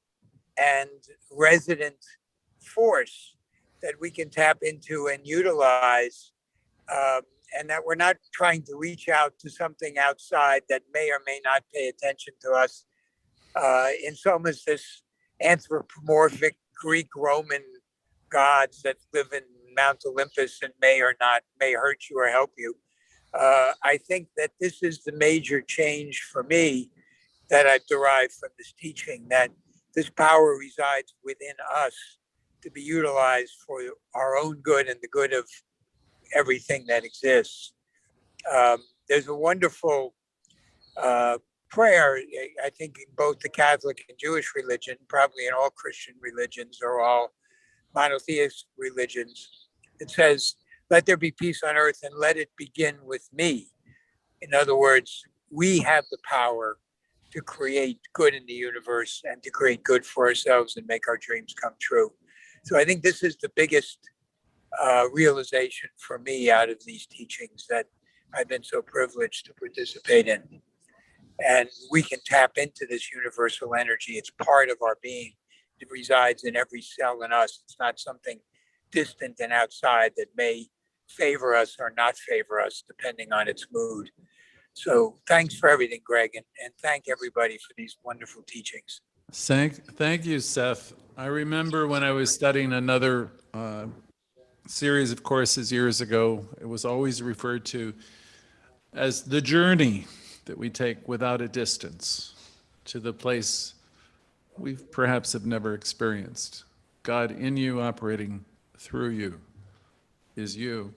and resident force that we can tap into and utilize, and that we're not trying to reach out to something outside that may or may not pay attention to us. In some of this anthropomorphic Greek Roman gods that live in Mount Olympus and may hurt you or help you. I think that this is the major change for me that I've derived from this teaching, that this power resides within us to be utilized for our own good and the good of everything that exists. There's a wonderful prayer, I think, in both the Catholic and Jewish religion, probably in all Christian religions or all monotheist religions. It says, "Let there be peace on earth and let it begin with me." In other words, we have the power to create good in the universe and to create good for ourselves and make our dreams come true. So I think this is the biggest realization for me out of these teachings that I've been so privileged to participate in. And we can tap into this universal energy. It's part of our being. It resides in every cell in us. It's not something distant and outside that may favor us or not favor us, depending on its mood. So thanks for everything, Greg, and thank everybody for these wonderful teachings. Thank you, Seth. I remember when I was studying another series of courses years ago, it was always referred to as the journey that we take without a distance. to the place we perhaps have never experienced. God in you, operating through you, is you.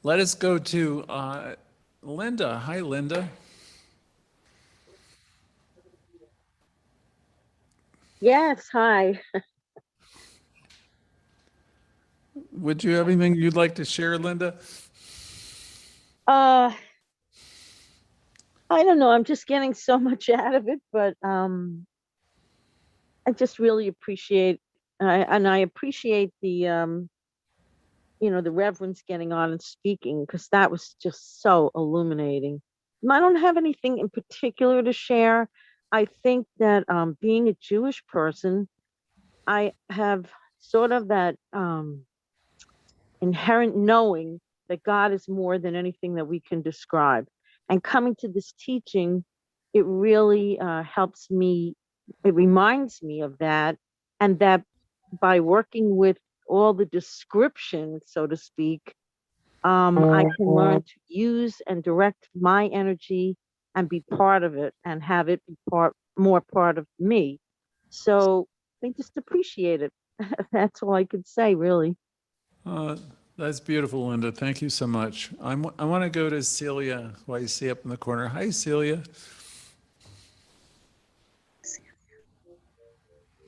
Let us go to Linda. Hi, Linda. Yes, hi. Would you have anything you'd like to share, Linda? I don't know. I'm just getting so much out of it, but I just really appreciate, I appreciate the the reverends getting on and speaking, because that was just so illuminating. I don't have anything in particular to share. I think that being a Jewish person, I have sort of that inherent knowing that God is more than anything that we can describe. And coming to this teaching, it really helps me, it reminds me of that, and that by working with all the descriptions, so to speak, I can learn to use and direct my energy and be part of it and have it be more part of me. So I just appreciate it. That's all I could say, really. That's beautiful, Linda. Thank you so much. I want to go to Celia, who I see up in the corner. Hi, Celia.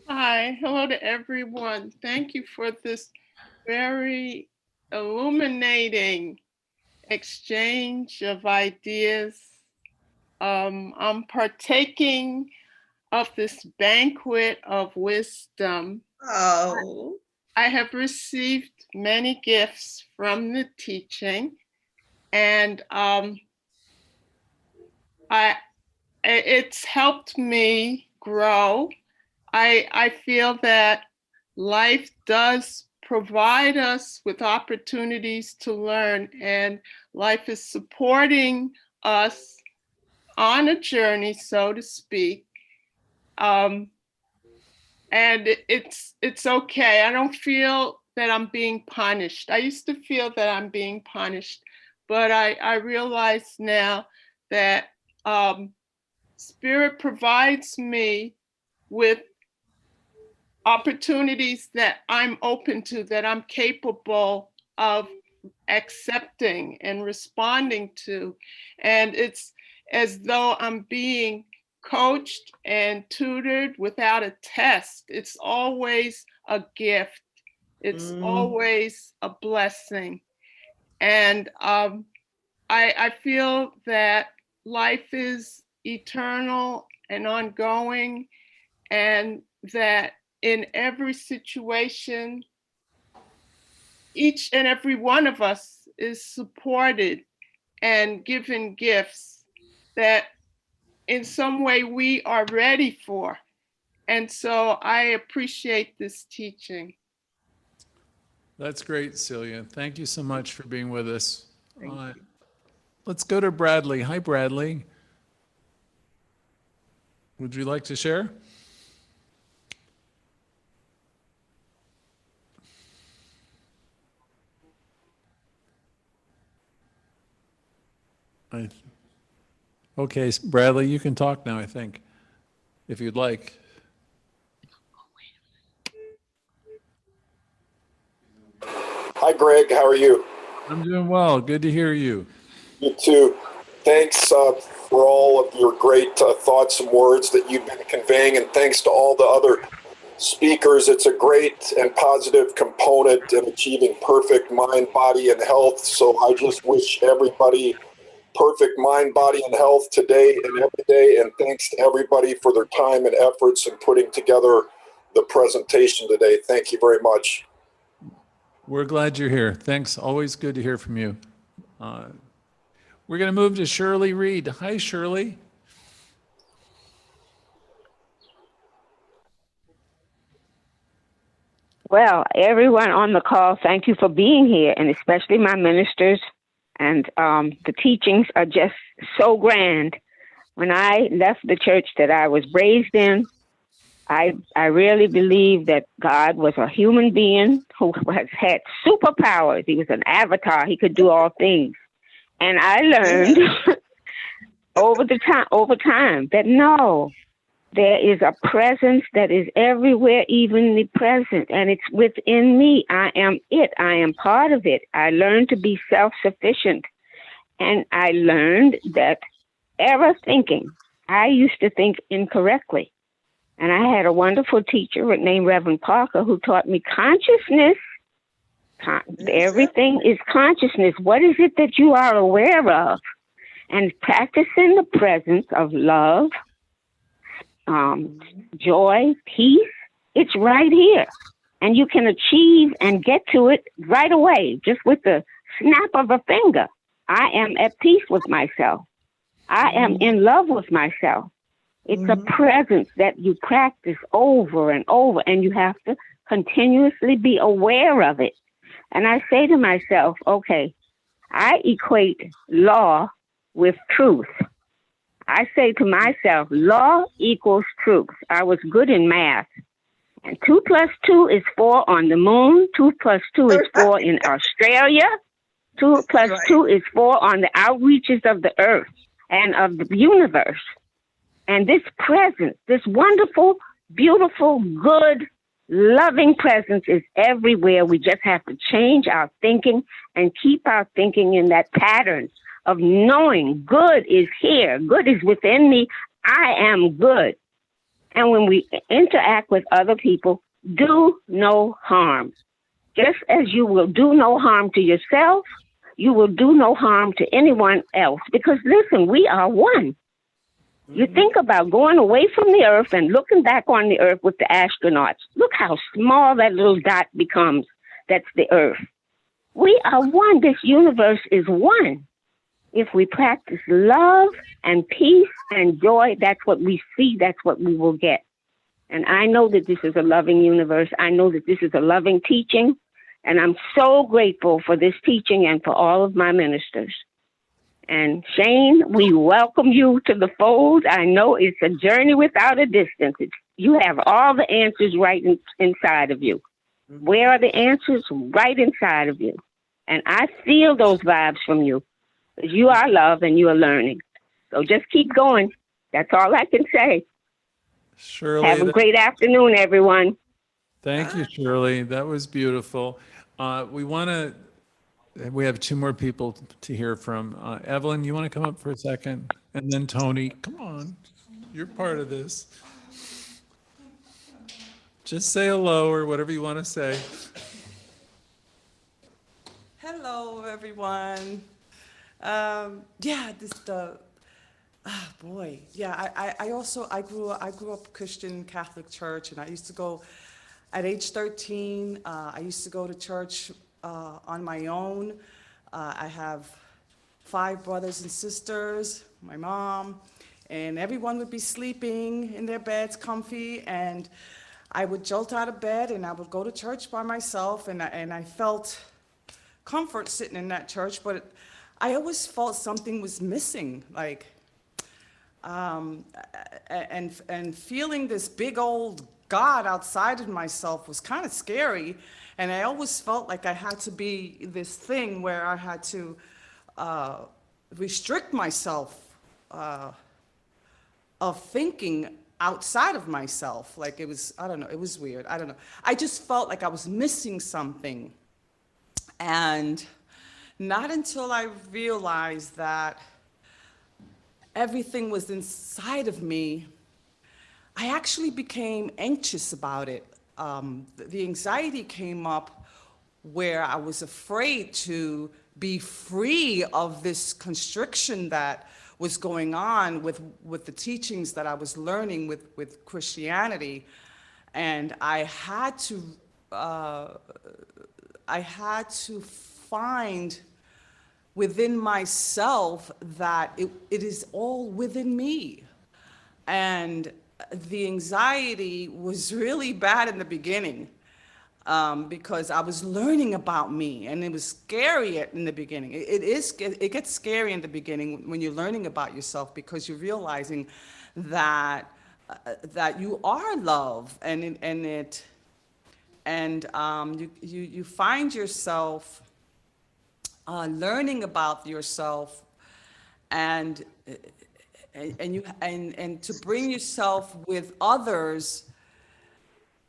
Hi, hello to everyone. Thank you for this very illuminating exchange of ideas. I'm partaking of this banquet of wisdom. Oh. I have received many gifts from the teaching, and it's helped me grow. I feel that life does provide us with opportunities to learn, and life is supporting us on a journey, so to speak. And it's okay. I don't feel that I'm being punished. I used to feel that I'm being punished, but I realize now that Spirit provides me with opportunities that I'm open to, that I'm capable of accepting and responding to. And it's as though I'm being coached and tutored without a test. It's always a gift. It's always a blessing. And I feel that life is eternal and ongoing, and that in every situation, each and every one of us is supported and given gifts that in some way we are ready for. And so I appreciate this teaching. That's great, Celia. Thank you so much for being with us. Let's go to Bradley. Hi, Bradley. Would you like to share? Okay, Bradley, you can talk now, I think, if you'd like. Hi, Greg. How are you? I'm doing well. Good to hear you. You too. Thanks for all of your great thoughts and words that you've been conveying, and thanks to all the other speakers. It's a great and positive component in achieving perfect mind, body, and health. So I just wish everybody perfect mind, body, and health today and every day. And thanks to everybody for their time and efforts in putting together the presentation today. Thank you very much. We're glad you're here. Thanks. Always good to hear from you. We're going to move to Shirley Reed. Hi, Shirley. Well, everyone on the call, thank you for being here, and especially my ministers. And the teachings are just so grand. When I left the church that I was raised in, I really believe that God was a human being who had superpowers. He was an avatar. He could do all things. And I learned over time that no, There is a presence that is everywhere, evenly present, and it's within me. I am it. I am part of it. I learned to be self-sufficient, and I learned that error thinking, I used to think incorrectly. And I had a wonderful teacher named Reverend Parker who taught me consciousness. Everything is consciousness. What is it that you are aware of? And practicing the presence of love, joy, peace, it's right here. And you can achieve and get to it right away, just with the snap of a finger. I am at peace with myself. I am in love with myself. It's a presence that you practice over and over, and you have to continuously be aware of it. And I say to myself, okay, I equate law with truth. I say to myself, law equals truth. I was good in math. And 2 + 2 is 4 on the moon. 2 + 2 is 4 in Australia. 2 + 2 is 4 on the outreaches of the earth and of the universe. And this presence, this wonderful, beautiful, good, loving presence is everywhere. We just have to change our thinking and keep our thinking in that pattern of knowing good is here. Good is within me. I am good. And when we interact with other people, do no harm. Just as you will do no harm to yourself, you will do no harm to anyone else. Because listen, we are one. You think about going away from the earth and looking back on the earth with the astronauts. Look how small that little dot becomes. That's the earth. We are one. This universe is one. If we practice love and peace and joy, that's what we see. That's what we will get. And I know that this is a loving universe. I know that this is a loving teaching. And I'm so grateful for this teaching and for all of my ministers. And Shane, we welcome you to the fold. I know it's a journey without a distance. You have all the answers right inside of you. Where are the answers? Right inside of you. And I feel those vibes from you. Because you are love and you are learning. So just keep going. That's all I can say. Shirley, have a great afternoon, everyone. Thank you, Shirley. That was beautiful. We have 2 more people to hear from. Evelyn, you want to come up for a second? And then Tony, come on. You're part of this. Just say hello or whatever you want to say. Hello, everyone. I grew up Christian Catholic church, and I used to go at age 13. I used to go to church on my own. I have 5 brothers and sisters, my mom, and everyone would be sleeping in their beds, comfy, and I would jolt out of bed and I would go to church by myself, and I felt comfort sitting in that church, but I always felt something was missing, and feeling this big old God outside of myself was kind of scary. And I always felt like I had to be this thing where I had to restrict myself of thinking outside of myself. Like it was, I don't know, it was weird. I don't know. I just felt like I was missing something. And not until I realized that everything was inside of me, I actually became anxious about it. The anxiety came up where I was afraid to be free of this constriction that was going on with the teachings that I was learning with Christianity. And I had to find within myself that it is all within me. And the anxiety was really bad in the beginning because I was learning about me, and it was scary in the beginning. It gets scary in the beginning when you're learning about yourself, because you're realizing that you are love, and you find yourself learning about yourself, and and to bring yourself with others,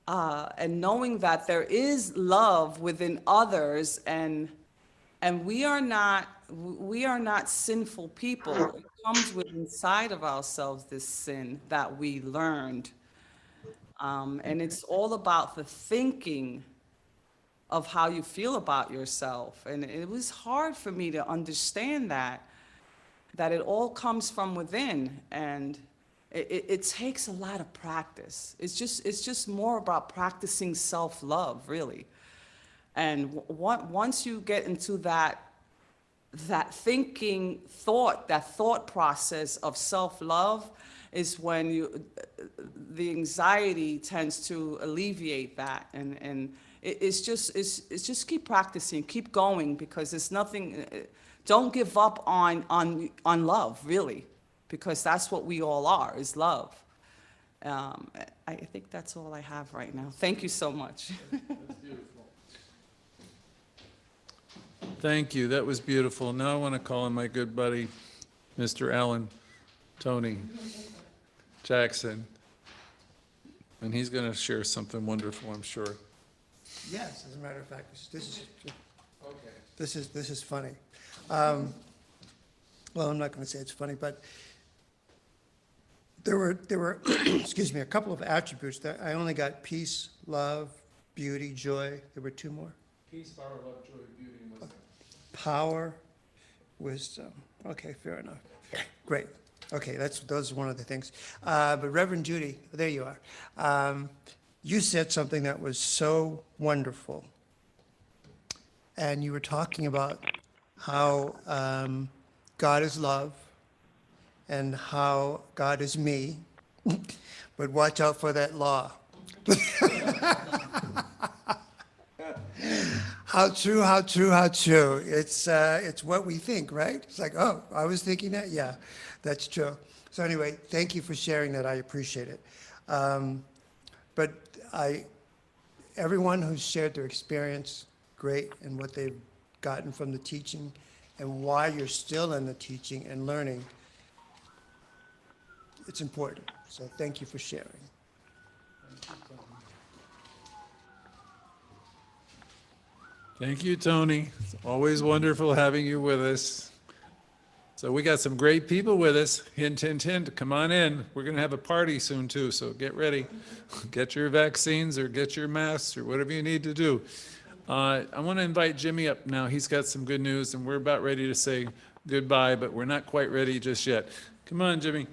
and knowing that there is love within others, and we are not sinful people. It comes with inside of ourselves, this sin that we learned, and it's all about the thinking of how you feel about yourself. And it was hard for me to understand that it all comes from within, and it takes a lot of practice. It's just more about practicing self-love, really. And once you get into that thought process of self-love, is when the anxiety tends to alleviate that, and it's just keep practicing, keep going, because there's nothing. Don't give up on love, really, because that's what we all are, is love. I think that's all I have right now. Thank you so much. That's beautiful. Thank you. That was beautiful. Now I want to call on my good buddy, Mr. Alan Tony Jackson, and he's going to share something wonderful, I'm sure. Yes, as a matter of fact, this is funny. Well, I'm not going to say it's funny, but there were excuse me, a couple of attributes that I only got: peace, love, beauty, joy. There were two more. Peace, power, love, joy, beauty, and wisdom. Power, wisdom. Okay, fair enough. Great. Okay, those are one of the things. But Reverend Judy, there you are. You said something that was so wonderful. And you were talking about how God is love and how God is me, but watch out for that law. How true, how true, how true. It's what we think, right? It's like, oh, I was thinking that? Yeah, that's true. So anyway, thank you for sharing that. I appreciate it. But everyone who's shared their experience, great, and what they've gotten from the teaching and why you're still in the teaching and learning, it's important. So thank you for sharing. Thank you, Tony. It's always wonderful having you with us. So we got some great people with us. Hint, hint, hint, come on in. We're going to have a party soon too, so get ready. Get your vaccines or get your masks or whatever you need to do. I want to invite Jimmy up now. He's got some good news, and we're about ready to say goodbye, but we're not quite ready just yet. Come on, Jimmy.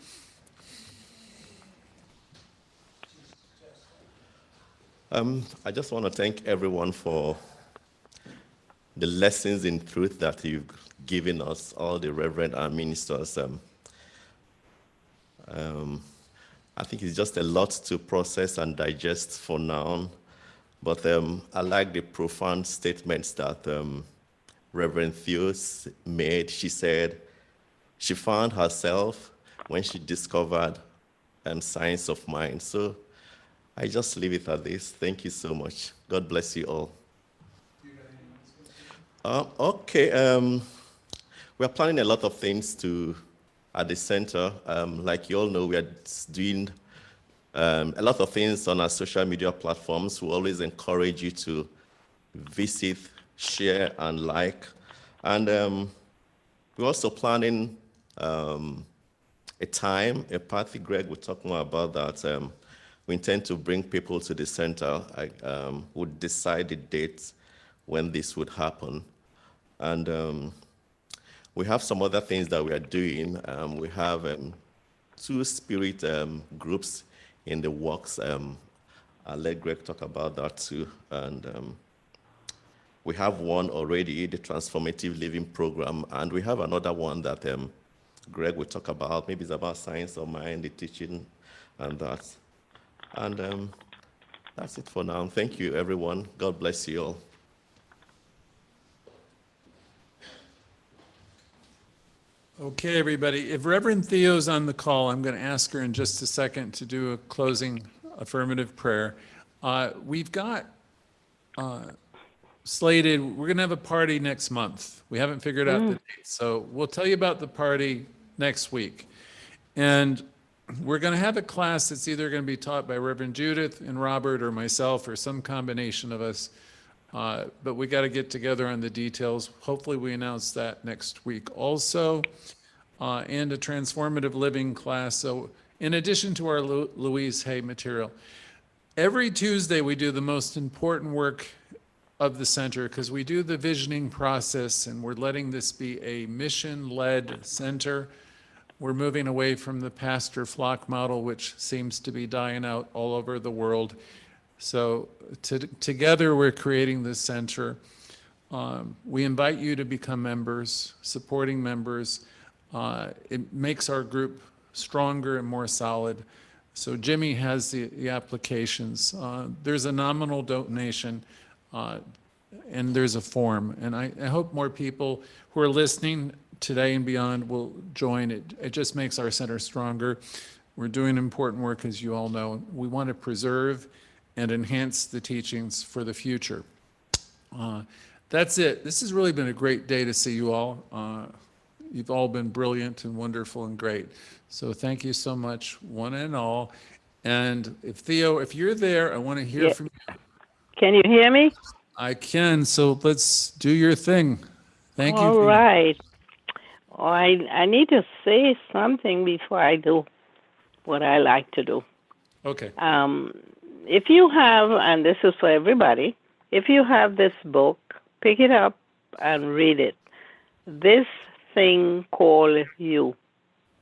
I just want to thank everyone for the lessons in truth that you've given us, all the reverend and ministers. I think it's just a lot to process and digest for now, but I like the profound statements that Reverend Theos made. She said she found herself when she discovered science of mind. So I just leave it at this. Thank you so much. God bless you all. Okay, we're planning a lot of things at the center. Like you all know, we are doing a lot of things on our social media platforms. We always encourage you to visit, share, and like. And we're also planning a party. Greg will talk more about that. We intend to bring people to the center. We'll decide the dates when this would happen. And we have some other things that we are doing. We have 2 spirit groups in the works. I'll let Greg talk about that too. And we have one already, the Transformative Living Program, and we have another one that Greg will talk about. Maybe it's about science of mind, the teaching, and that. And that's it for now. Thank you, everyone. God bless you all. Okay, everybody. If Reverend Theo's on the call, I'm going to ask her in just a second to do a closing affirmative prayer. We've got slated, we're going to have a party next month. We haven't figured out the date, so we'll tell you about the party next week. And we're going to have a class that's either going to be taught by Reverend Judith and Robert or myself or some combination of us. But we got to get together on the details. Hopefully we announce that next week also. And a transformative living class. So in addition to our Louise Hay material, every Tuesday we do the most important work of the center because we do the visioning process and we're letting this be a mission-led center. We're moving away from the pastor flock model, which seems to be dying out all over the world. So together we're creating this center. We invite you to become members, supporting members. It makes our group stronger and more solid. So Jimmy has the applications. There's a nominal donation and there's a form. And I hope more people who are listening today and beyond will join. It just makes our center stronger. We're doing important work, as you all know. We want to preserve and enhance the teachings for the future. That's it. This has really been a great day to see you all. You've all been brilliant and wonderful and great. So thank you so much, one and all. And if Theo, if you're there, I want to hear from you. Can you hear me? I can. So let's do your thing. Thank you. All right. I need to say something before I do what I like to do. Okay. If you have, and this is for everybody, if you have this book, pick it up and read it. This Thing Called You.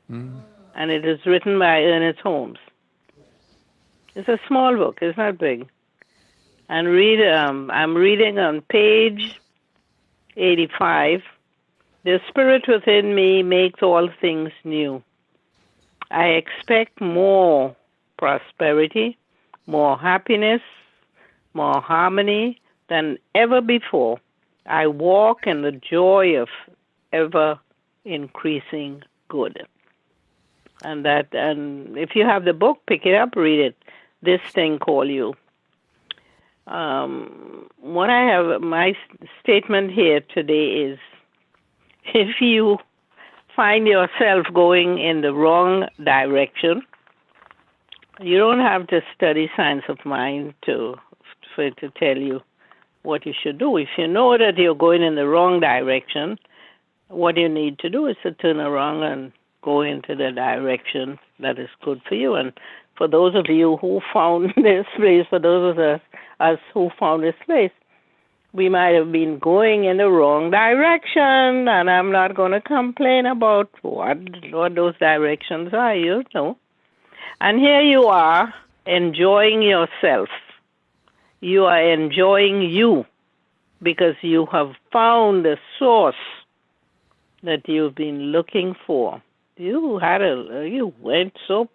And it is written by Ernest Holmes. It's a small book. It's not big. And I'm reading on page 85. The Spirit within me makes all things new. I expect more prosperity, more happiness, more harmony than ever before. I walk in the joy of ever increasing good. And if you have the book, pick it up, read it. This Thing Called You. What I have, my statement here today is, if you find yourself going in the wrong direction, you don't have to study science of mind for it to tell you what you should do. If you know that you're going in the wrong direction, what you need to do is to turn around and go into the direction that is good for you. And for those of you who found this place, for those of us who found this place, we might have been going in the wrong direction, and I'm not going to complain about what those directions are, you know. And here you are, enjoying yourself. You are enjoying you because you have found the source that you've been looking for. You went so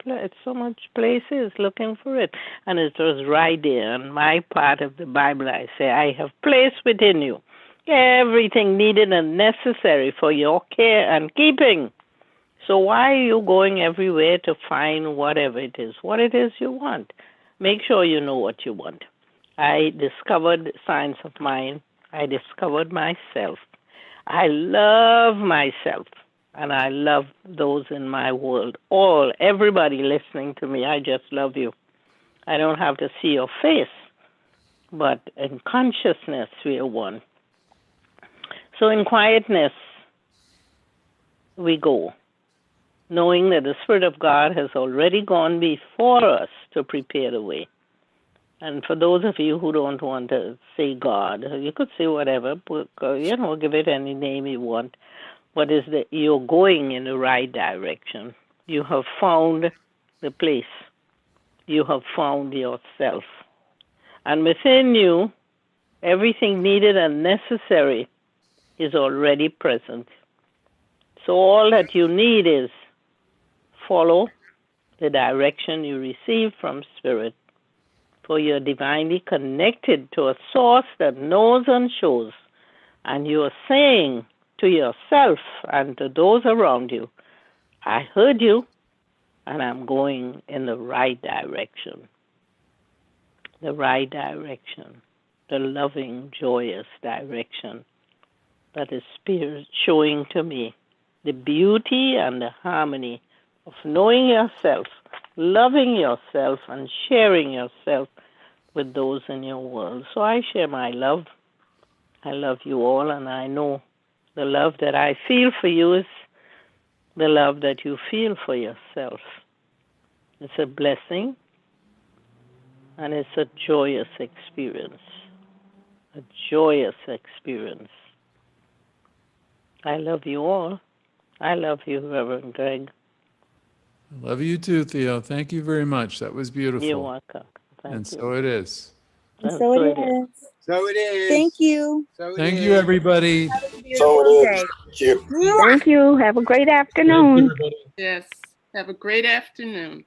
much places looking for it, and it was right there. In my part of the Bible, I say, I have placed within you everything needed and necessary for your care and keeping. So why are you going everywhere to find whatever it is you want? Make sure you know what you want. I discovered science of mind. I discovered myself. I love myself. And I love those in my world. Everybody listening to me, I just love you. I don't have to see your face, but in consciousness, we are one. So in quietness, we go, knowing that the Spirit of God has already gone before us to prepare the way. And for those of you who don't want to say God, you could say whatever, but, give it any name you want. What is that? You're going in the right direction. You have found the place. You have found yourself. And within you, everything needed and necessary is already present. So all that you need is follow the direction you receive from Spirit. For you're divinely connected to a source that knows and shows. And you're saying to yourself and to those around you, I heard you, and I'm going in the right direction. The right direction. The loving, joyous direction that is Spirit showing to me the beauty and the harmony of knowing yourself, loving yourself, and sharing yourself with those in your world. So I share my love. I love you all, and I know the love that I feel for you is the love that you feel for yourself. It's a blessing, and it's a joyous experience. A joyous experience. I love you all. I love you, Reverend Greg. I love you too, Theo. Thank you very much. That was beautiful. You're welcome. And Thank so you. it is. And so it is. So it is. Thank you. So it Thank is. you, everybody. Beautiful day. Thank you. Thank you. Have a great afternoon. Yes. Have a great afternoon.